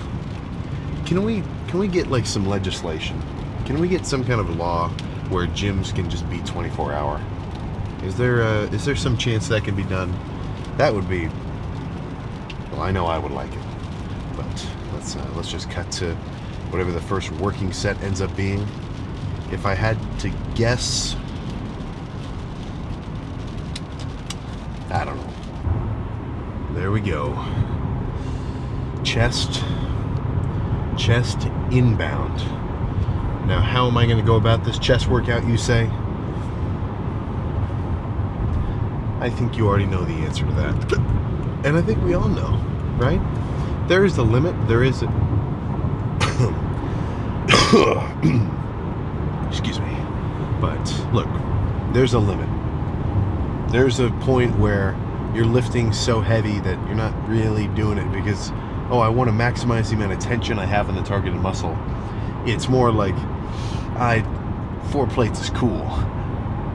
Can we get like some legislation? Can we get some kind of law where gyms can just be 24-hour? Is there some chance that can be done? That would be, well, I know I would like it. But let's just cut to whatever the first working set ends up being. If I had to guess, I don't know. There we go. Chest inbound. Now, how am I going to go about this chest workout, you say? I think you already know the answer to that. And I think we all know, right? There is the limit. There is a excuse me. But look, there's a limit. There's a point where you're lifting so heavy that you're not really doing it because, I want to maximize the amount of tension I have in the targeted muscle. It's more like, 4 plates is cool,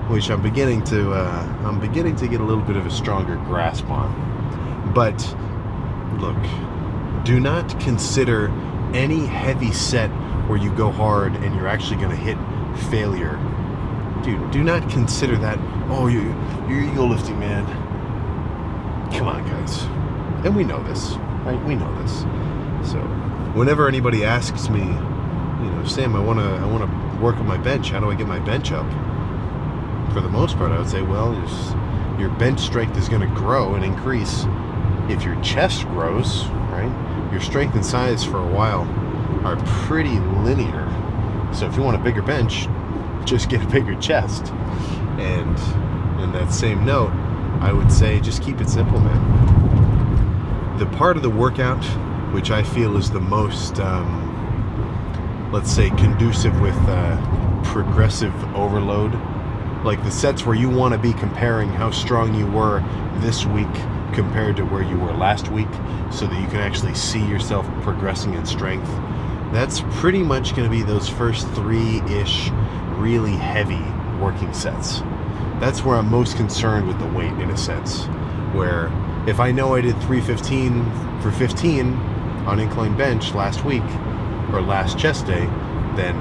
which I'm beginning to get a little bit of a stronger grasp on. But look, do not consider any heavy set where you go hard and you're actually going to hit failure. Dude, do not consider that, you're ego lifting, man. Come on, guys. And we know this, right? We know this. So whenever anybody asks me, Sam, I want to work on my bench. How do I get my bench up? For the most part, I would say, well, your bench strength is going to grow and increase if your chest grows, right? Your strength and size for a while are pretty linear. So if you want a bigger bench, just get a bigger chest. And in that same note, I would say just keep it simple, man. The part of the workout which I feel is the most, let's say, conducive with progressive overload. Like the sets where you want to be comparing how strong you were this week compared to where you were last week, so that you can actually see yourself progressing in strength. That's pretty much going to be those first 3-ish really heavy working sets. That's where I'm most concerned with the weight, in a sense, where if I know I did 315 for 15 on incline bench last week or last chest day, then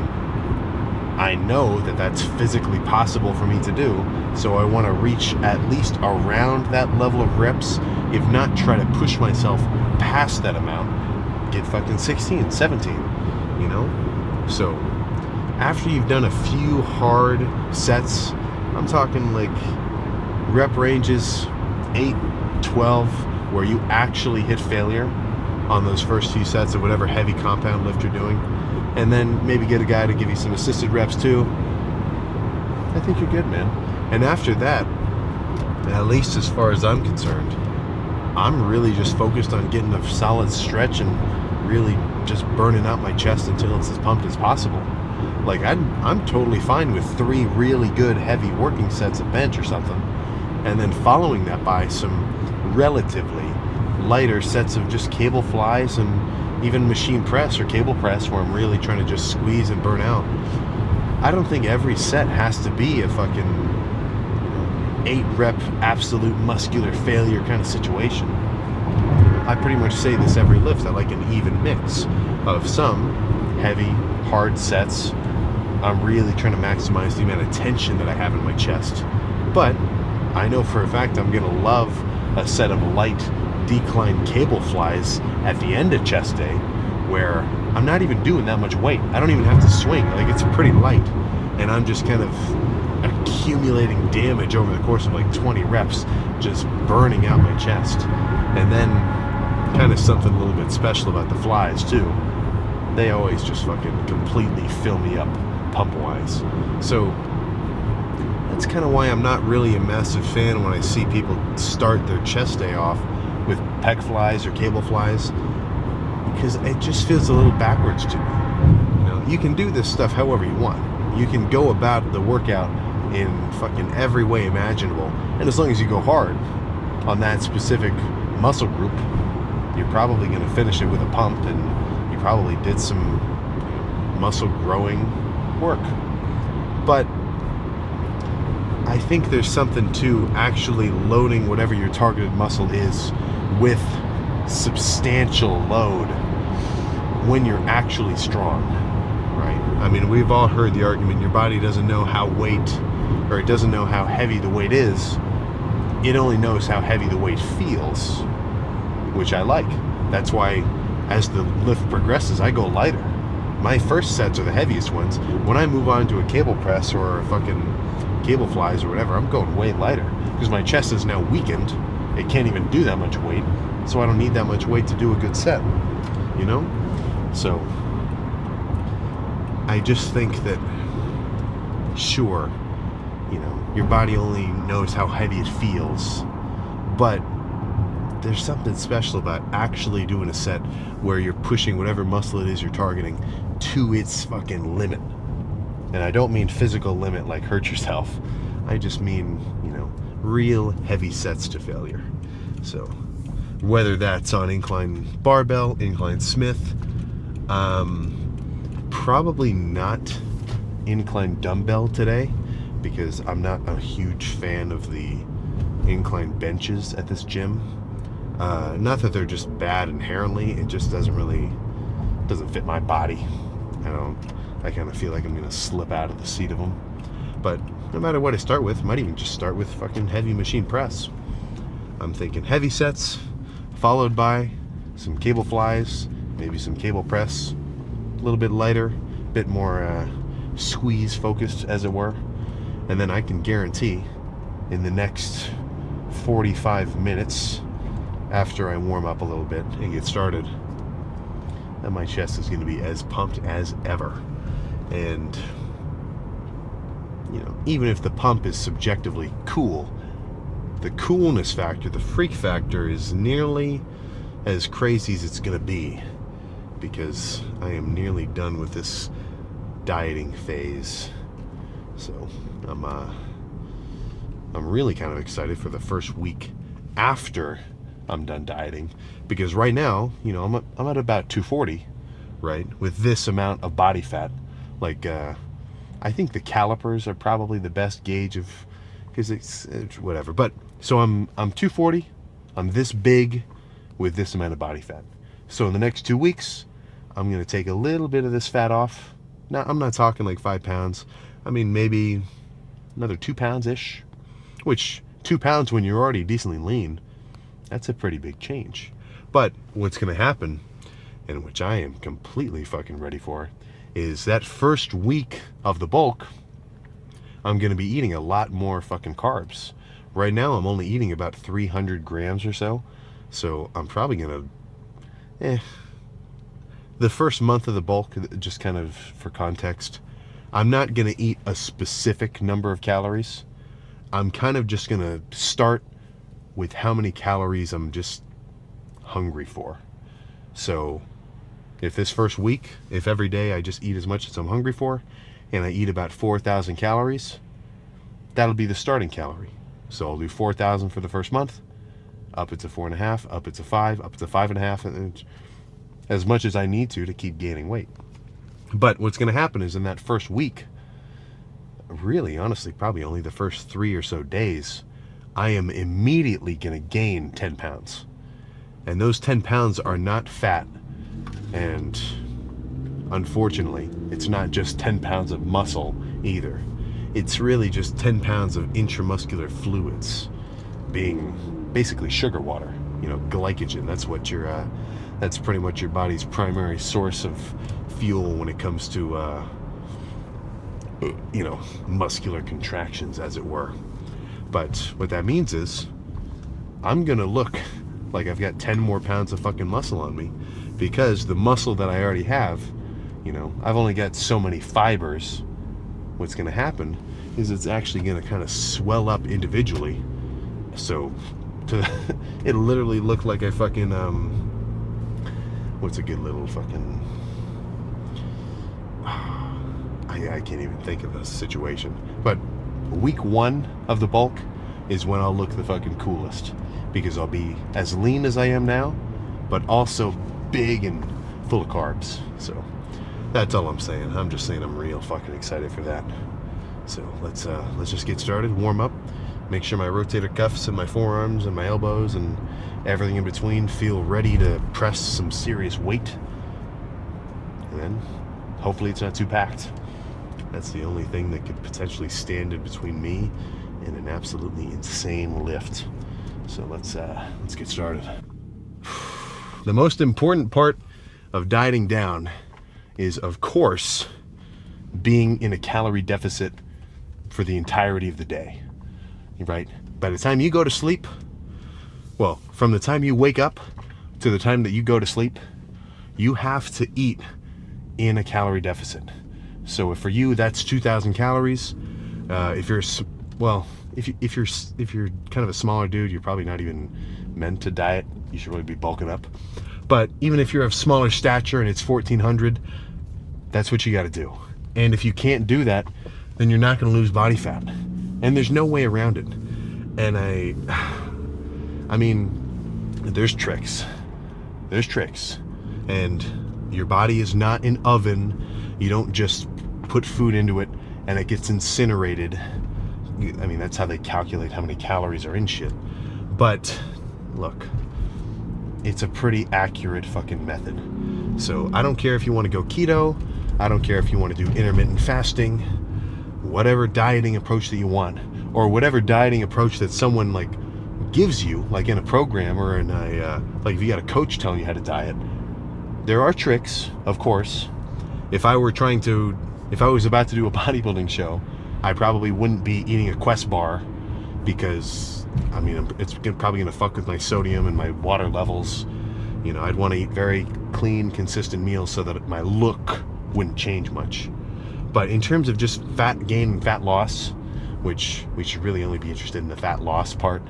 I know that that's physically possible for me to do. So I want to reach at least around that level of reps, if not try to push myself past that amount, get fucking 16, 17, you know? So after you've done a few hard sets, I'm talking like rep ranges 8, 12, where you actually hit failure on those first few sets of whatever heavy compound lift you're doing, and then maybe get a guy to give you some assisted reps too, I think you're good, man. And after that, at least as far as I'm concerned, I'm really just focused on getting a solid stretch and really just burning out my chest until it's as pumped as possible. Like I'm totally fine with 3 really good heavy working sets of bench or something, and then following that by some relatively lighter sets of just cable flies and even machine press or cable press, where I'm really trying to just squeeze and burn out. I don't think every set has to be a fucking 8 rep absolute muscular failure kind of situation. I pretty much say this every lift. I like an even mix of some heavy, hard sets. I'm really trying to maximize the amount of tension that I have in my chest. But I know for a fact I'm going to love a set of light decline cable flies at the end of chest day, where I'm not even doing that much weight. I don't even have to swing. Like, it's pretty light, and I'm just kind of accumulating damage over the course of like 20 reps, just burning out my chest. And then kind of something a little bit special about the flies too. They always just fucking completely fill me up pump wise. So that's kind of why I'm not really a massive fan when I see people start their chest day off with pec flies or cable flies, because it just feels a little backwards to me. You know, you can do this stuff however you want. You can go about the workout in fucking every way imaginable, and as long as you go hard on that specific muscle group, you're probably going to finish it with a pump, and you probably did some muscle growing work. But I think there's something to actually loading whatever your targeted muscle is with substantial load when you're actually strong, right? I mean, we've all heard the argument, your body doesn't know how weight, or it doesn't know how heavy the weight is, it only knows how heavy the weight feels, which I like. That's why as the lift progresses, I go lighter. My first sets are the heaviest ones. When I move on to a cable press or a fucking cable flies or whatever, I'm going way lighter, because my chest is now weakened. It can't even do that much weight, so I don't need that much weight to do a good set, you know? So I just think that, sure, you know, your body only knows how heavy it feels, but there's something special about actually doing a set where you're pushing whatever muscle it is you're targeting to its fucking limit. And I don't mean physical limit like hurt yourself. I just mean, you know, real heavy sets to failure. So whether that's on incline barbell, incline Smith, probably not incline dumbbell today, because I'm not a huge fan of the incline benches at this gym. Not that they're just bad inherently, it just doesn't fit my body. I kind of feel like I'm gonna slip out of the seat of them. But no matter what I start with, might even just start with fucking heavy machine press. I'm thinking heavy sets, followed by some cable flies, maybe some cable press, a little bit lighter, a bit more squeeze focused, as it were. And then I can guarantee in the next 45 minutes, after I warm up a little bit and get started, that my chest is going to be as pumped as ever. And, you know, even if the pump is subjectively cool, the coolness factor, the freak factor, is nearly as crazy as it's gonna be, because I am nearly done with this dieting phase. So I'm really kind of excited for the first week after I'm done dieting, because right now, you know, I'm at about 240, right, with this amount of body fat. Like I think the calipers are probably the best gauge of, because it's whatever. But so I'm 240, I'm this big with this amount of body fat. So in the next 2 weeks, I'm gonna take a little bit of this fat off. Now I'm not talking like 5 pounds. I mean maybe another 2 pounds ish, which 2 pounds when you're already decently lean, that's a pretty big change. But what's gonna happen, and which I am completely fucking ready for, is that first week of the bulk, I'm gonna be eating a lot more fucking carbs. Right now I'm only eating about 300 grams or so. So I'm probably gonna, the first month of the bulk, just kind of for context, I'm not gonna eat a specific number of calories. I'm kind of just gonna start with how many calories I'm just hungry for. So if this first week, if every day I just eat as much as I'm hungry for, and I eat about 4,000 calories, that'll be the starting calorie. So I'll do 4,000 for the first month, up it's a 4.5, up it's a 5, up it's a 5.5, and as much as I need to keep gaining weight. But what's going to happen is in that first week, really honestly probably only the first 3 or so days, I am immediately going to gain 10 pounds. And those 10 pounds are not fat. And unfortunately, it's not just 10 pounds of muscle either. It's really just 10 pounds of intramuscular fluids, being basically sugar water, you know, glycogen. That's what your, that's pretty much your body's primary source of fuel when it comes to, you know, muscular contractions, as it were. But what that means is I'm gonna look like I've got 10 more pounds of fucking muscle on me, because the muscle that I already have, you know, I've only got so many fibers. What's gonna happen is it's actually gonna kind of swell up individually. So it literally looked like I fucking, what's a good little fucking, I can't even think of a situation. But week 1 of the bulk is when I'll look the fucking coolest, because I'll be as lean as I am now, but also big and full of carbs. So that's all I'm saying. I'm just saying I'm real fucking excited for that. So let's just get started, warm up, make sure my rotator cuffs and my forearms and my elbows and everything in between feel ready to press some serious weight. And then hopefully it's not too packed. That's the only thing that could potentially stand in between me and an absolutely insane lift. So let's get started. The most important part of dieting down is, of course, being in a calorie deficit for the entirety of the day, right? By the time you go to sleep, well, from the time you wake up to the time that you go to sleep, you have to eat in a calorie deficit. So if for you that's 2,000 calories, if you're kind of a smaller dude, you're probably not even meant to diet. You should really be bulking up. But even if you're of smaller stature and it's 1,400, that's what you got to do. And if you can't do that, then you're not going to lose body fat. And there's no way around it. And I mean, there's tricks. There's tricks. And your body is not an oven. You don't just put food into it and it gets incinerated. I mean, that's how they calculate how many calories are in shit. But look, it's a pretty accurate fucking method. So I don't care if you want to go keto. I don't care if you want to do intermittent fasting, whatever dieting approach that you want, or whatever dieting approach that someone like gives you, like in a program or in a, like if you got a coach telling you how to diet. There are tricks, of course. If I was about to do a bodybuilding show, I probably wouldn't be eating a Quest bar, because I mean, it's probably gonna fuck with my sodium and my water levels. You know, I'd want to eat very clean, consistent meals so that my look wouldn't change much. But in terms of just fat gain and fat loss, which we should really only be interested in the fat loss part,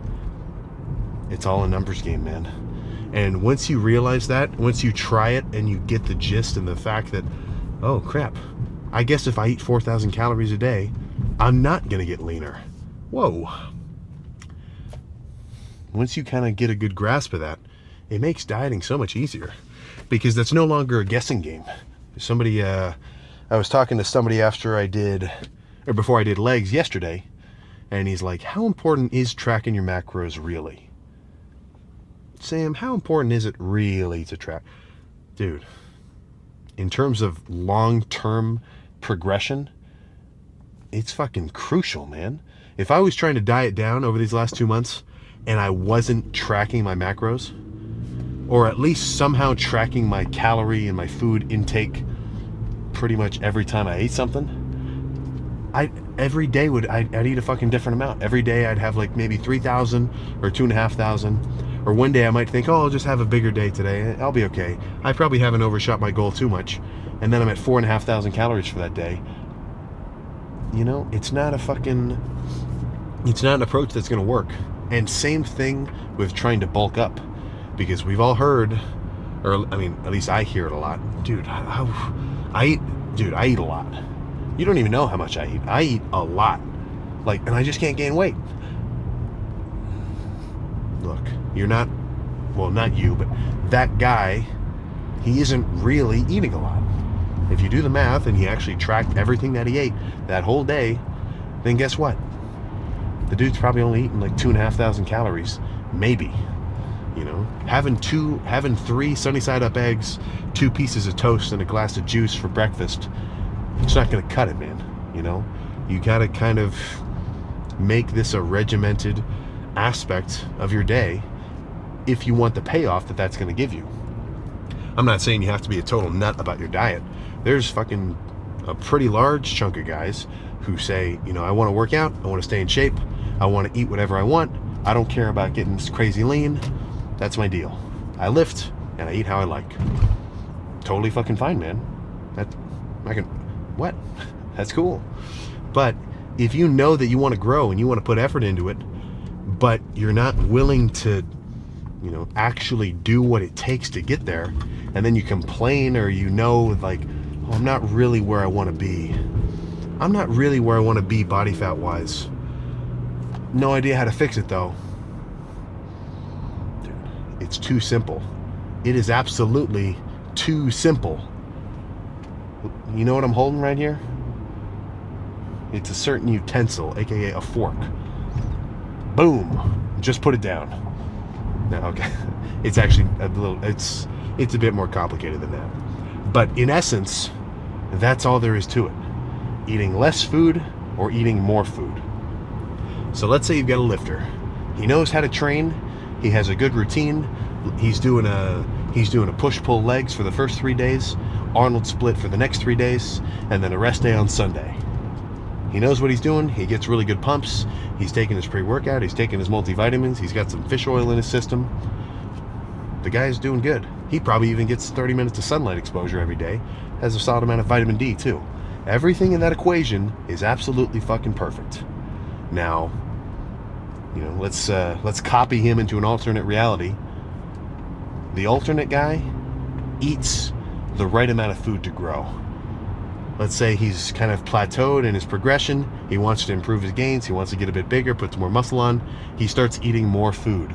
it's all a numbers game, man. And once you realize that, once you try it and you get the gist and the fact that, oh crap, I guess if I eat 4,000 calories a day, I'm not going to get leaner. Whoa. Once you kind of get a good grasp of that, it makes dieting so much easier, because that's no longer a guessing game. Somebody, I was talking to somebody before I did legs yesterday, and he's like, how important is tracking your macros really? Sam, how important is it really to track? Dude, in terms of long-term progression, it's fucking crucial, man. If I was trying to diet down over these last 2 months and I wasn't tracking my macros, or at least somehow tracking my calorie and my food intake pretty much every time I ate something, every day I'd eat a fucking different amount. Every day I'd have like maybe 3,000 or 2,500. Or one day I might think, oh, I'll just have a bigger day today. I'll be okay. I probably haven't overshot my goal too much. And then I'm at 4,500 calories for that day. You know, it's not an approach that's going to work. And same thing with trying to bulk up. Because we've all heard, or I mean, at least I hear it a lot. Dude, I eat a lot. You don't even know how much I eat. I eat a lot. Like, and I just can't gain weight. Look, you're not, well, not you, but that guy, he isn't really eating a lot. If you do the math and he actually tracked everything that he ate that whole day, then guess what? The dude's probably only eating like 2,500 calories, maybe. You know, having 3 sunny side up eggs, 2 pieces of toast, and a glass of juice for breakfast, it's not going to cut it, man. You know, you got to kind of make this a regimented aspect of your day if you want the payoff that that's going to give you. I'm not saying you have to be a total nut about your diet. There's fucking a pretty large chunk of guys who say, you know, I want to work out, I want to stay in shape, I want to eat whatever I want, I don't care about getting crazy lean. That's my deal. I lift and I eat how I like. Totally fucking fine, man. What? That's cool. But if you know that you want to grow and you want to put effort into it, but you're not willing to, you know, actually do what it takes to get there, and then you complain, or you know, like, oh, I'm not really where I want to be. I'm not really where I want to be body fat wise. No idea how to fix it though. Dude, it's too simple. It is absolutely too simple. You know what I'm holding right here? It's a certain utensil, aka a fork. Boom. Just put it down. No, okay. It's actually it's a bit more complicated than that. But in essence, that's all there is to it. Eating less food or eating more food. So let's say you've got a lifter. He knows how to train. He has a good routine. He's doing a push-pull legs for the first 3 days, Arnold split for the next 3 days, and then a rest day on Sunday. He knows what he's doing. He gets really good pumps. He's taking his pre-workout. He's taking his multivitamins. He's got some fish oil in his system. The guy's doing good. He probably even gets 30 minutes of sunlight exposure every day. Has a solid amount of vitamin D too. Everything in that equation is absolutely fucking perfect. Now, you know, let's copy him into an alternate reality. The alternate guy eats the right amount of food to grow. Let's say he's kind of plateaued in his progression. He wants to improve his gains. He wants to get a bit bigger, put some more muscle on. He starts eating more food.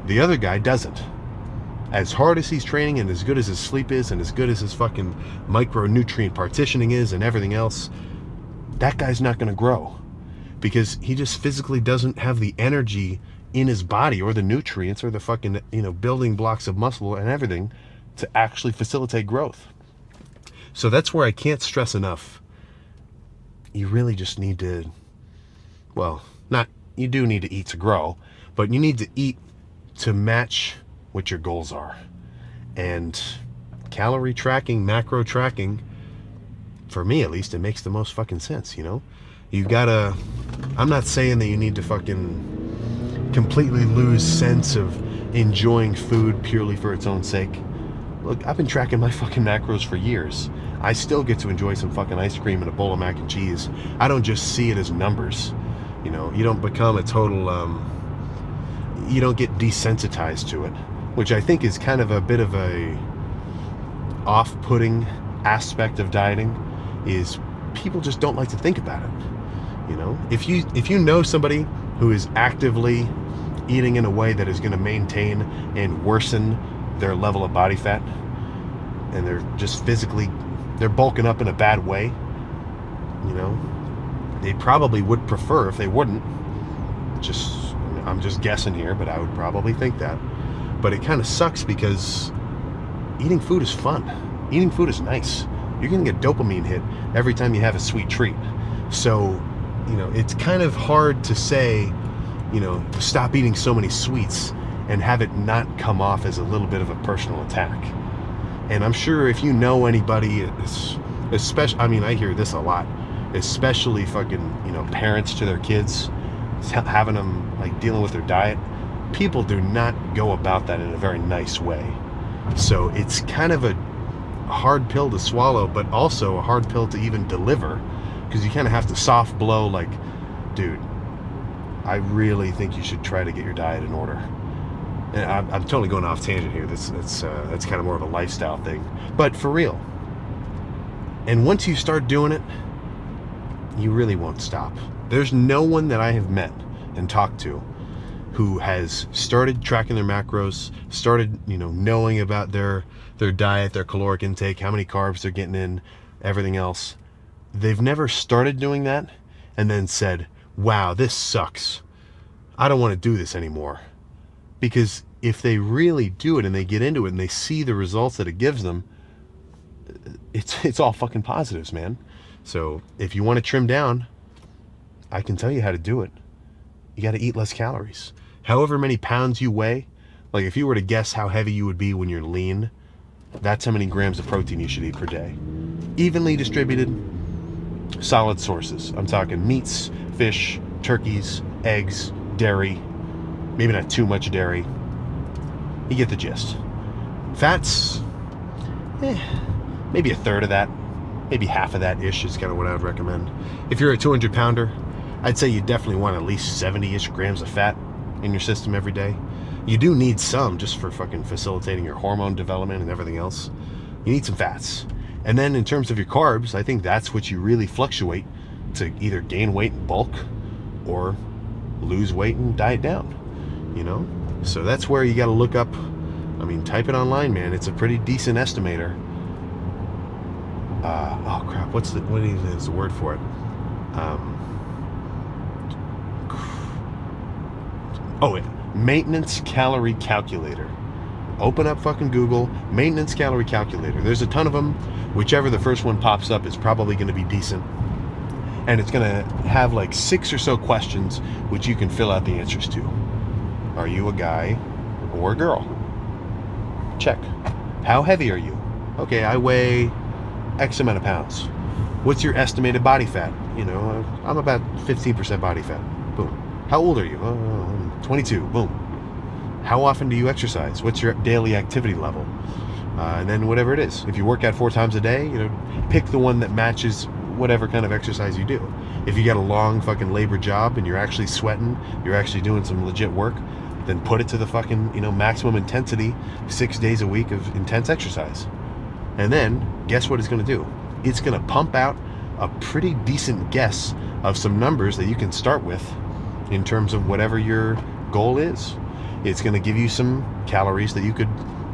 The other guy doesn't. As hard as he's training and as good as his sleep is and as good as his fucking micronutrient partitioning is and everything else, that guy's not going to grow because he just physically doesn't have the energy in his body or the nutrients or the fucking, you know, building blocks of muscle and everything to actually facilitate growth. So that's where I can't stress enough. You really just need to, well, you do need to eat to grow, but you need to eat to match what your goals are. And calorie tracking, macro tracking, for me at least, it makes the most fucking sense, you know? You gotta, I'm not saying that you need to fucking completely lose sense of enjoying food purely for its own sake. Look, I've been tracking my fucking macros for years. I still get to enjoy some fucking ice cream and a bowl of mac and cheese. I don't just see it as numbers. You know, you don't become a total, you don't get desensitized to it. which I think is kind of a bit of a off-putting aspect of dieting, is people just don't like to think about it. You know, if you know somebody who is actively eating in a way that is going to maintain and worsen their level of body fat, and they're just physically, they're bulking up in a bad way, you know, they probably would prefer, if they wouldn't, I'm just guessing here, but I would probably think that. But it kind of sucks because eating food is fun. Eating food is nice. You're going to get dopamine hit every time you have a sweet treat. So, you know, it's kind of hard to say, you know, stop eating so many sweets and have it not come off as a little bit of a personal attack. And I'm sure if you know anybody, especially, I mean, I hear this a lot, especially fucking, you know, parents to their kids, having them like dealing with their diet. People do not go about that in a very nice way. So it's kind of a hard pill to swallow, but also a hard pill to even deliver, because you kind of have to soft blow, like, dude, I really think you should try to get your diet in order. And I'm totally going off tangent here. That's kind of more of a lifestyle thing, but for real. And once you start doing it, you really won't stop. There's no one that I have met and talked to who has started tracking their macros, started, you know, knowing about their diet, their caloric intake, how many carbs they're getting in, everything else. They've never started doing that and then said, wow, this sucks. I don't want to do this anymore. Because if they really do it and they get into it and they see the results that it gives them, it's all fucking positives, man. So if you want to trim down, I can tell you how to do it. You got to eat less calories. However many pounds you weigh, like if you were to guess how heavy you would be when you're lean, that's how many grams of protein you should eat per day. Evenly distributed, solid sources. I'm talking meats, fish, turkeys, eggs, dairy, maybe not too much dairy. You get the gist. Fats, maybe a third of that, maybe half of that ish is kind of what I would recommend. If you're a 200 pounder, I'd say you definitely want at least 70-ish grams of fat in your system every day. You do need some just for fucking facilitating your hormone development and everything else. You need some fats. And then in terms of your carbs, I think that's what you really fluctuate to either gain weight and bulk or lose weight and diet down, you know? So that's where you got to look up. I mean, type it online, man. It's a pretty decent estimator. Oh crap, what is the word for it? Maintenance calorie calculator. Open up fucking Google, maintenance calorie calculator. There's a ton of them. Whichever the first one pops up is probably going to be decent. And it's going to have like 6 or so questions which you can fill out the answers to. Are you a guy or a girl? Check. How heavy are you? Okay, I weigh X amount of pounds. What's your estimated body fat? You know, I'm about 15% body fat. Boom. How old are you? I'm 22. Boom. How often do you exercise? What's your daily activity level? And then whatever it is. If you work out 4 times a day, you know, pick the one that matches whatever kind of exercise you do. If you got a long fucking labor job and you're actually sweating, you're actually doing some legit work, then put it to the fucking, you know, maximum intensity, 6 days a week of intense exercise. And then guess what it's going to do? It's going to pump out a pretty decent guess of some numbers that you can start with in terms of whatever your goal is. It's going to give you some calories that you could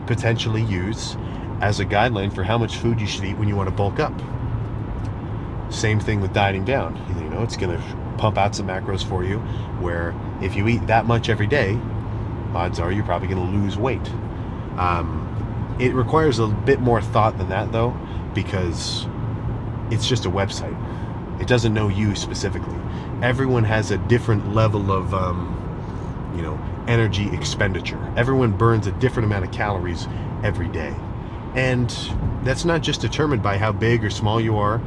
potentially use as a guideline for how much food you should eat when you want to bulk up. Same thing with dieting down. You know, it's going to pump out some macros for you where if you eat that much every day, odds are you're probably going to lose weight. It requires a bit more thought than that though, because it's just a website. It doesn't know you specifically. Everyone has a different level of, you know, energy expenditure. Everyone burns a different amount of calories every day. And that's not just determined by how big or small you are.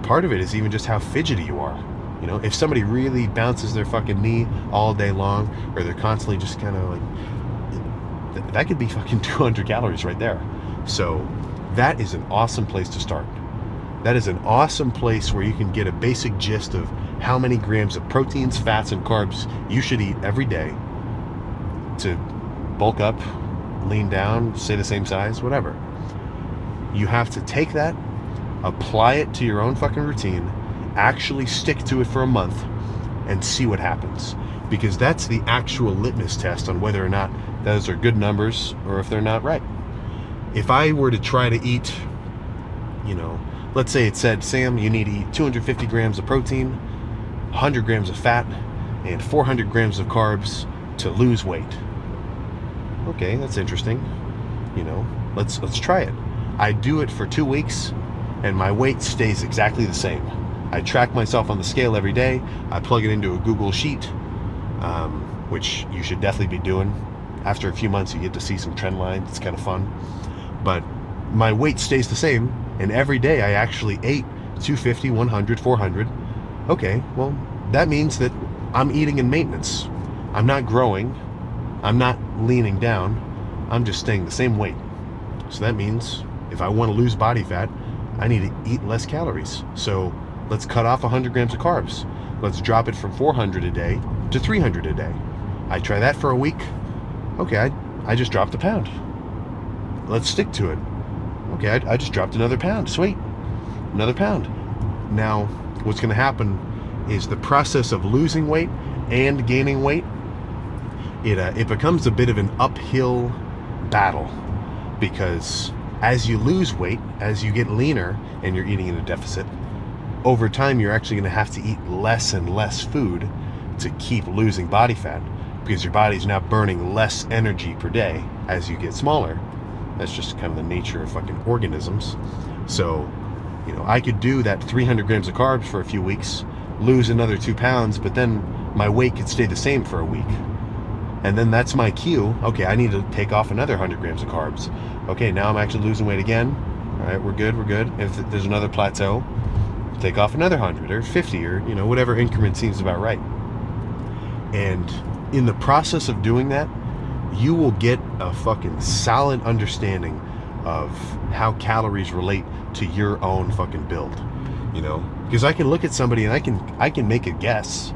Part of it is even just how fidgety you are. You know, if somebody really bounces their fucking knee all day long, or they're constantly just kind of like, that could be fucking 200 calories right there. So that is an awesome place to start. That is an awesome place where you can get a basic gist of how many grams of proteins, fats, and carbs you should eat every day to bulk up lean down, stay the same size, whatever. You have to take that, apply it to your own fucking routine, actually stick to it for a month, and see what happens. Because that's the actual litmus test on whether or not those are good numbers or if they're not right. If I were to try to eat, let's say it said, Sam, you need to eat 250 grams of protein, 100 grams of fat, and 400 grams of carbs to lose weight. Okay, that's interesting. Let's try it. I do it for 2 weeks, and my weight stays exactly the same. I track myself on the scale every day. I plug it into a Google Sheet, which you should definitely be doing. After a few months, you get to see some trend lines. It's kind of fun. But my weight stays the same, and every day I actually ate 250, 100, 400. Okay, well, that means that I'm eating in maintenance. I'm not growing. I'm not leaning down. I'm just staying the same weight. So that means if I want to lose body fat, I need to eat less calories. So let's cut off 100 grams of carbs. Let's drop it from 400 a day to 300 a day. I try that for a week. Okay, I just dropped a pound. Let's stick to it. Okay, I just dropped another pound. Sweet. Another pound. Now, what's going to happen is the process of losing weight and gaining weight, it becomes a bit of an uphill battle, because as you lose weight, as you get leaner and you're eating in a deficit, over time you're actually going to have to eat less and less food to keep losing body fat, because your body's now burning less energy per day as you get smaller. That's just kind of the nature of fucking organisms. So, I could do that 300 grams of carbs for a few weeks, lose another 2 pounds, but then my weight could stay the same for a week. And then that's my cue. Okay, I need to take off another 100 grams of carbs. Okay, now I'm actually losing weight again. All right, we're good. If there's another plateau, take off another 100 or 50 or, whatever increment seems about right. And in the process of doing that, you will get a fucking solid understanding of how calories relate to your own fucking build. Because I can look at somebody and I can make a guess.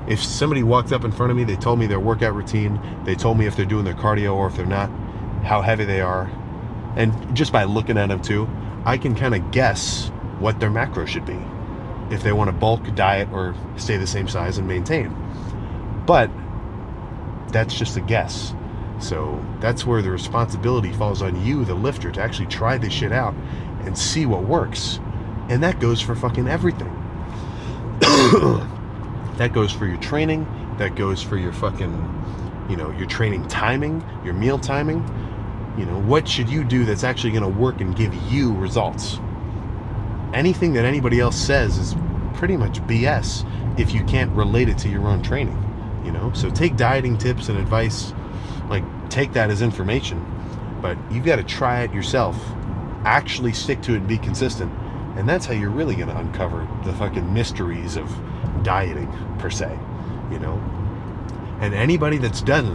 If somebody walked up in front of me, they told me their workout routine, they told me if they're doing their cardio or if they're not, how heavy they are, and just by looking at them too, I can kind of guess what their macro should be, if they want to bulk, diet, or stay the same size and maintain. But that's just a guess. So that's where the responsibility falls on you, the lifter, to actually try this shit out and see what works. And that goes for fucking everything. That goes for your training. That goes for your fucking, your training timing, your meal timing. What should you do that's actually going to work and give you results? Anything that anybody else says is pretty much BS if you can't relate it to your own training. So take dieting tips and advice, take that as information, but you've got to try it yourself, actually stick to it and be consistent. And that's how you're really going to uncover the fucking mysteries of dieting, per se, And anybody that's done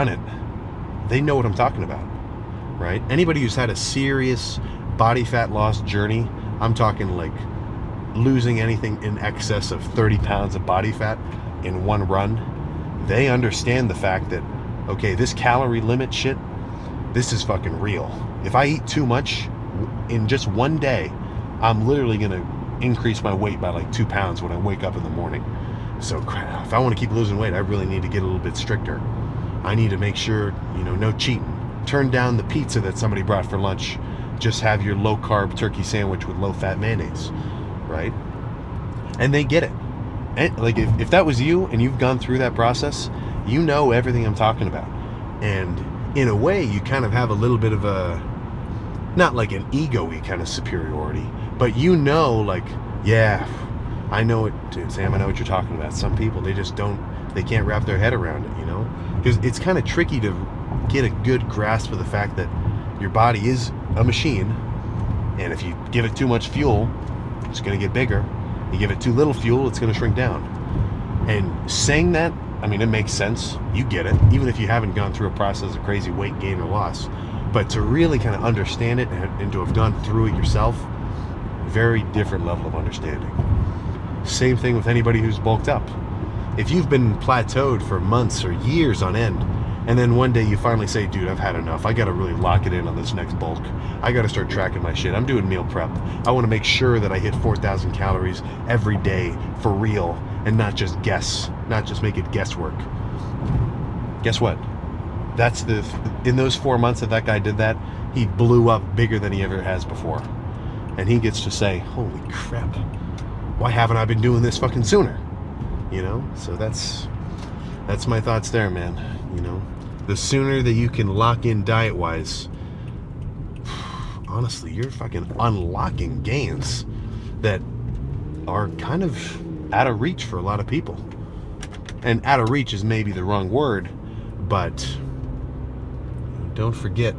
it, they know what I'm talking about, right? Anybody who's had a serious body fat loss journey, I'm talking like losing anything in excess of 30 pounds of body fat in one run, they understand the fact that, okay, this calorie limit shit, this is fucking real. If I eat too much in just one day, I'm literally going to increase my weight by like 2 pounds when I wake up in the morning. So if I want to keep losing weight, I really need to get a little bit stricter. I need to make sure, no cheating. Turn down the pizza that somebody brought for lunch. Just have your low carb turkey sandwich with low fat mayonnaise, right? And they get it. And if that was you and you've gone through that process, you know everything I'm talking about. And in a way, you kind of have a little bit of a, not like an ego-y kind of superiority, but yeah, I know it, dude, Sam, I know what you're talking about. Some people, they can't wrap their head around it, because it's kind of tricky to get a good grasp of the fact that your body is a machine, and if you give it too much fuel, it's going to get bigger. You give it too little fuel, it's going to shrink down. And saying that, it makes sense. You get it, even if you haven't gone through a process of crazy weight gain or loss. But to really kind of understand it and to have gone through it yourself, very different level of understanding. Same thing with anybody who's bulked up. If you've been plateaued for months or years on end, And then one day you finally say, dude, I've had enough. I got to really lock it in on this next bulk. I got to start tracking my shit. I'm doing meal prep. I want to make sure that I hit 4,000 calories every day for real and not just make it guesswork. Guess what? In those 4 months that guy did that, he blew up bigger than he ever has before. And he gets to say, holy crap, why haven't I been doing this fucking sooner? So that's my thoughts there, man. The sooner that you can lock in diet-wise, honestly, you're fucking unlocking gains that are kind of out of reach for a lot of people. And out of reach is maybe the wrong word, but don't forget,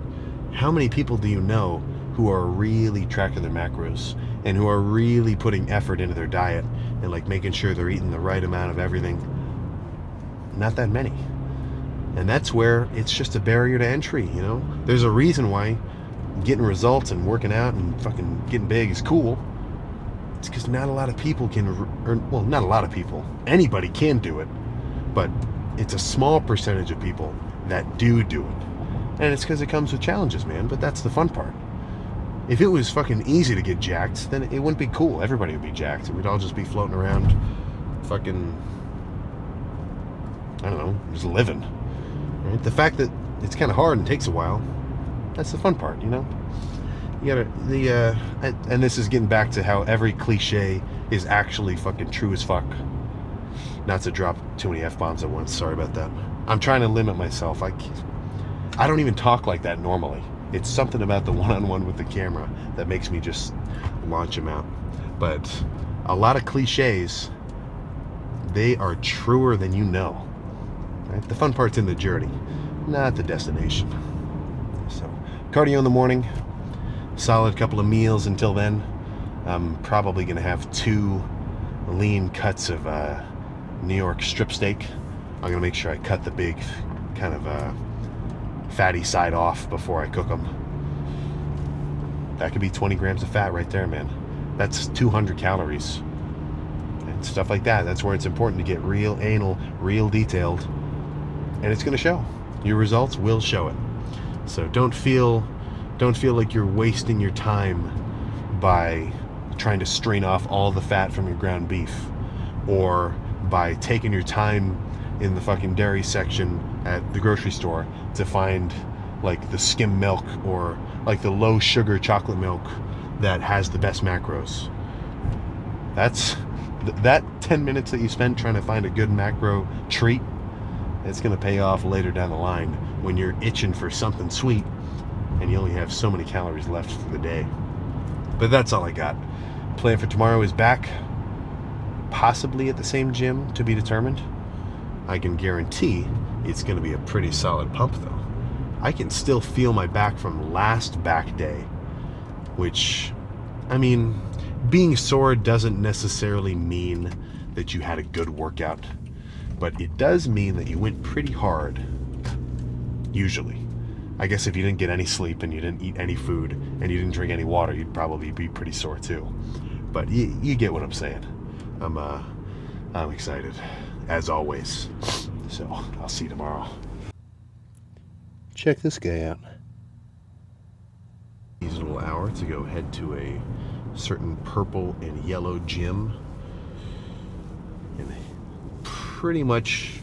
how many people do you know who are really tracking their macros and who are really putting effort into their diet and like making sure they're eating the right amount of everything? Not that many. And that's where it's just a barrier to entry. There's a reason why getting results and working out and fucking getting big is cool. It's because not a lot of people not a lot of people, anybody can do it, but it's a small percentage of people that do it. And it's because it comes with challenges, man. But that's the fun part. If it was fucking easy to get jacked, then it wouldn't be cool. Everybody would be jacked. We'd all just be floating around fucking, I don't know, just living. Right? The fact that it's kind of hard and takes a while, that's the fun part, You gotta, and this is getting back to how every cliche is actually fucking true as fuck. Not to drop too many F-bombs at once, sorry about that. I'm trying to limit myself. I don't even talk like that normally. It's something about the one-on-one with the camera that makes me just launch them out. But a lot of cliches, they are truer than you know. Right? The fun part's in the journey, not the destination. So, cardio in the morning, solid couple of meals until then. I'm probably going to have 2 lean cuts of New York strip steak. I'm going to make sure I cut the big kind of fatty side off before I cook them. That could be 20 grams of fat right there, man. That's 200 calories. And stuff like that. That's where it's important to get real anal, real detailed. And it's going to show. Your results will show it. So don't feel like you're wasting your time by trying to strain off all the fat from your ground beef, or by taking your time in the fucking dairy section at the grocery store to find like the skim milk or like the low sugar chocolate milk that has the best macros. That 10 minutes that you spent trying to find a good macro treat, it's going to pay off later down the line when you're itching for something sweet and you only have so many calories left for the day. But that's all I got. Plan for tomorrow is back, possibly at the same gym, to be determined. I can guarantee it's going to be a pretty solid pump though. I can still feel my back from last back day, which, I mean, being sore doesn't necessarily mean that you had a good workout, but it does mean that you went pretty hard, usually. I guess if you didn't get any sleep and you didn't eat any food and you didn't drink any water, you'd probably be pretty sore too. But you get what I'm saying. I'm excited, as always. So, I'll see you tomorrow. Check this guy out. He's a little hour to go head to a certain purple and yellow gym. And pretty much,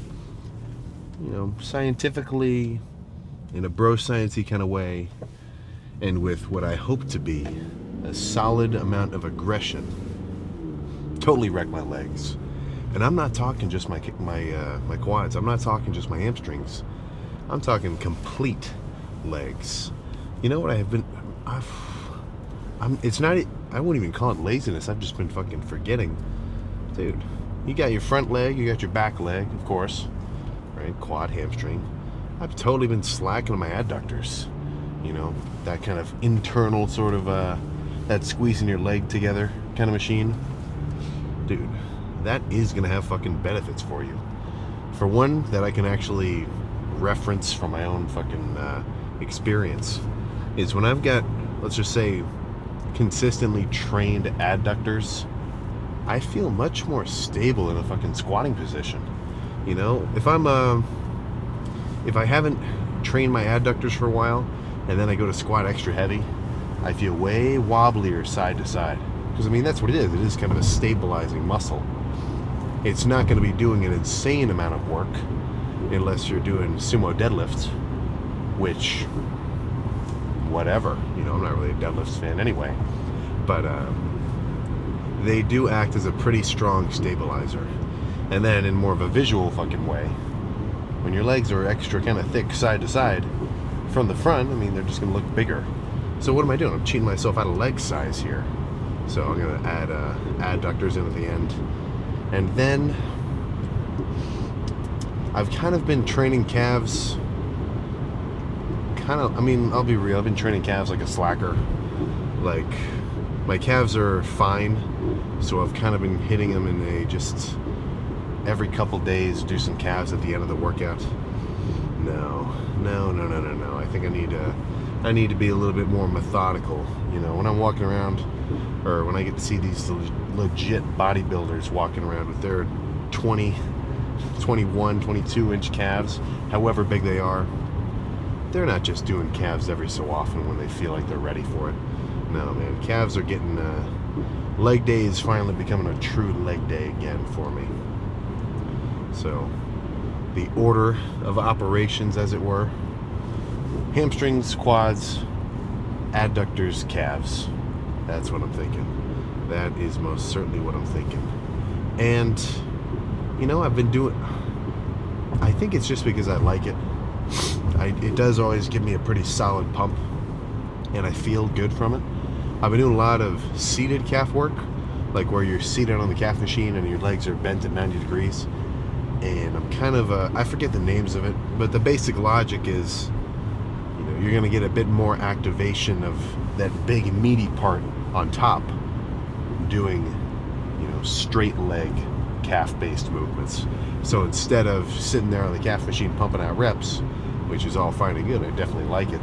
scientifically, in a bro sciencey kind of way, and with what I hope to be a solid amount of aggression, totally wreck my legs. And I'm not talking just my quads. I'm not talking just my hamstrings. I'm talking complete legs. You know what I have been? It's not. I won't even call it laziness. I've just been fucking forgetting, dude. You got your front leg. You got your back leg, of course, right? Quad, hamstring. I've totally been slacking on my adductors. That kind of internal sort of that squeezing your leg together kind of machine, dude. That is gonna have fucking benefits for you. For one, that I can actually reference from my own fucking experience, is when I've got, let's just say, consistently trained adductors, I feel much more stable in a fucking squatting position. If I'm if I haven't trained my adductors for a while, and then I go to squat extra heavy, I feel way wobblier side to side. Because I mean, that's what it is. It is kind of a stabilizing muscle. It's not going to be doing an insane amount of work unless you're doing sumo deadlifts, which, whatever. You know, I'm not really a deadlifts fan anyway. But they do act as a pretty strong stabilizer. And then in more of a visual fucking way, when your legs are extra kind of thick side to side from the front, I mean, they're just going to look bigger. So what am I doing? I'm cheating myself out of leg size here. So I'm going to add adductors in at the end. And then I've kind of been training calves I mean, I'll be real, I've been training calves like a slacker. Like, my calves are fine, so I've kind of been hitting them in a just every couple days, do some calves at the end of the workout. No. I think I need to be a little bit more methodical. You know, when I'm walking around, or when I get to see these legit bodybuilders walking around with their 20, 21, 22-inch calves, however big they are, they're not just doing calves every so often when they feel like they're ready for it. No, man, calves are getting, leg day is finally becoming a true leg day again for me. So, the order of operations, as it were: hamstrings, quads, adductors, calves. That's what I'm thinking. That is most certainly what I'm thinking. And, you know, I've been doing, I think it's just because I like it. It does always give me a pretty solid pump, and I feel good from it. I've been doing a lot of seated calf work, like where you're seated on the calf machine and your legs are bent at 90 degrees. And I'm kind of, I forget the names of it, but the basic logic is, you know, you're going to get a bit more activation of that big meaty part on top doing, you know, straight leg calf-based movements. So instead of sitting there on the calf machine pumping out reps, which is all fine and good, I definitely like it,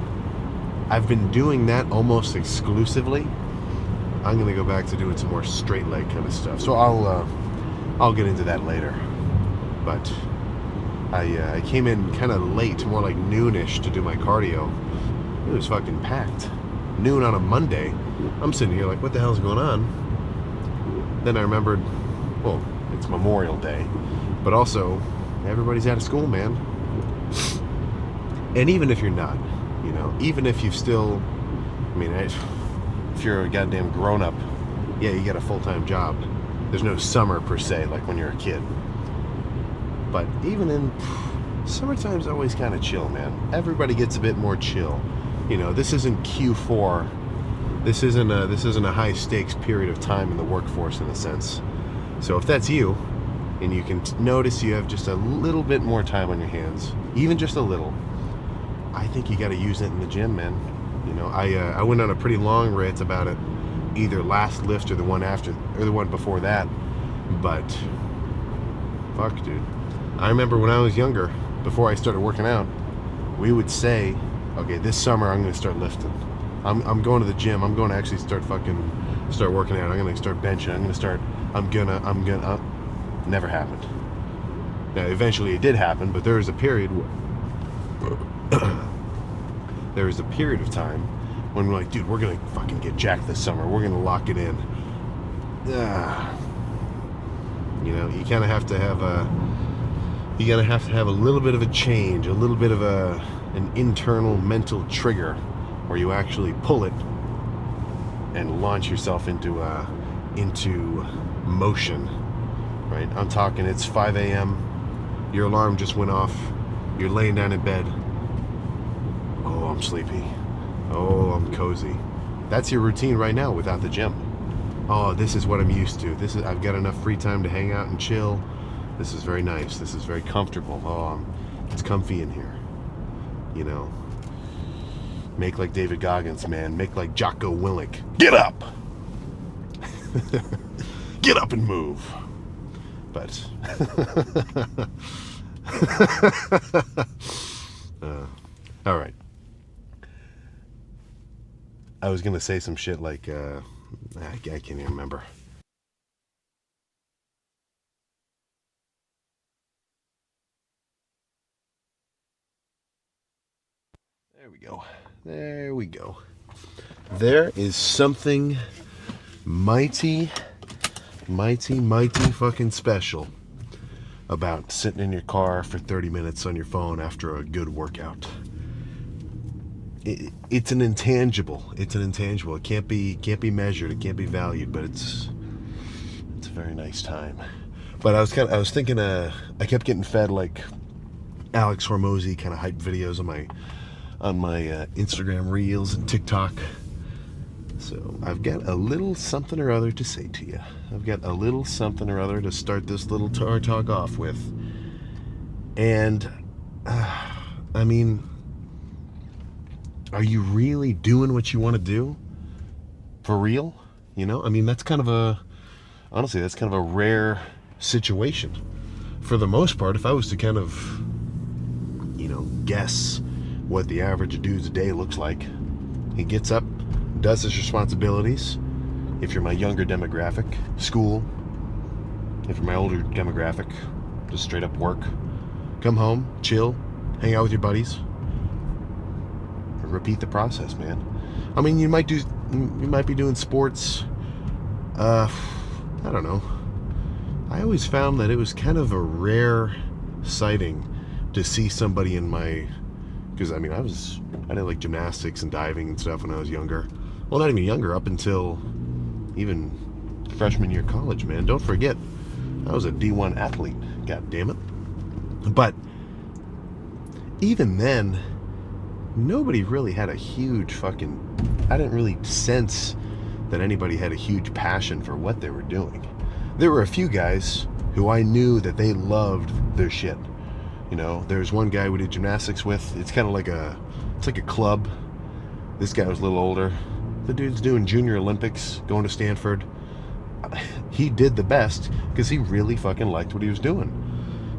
I've been doing that almost exclusively. I'm going to go back to doing some more straight leg kind of stuff. So I'll get into that later. But I came in kind of late, more like noonish, to do my cardio. It was fucking packed. Noon on a Monday. I'm sitting here like, what the hell's going on? Then I remembered, well, it's Memorial Day, but also everybody's out of school, man. And even if you're not, you know, even if you still, I mean, if you're a goddamn grown-up, yeah, you got a full-time job. There's no summer per se, like when you're a kid. But even in summertime's always kind of chill, man. Everybody gets a bit more chill. You know, this isn't Q4. This isn't a high stakes period of time in the workforce in a sense. So if that's you, and you can notice you have just a little bit more time on your hands, even just a little, I think you got to use it in the gym, man. You know, I went on a pretty long rant about it, either last lift or the one after, or the one before that. But fuck, dude. I remember when I was younger, before I started working out, we would say, okay, this summer I'm going to start lifting. I'm going to the gym. I'm going to actually start working out. I'm going to start benching. I'm gonna. Never happened. Now, eventually it did happen, but there was a period of time when we're like, dude, we're going to fucking get jacked this summer. We're going to lock it in. You know, you kind of have to have a little bit of a change, a little bit of an internal mental trigger where you actually pull it and launch yourself into motion, right? I'm talking, it's 5 a.m., your alarm just went off, you're laying down in bed, oh, I'm sleepy, oh, I'm cozy. That's your routine right now without the gym. Oh, this is what I'm used to. I've got enough free time to hang out and chill. This is very nice. This is very comfortable. Oh, it's comfy in here. You know, make like David Goggins, man. Make like Jocko Willink. Get up! Get up and move. But all right. I was gonna say some shit like I can't even remember. There we go. There we go. There is something mighty fucking special about sitting in your car for 30 minutes on your phone after a good workout. It's an intangible. It's an intangible. It can't be measured. It can't be valued. But it's a very nice time. But I was thinking. I kept getting fed like Alex Hormozy kind of hype videos on my Instagram Reels and TikTok. So I've got a little something or other to say to you. I've got a little something or other to start this little tar talk off with. And I mean, are you really doing what you want to do? For real? You know, I mean, that's kind of a rare situation. For the most part, if I was to kind of, guess what the average dude's day looks like, he gets up, does his responsibilities. If you're my younger demographic, school. If you're my older demographic, just straight up work. Come home, chill, hang out with your buddies. Repeat the process, man. I mean, you might be doing sports. I don't know. I always found that it was kind of a rare sighting to see somebody in my, because I mean, I did like gymnastics and diving and stuff when I was younger. Well, not even younger, up until even freshman year of college, man. Don't forget, I was a D1 athlete. God damn it. But even then, nobody really had a huge I didn't really sense that anybody had a huge passion for what they were doing. There were a few guys who I knew that they loved their shit. There's one guy we did gymnastics with. It's kind of like it's like a club. This guy was a little older. The dude's doing Junior Olympics, going to Stanford. He did the best because he really fucking liked what he was doing.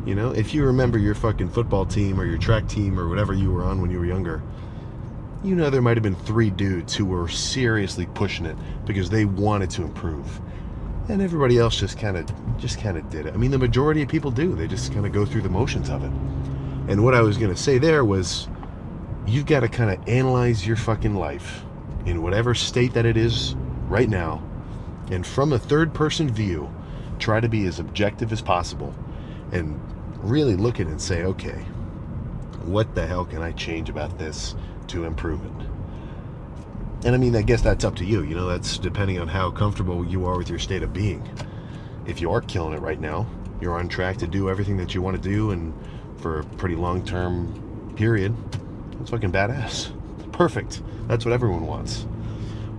If you remember your fucking football team or your track team or whatever you were on when you were younger, there might have been 3 dudes who were seriously pushing it because they wanted to improve. And everybody else just kind of did it. I mean, the majority of people do. They just kind of go through the motions of it. And what I was going to say there was, you've got to kind of analyze your fucking life in whatever state that it is right now. And from a third-person view, try to be as objective as possible. And really look at it and say, okay, what the hell can I change about this to improve it? And I mean, I guess that's up to you. That's depending on how comfortable you are with your state of being. If you are killing it right now, you're on track to do everything that you want to do and for a pretty long-term period, that's fucking badass. Perfect. That's what everyone wants.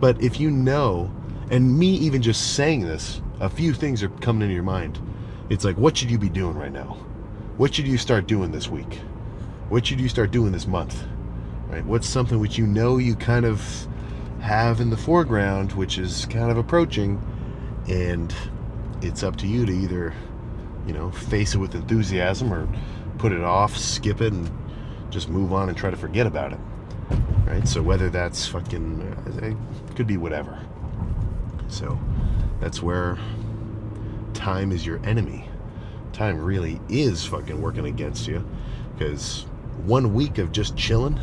But if and me even just saying this, a few things are coming into your mind. It's like, what should you be doing right now? What should you start doing this week? What should you start doing this month? Right? What's something which you kind of have in the foreground, which is kind of approaching, and it's up to you to either, face it with enthusiasm or put it off, skip it, and just move on and try to forget about it. Right? So whether that's it could be whatever. So that's where time is your enemy. Time really is fucking working against you, because 1 week of just chilling,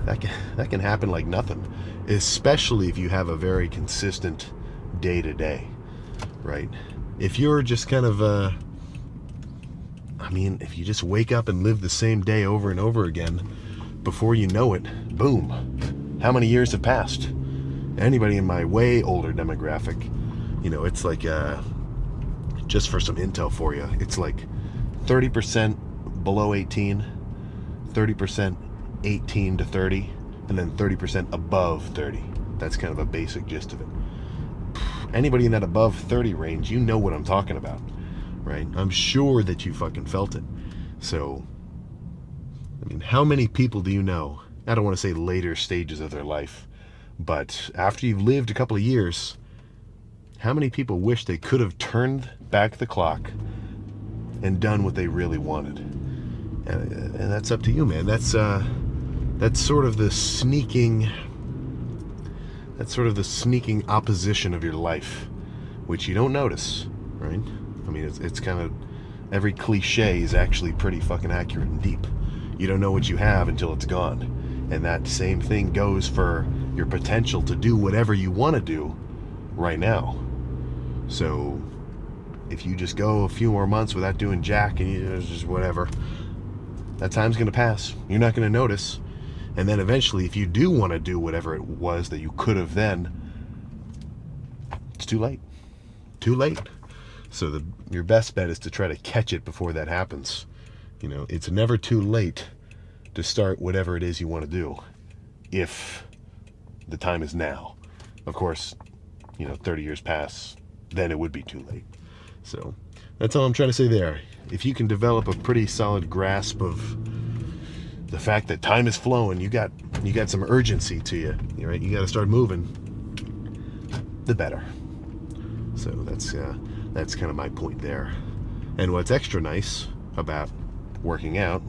that can happen like nothing, especially if you have a very consistent day-to-day, right? If you're just kind of if you just wake up and live the same day over and over again, before you know it, boom, how many years have passed? Anybody in my way older demographic, it's like, just for some intel for you, it's like 30% below 18, 30% 18 to 30, and then 30% above 30. That's kind of a basic gist of it. Anybody in that above 30 range, you know what I'm talking about, right? I'm sure that you fucking felt it. So, I mean, how many people do you know, I don't want to say later stages of their life, but after you've lived a couple of years, how many people wish they could have turned back the clock and done what they really wanted? And that's up to you, man. That's sort of the sneaking opposition of your life, which you don't notice, right? I mean, it's kind of, every cliche is actually pretty fucking accurate and deep. You don't know what you have until it's gone. And that same thing goes for your potential to do whatever you want to do right now. So if you just go a few more months without doing jack and you just whatever, that time's going to pass. You're not going to notice. And then eventually, if you do want to do whatever it was that you could have then, it's too late. Too late. So your best bet is to try to catch it before that happens. You know, it's never too late to start whatever it is you want to do, if the time is now. Of course, 30 years pass, then it would be too late. So that's all I'm trying to say there. If you can develop a pretty solid grasp of the fact that time is flowing, you got some urgency to you, right? You got to start moving, the better. So that's kind of my point there. And what's extra nice about working out,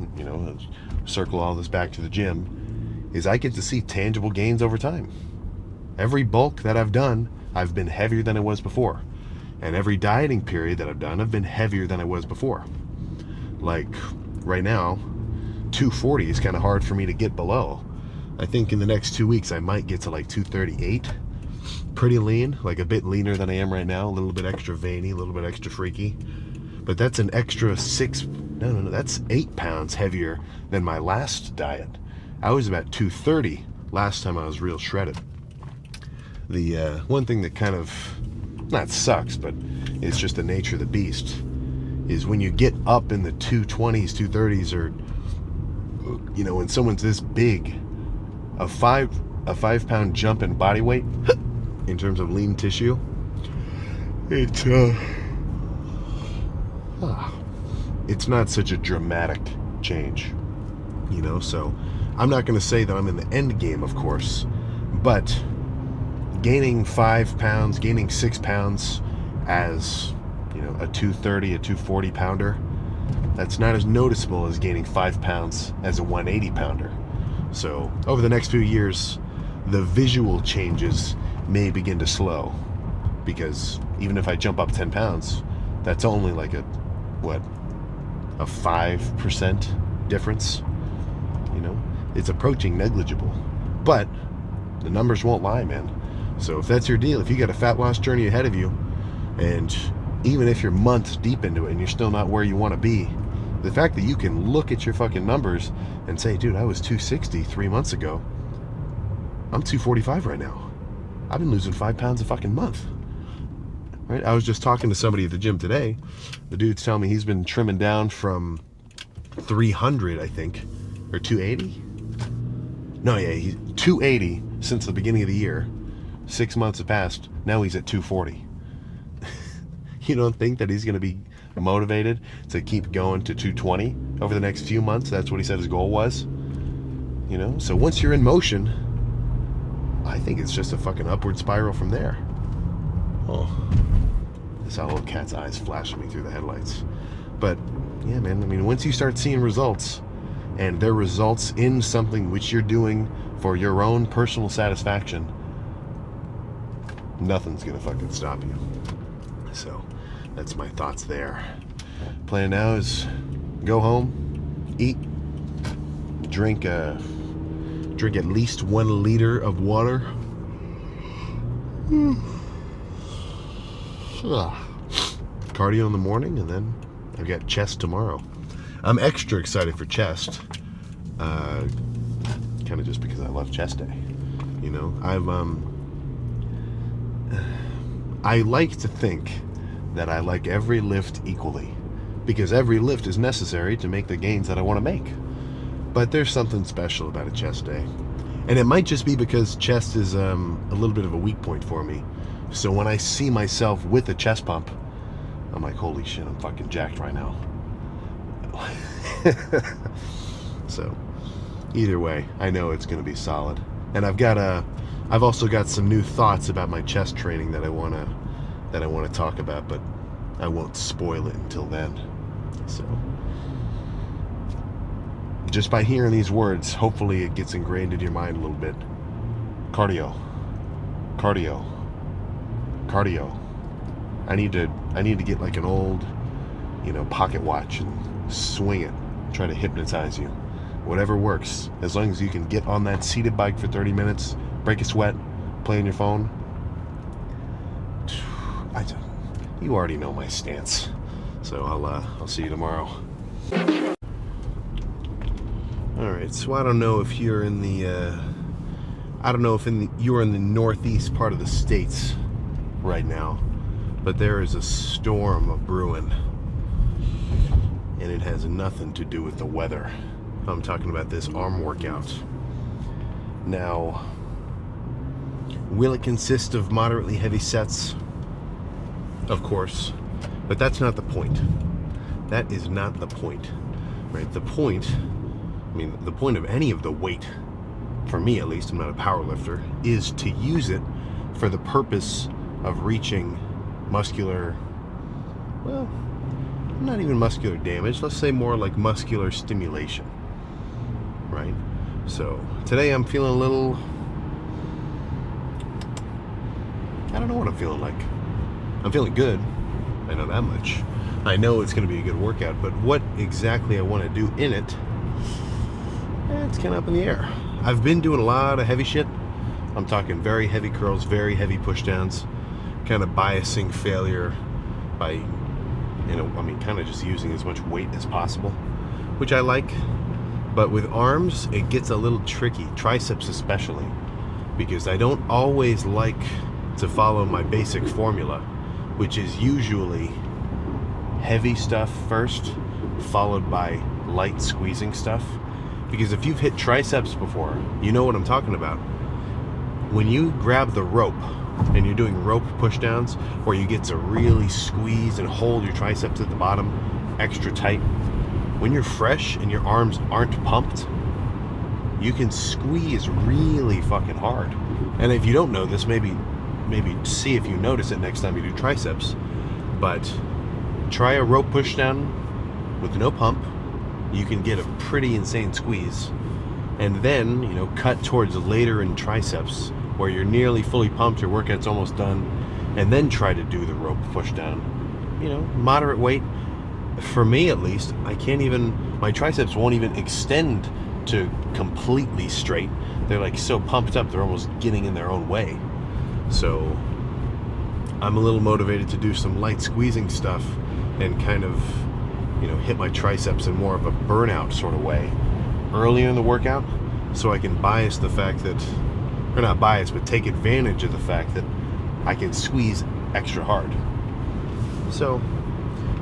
circle all this back to the gym, is I get to see tangible gains over time. Every bulk that I've done, I've been heavier than I was before. And every dieting period that I've done, I've been heavier than I was before. Like right now, 240 is kind of hard for me to get below. I think in the next 2 weeks I might get to like 238. Pretty lean, like a bit leaner than I am right now, a little bit extra veiny, a little bit extra freaky. But that's an extra that's 8 pounds heavier than my last diet. I was about 230 last time I was real shredded. The one thing that kind of, not sucks, but it's just the nature of the beast, is when you get up in the 220s, 230s, or when someone's this big, a 5-pound jump in body weight in terms of lean tissue, it's not such a dramatic change, so I'm not going to say that I'm in the end game, of course, but gaining 5 pounds, gaining 6 pounds as, a 230, a 240 pounder, that's not as noticeable as gaining 5 pounds as a 180 pounder. So over the next few years, the visual changes may begin to slow, because even if I jump up 10 pounds, that's only like a 5% difference. It's approaching negligible, but the numbers won't lie, man. So if that's your deal, if you got a fat loss journey ahead of you, and even if you're months deep into it and you're still not where you want to be, the fact that you can look at your fucking numbers and say, dude, I was 260 3 months ago, I'm 245 right now. I've been losing 5 pounds a fucking month. Right? I was just talking to somebody at the gym today. The dude's telling me he's been trimming down from 300, I think, or 280. No, yeah, he's 280 since the beginning of the year. 6 months have passed. Now he's at 240. You don't think that he's going to be motivated to keep going to 220 over the next few months? That's what he said his goal was. So once you're in motion, I think it's just a fucking upward spiral from there. Oh, I saw a little cat's eyes flashing me through the headlights. But yeah, man, once you start seeing results, and they're results in something which you're doing for your own personal satisfaction, nothing's gonna fucking stop you. So that's my thoughts there. Plan now is go home, eat, drink at least 1 liter of water. Cardio in the morning, and then I've got chest tomorrow. I'm extra excited for chest, kind of just because I love chest day. I like to think that I like every lift equally, because every lift is necessary to make the gains that I want to make. But there's something special about a chest day, and it might just be because chest is a little bit of a weak point for me. So when I see myself with a chest pump, I'm like, holy shit, I'm fucking jacked right now. So either way, I know it's going to be solid. And I've also got some new thoughts about my chest training that I want to talk about, but I won't spoil it until then. So just by hearing these words, hopefully it gets ingrained into your mind a little bit. Cardio. I need to get like an old, pocket watch and swing it, try to hypnotize you. whatever works. As long as you can get on that seated bike for 30 minutes, break a sweat, play on your phone. You already know my stance. So I'll see you tomorrow. Alright, so I don't know if you're in the you're in the northeast part of the States right now, but there is a storm brewing, and it has nothing to do with the weather. I'm talking about this arm workout. Now, will it consist of moderately heavy sets? Of course, but that's not the point. That is not the point, right? The point of any of the weight, for me at least, I'm not a power lifter, is to use it for the purpose of reaching muscular, well, not even muscular damage, let's say more like muscular stimulation, right? So today I'm feeling a little, I don't know what I'm feeling like. I'm feeling good, I know that much. I know it's going to be a good workout, but what exactly I want to do in it, it's kind of up in the air. I've been doing a lot of heavy shit. I'm talking very heavy curls, very heavy pushdowns, kind of biasing failure by, kind of just using as much weight as possible, which I like. But with arms, it gets a little tricky, triceps especially, because I don't always like to follow my basic formula, which is usually heavy stuff first, followed by light squeezing stuff. Because if you've hit triceps before, you know what I'm talking about. When you grab the rope and you're doing rope pushdowns, where you get to really squeeze and hold your triceps at the bottom extra tight, when you're fresh and your arms aren't pumped, you can squeeze really fucking hard. And if you don't know this, maybe see if you notice it next time you do triceps. But try a rope pushdown with no pump. You can get a pretty insane squeeze, and then cut towards later in triceps where you're nearly fully pumped, your workout's almost done, and then try to do the rope push down. Moderate weight. For me at least, my triceps won't even extend to completely straight. They're like so pumped up, they're almost getting in their own way. So I'm a little motivated to do some light squeezing stuff and kind of hit my triceps in more of a burnout sort of way earlier in the workout, so I can bias the fact that, or not bias, but take advantage of the fact that I can squeeze extra hard. So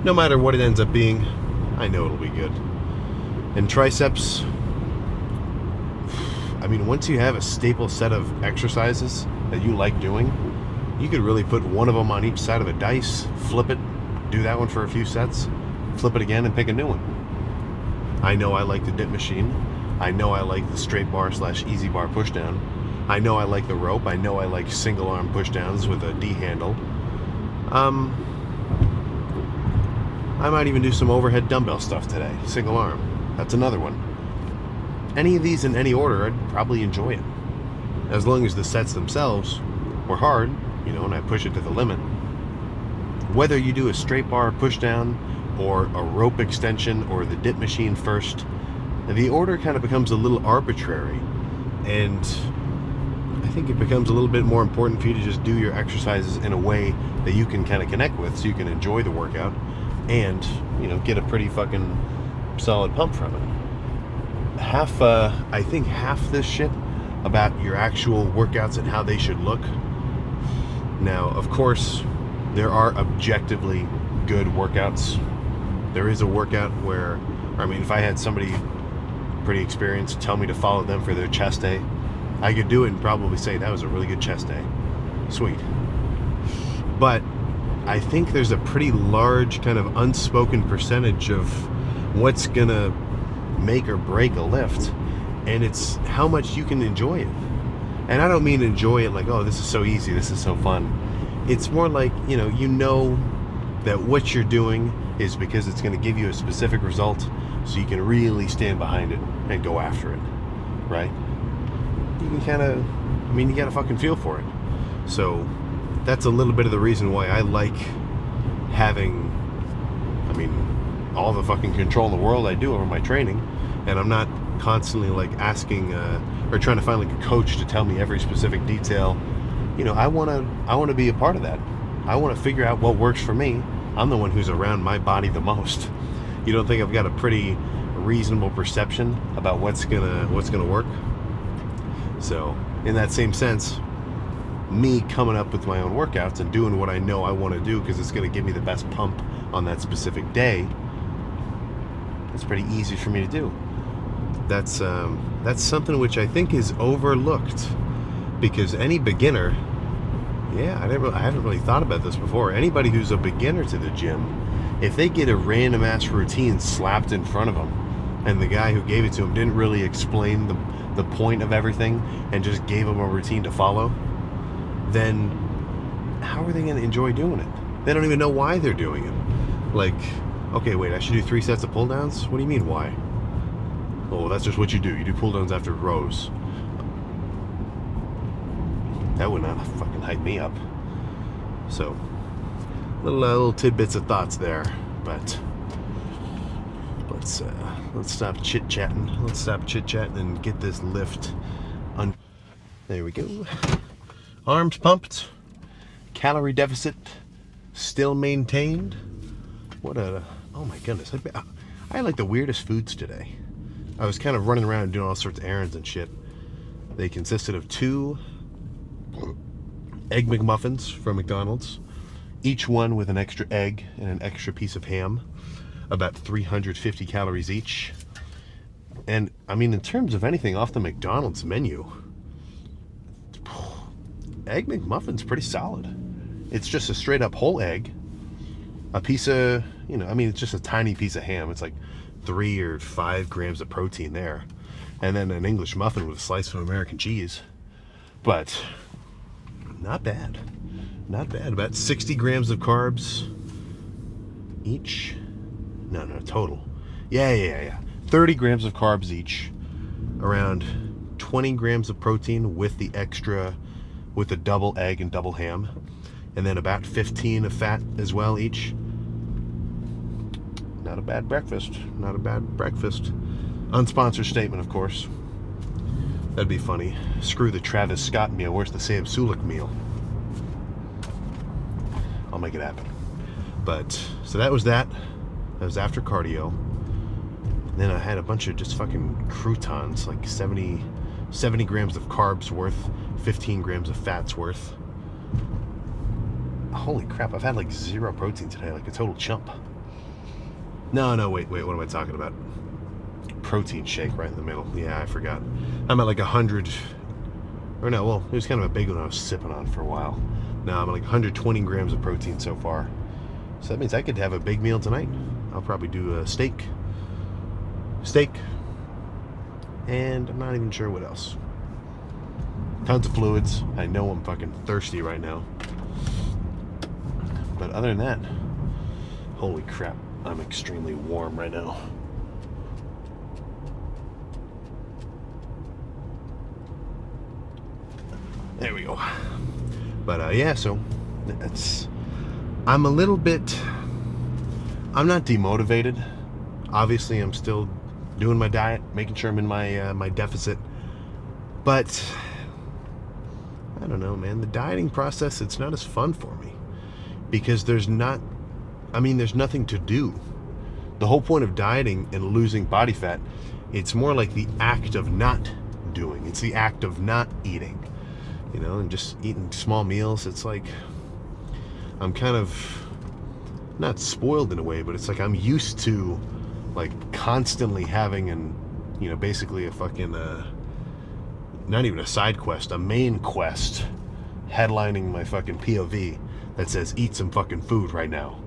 no matter what it ends up being, I know it'll be good. And triceps, once you have a staple set of exercises that you like doing, you could really put one of them on each side of a dice, flip it, do that one for a few sets, flip it again and pick a new one. I know I like the dip machine. I know I like the straight bar / easy bar pushdown. I know I like the rope. I know I like single arm pushdowns with a D handle. I might even do some overhead dumbbell stuff today, single arm. That's another one. Any of these in any order, I'd probably enjoy it, as long as the sets themselves were hard, and I push it to the limit. Whether you do a straight bar pushdown or a rope extension or the dip machine first, the order kind of becomes a little arbitrary, and I think it becomes a little bit more important for you to just do your exercises in a way that you can kind of connect with, so you can enjoy the workout and get a pretty fucking solid pump from it. I think half this shit about your actual workouts and how they should look. Now, of course, there are objectively good workouts. There is a workout where, if I had somebody pretty experienced tell me to follow them for their chest day, I could do it and probably say that was a really good chest day. Sweet. But I think there's a pretty large kind of unspoken percentage of what's gonna make or break a lift, and it's how much you can enjoy it. And I don't mean enjoy it like, oh, this is so easy, this is so fun. It's more like, that what you're doing is because it's going to give you a specific result, so you can really stand behind it and go after it, right? You can kind of, you got to fucking feel for it. So that's a little bit of the reason why I like having, all the fucking control in the world I do over my training, and I'm not constantly like asking or trying to find like a coach to tell me every specific detail. I want to be a part of that. I want to figure out what works for me. I'm the one who's around my body the most. You don't think I've got a pretty reasonable perception about what's gonna work? So in that same sense, me coming up with my own workouts and doing what I know I want to do because it's going to give me the best pump on that specific day, it's pretty easy for me to do. That's something which I think is overlooked, because any beginner, I haven't really thought about this before. Anybody who's a beginner to the gym, if they get a random ass routine slapped in front of them, and the guy who gave it to them didn't really explain the point of everything and just gave them a routine to follow, then how are they going to enjoy doing it? They don't even know why they're doing it. Like, okay, wait, I should do 3 sets of pull downs? What do you mean, why? Oh, that's just what you do. You do pull downs after rows. That would not fucking hype me up. So, little tidbits of thoughts there, but let's stop chit-chatting. Let's stop chit-chatting and get this lift on. There we go. Arms pumped. Calorie deficit still maintained. Oh my goodness. I had like the weirdest foods today. I was kind of running around and doing all sorts of errands and shit. They consisted of 2 Egg McMuffins from McDonald's, each one with an extra egg and an extra piece of ham, about 350 calories each. And I mean, in terms of anything off the McDonald's menu, Egg McMuffin's pretty solid. It's just a straight up whole egg, a piece of, it's just a tiny piece of ham. It's like 3 or 5 grams of protein there, and then an English muffin with a slice of American cheese. But not bad. Not bad. About 60 grams of carbs each. No, total. Yeah. 30 grams of carbs each. Around 20 grams of protein with the extra, with the double egg and double ham. And then about 15 of fat as well each. Not a bad breakfast. Not a bad breakfast. Unsponsored statement, of course. That'd be funny. Screw the Travis Scott meal. Where's the Sam Sulek meal? I'll make it happen. But, so that was that. That was after cardio. Then I had a bunch of just fucking croutons, like 70 grams of carbs worth, 15 grams of fats worth. Holy crap, I've had like 0 protein today, like a total chump. No, wait, what am I talking about? Protein shake right in the middle. Yeah, I forgot. I'm at like 100, or no, well, it was kind of a big one I was sipping on for a while. Now I'm at like 120 grams of protein so far. So that means I could have a big meal tonight. I'll probably do a steak, and I'm not even sure what else. Tons of fluids. I know I'm fucking thirsty right now. But other than that, holy crap, I'm extremely warm right now. There we go. But yeah, so I'm a little bit, I'm not demotivated. Obviously, I'm still doing my diet, making sure I'm in my deficit. But I don't know, man. The dieting process, it's not as fun for me because there's nothing to do. The whole point of dieting and losing body fat, it's more like the act of not doing. It's the act of not eating, and just eating small meals. It's like I'm kind of not spoiled in a way, but it's like I'm used to like constantly having basically a fucking not even a side quest, a main quest headlining my fucking POV that says eat some fucking food right now.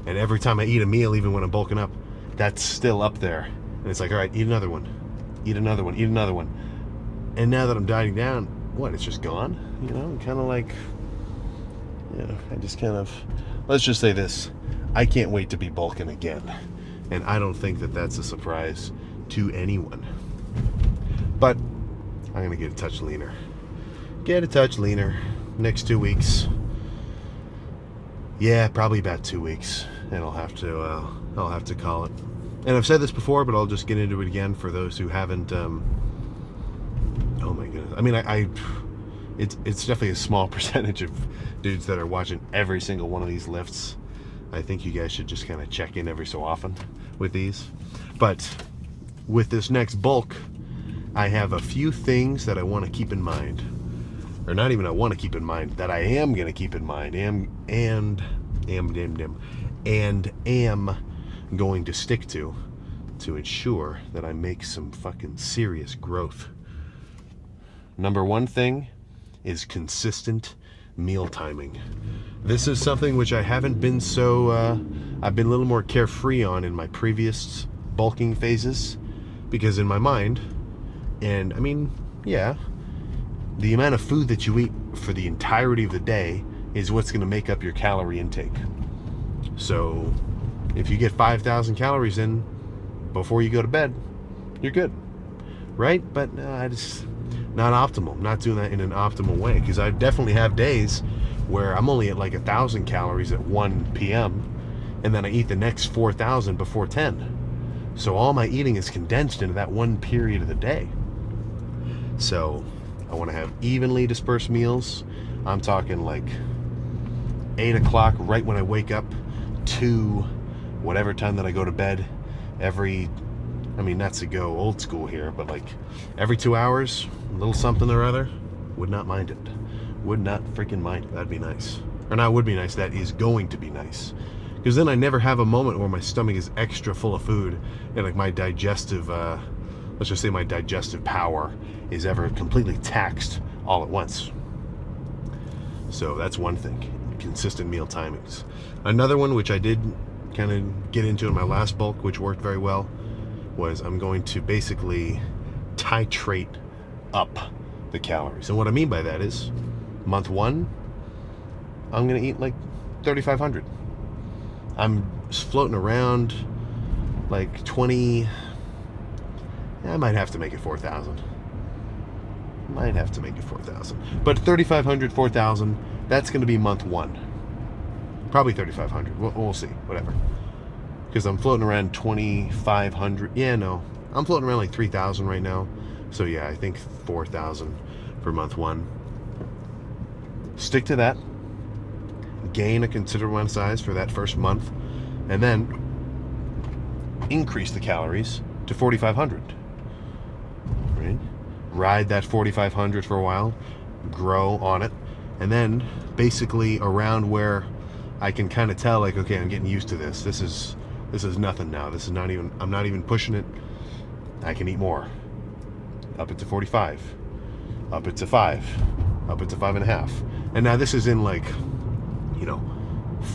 And every time I eat a meal, even when I'm bulking up, that's still up there. And it's like, all right, eat another one, eat another one, eat another one. And now that I'm dieting down, it's just gone? Kind of like, I just kind of, let's just say this, I can't wait to be bulking again. And I don't think that that's a surprise to anyone. But I'm going to get a touch leaner. Next 2 weeks. Yeah, probably about 2 weeks. And I'll have to call it. And I've said this before, but I'll just get into it again for those who haven't. Oh my goodness! I mean, it's definitely a small percentage of dudes that are watching every single one of these lifts. I think you guys should just kind of check in every so often with these. But with this next bulk, I have a few things that I want to keep in mind, or not even I want to keep in mind, that I am going to keep in mind, and am going to stick to ensure that I make some fucking serious growth. Number one thing is consistent meal timing. This is something which I haven't been so, I've been a little more carefree on in my previous bulking phases, because in my mind, and I mean, yeah, the amount of food that you eat for the entirety of the day is what's going to make up your calorie intake. So if you get 5,000 calories in before you go to bed, you're good, right? But I just, not optimal. I'm not doing that in an optimal way, because I definitely have days where I'm only at like 1,000 calories at 1 p.m. and then I eat the next 4,000 before 10. So all my eating is condensed into that one period of the day. So I want to have evenly dispersed meals. I'm talking like 8 o'clock right when I wake up to whatever time that I go to bed. I mean, not to go old school here, but like every 2 hours, a little something or other. Would not mind it. Would not freaking mind it. That'd be nice. Or not would be nice, that is going to be nice. Because then I never have a moment where my stomach is extra full of food and like my digestive, let's just say my digestive power is ever completely taxed all at once. So that's one thing, consistent meal timings. Another one, which I did kind of get into in my last bulk, which worked very well, was I'm going to basically titrate up the calories. And what I mean by that is, month one, I'm going to eat like 3,500. I'm floating around like 20, I might have to make it 4,000. Might have to make it 4,000. But 3,500, 4,000, that's going to be month one. Probably 3,500. We'll see. Whatever. Because I'm floating around 2,500. Yeah, no. I'm floating around like 3,000 right now. So yeah, I think 4,000 for month one. Stick to that. Gain a considerable amount of size for that first month. And then increase the calories to 4,500. Right? Ride that 4,500 for a while. Grow on it. And then basically around where I can kind of tell, like, okay, I'm getting used to this. This is nothing now. This is not even, I'm not even pushing it. I can eat more. Up it to 45. Up it to 5. Up it to 5.5. And now this is in like,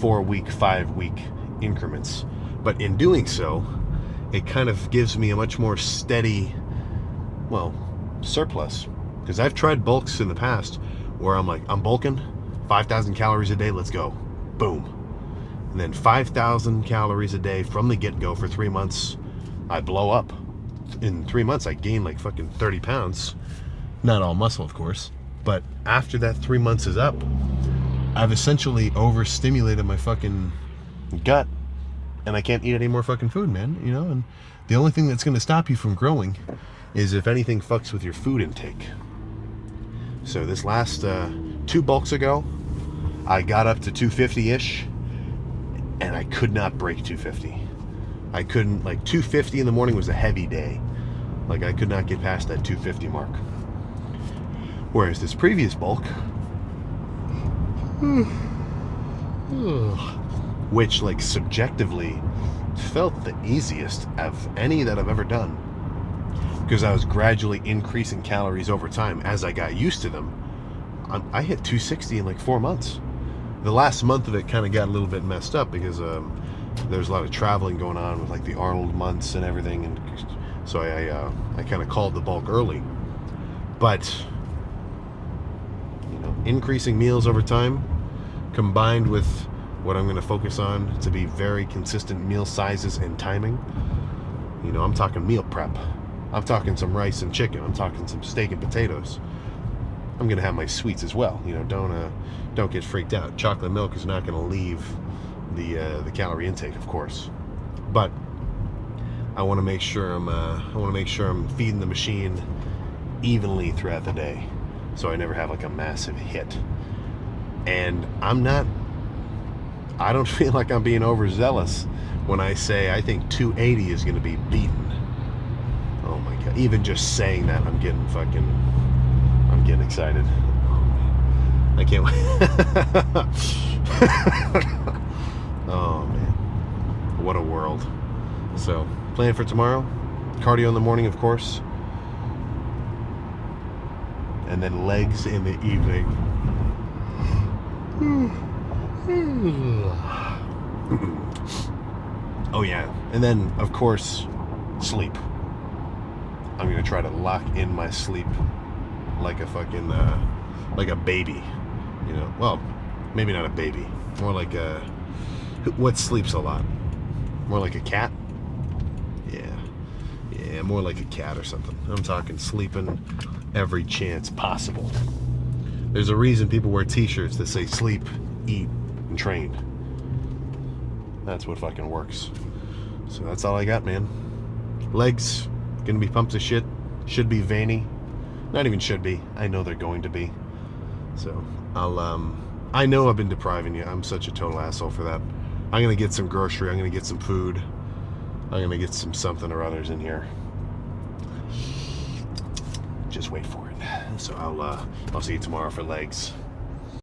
4-week, 5-week increments. But in doing so, it kind of gives me a much more steady, surplus. Because I've tried bulks in the past where I'm like, I'm bulking 5,000 calories a day, let's go. Boom. And then 5,000 calories a day from the get-go for 3 months, I blow up. In 3 months, I gain like fucking 30 pounds. Not all muscle, of course. But after that 3 months is up, I've essentially overstimulated my fucking gut, and I can't eat any more fucking food, man. And the only thing that's going to stop you from growing is if anything fucks with your food intake. So this last 2 bulks ago, I got up to 250-ish, and I could not break 250. I couldn't, 250 in the morning was a heavy day. I could not get past that 250 mark. Whereas this previous bulk, which subjectively felt the easiest of any that I've ever done, because I was gradually increasing calories over time as I got used to them. I hit 260 in 4 months. The last month of it kind of got a little bit messed up because there's a lot of traveling going on with the Arnold months and everything, and so I kind of called the bulk early. But increasing meals over time, combined with what I'm going to focus on to be very consistent meal sizes and timing. I'm talking meal prep. I'm talking some rice and chicken. I'm talking some steak and potatoes. I'm going to have my sweets as well. Don't get freaked out. Chocolate milk is not going to leave the calorie intake, of course. But I want to make sure I'm feeding the machine evenly throughout the day, so I never have like a massive hit. And I don't feel like I'm being overzealous when I say I think 280 is going to be beaten. Oh my god! Even just saying that, I'm getting excited. Oh man, I can't wait. Oh man, what a world. So, plan for tomorrow, cardio in the morning, of course, and then legs in the evening. Oh yeah, and then of course, sleep. I'm gonna try to lock in my sleep like a fucking like a baby, you know. Well, maybe not a baby, more like a what sleeps a lot. More like a cat. Yeah, more like a cat or something. I'm talking sleeping every chance possible. There's a reason people wear t-shirts that say sleep, eat, and train. That's what fucking works. So that's all I got, man. Legs, gonna be pumped as shit. Should be veiny. Not even should be. I know they're going to be. So I know I've been depriving you. I'm such a total asshole for that. I'm gonna get some grocery. I'm gonna get some food. I'm gonna get some something or others in here. Just wait for it. So I'll see you tomorrow for legs.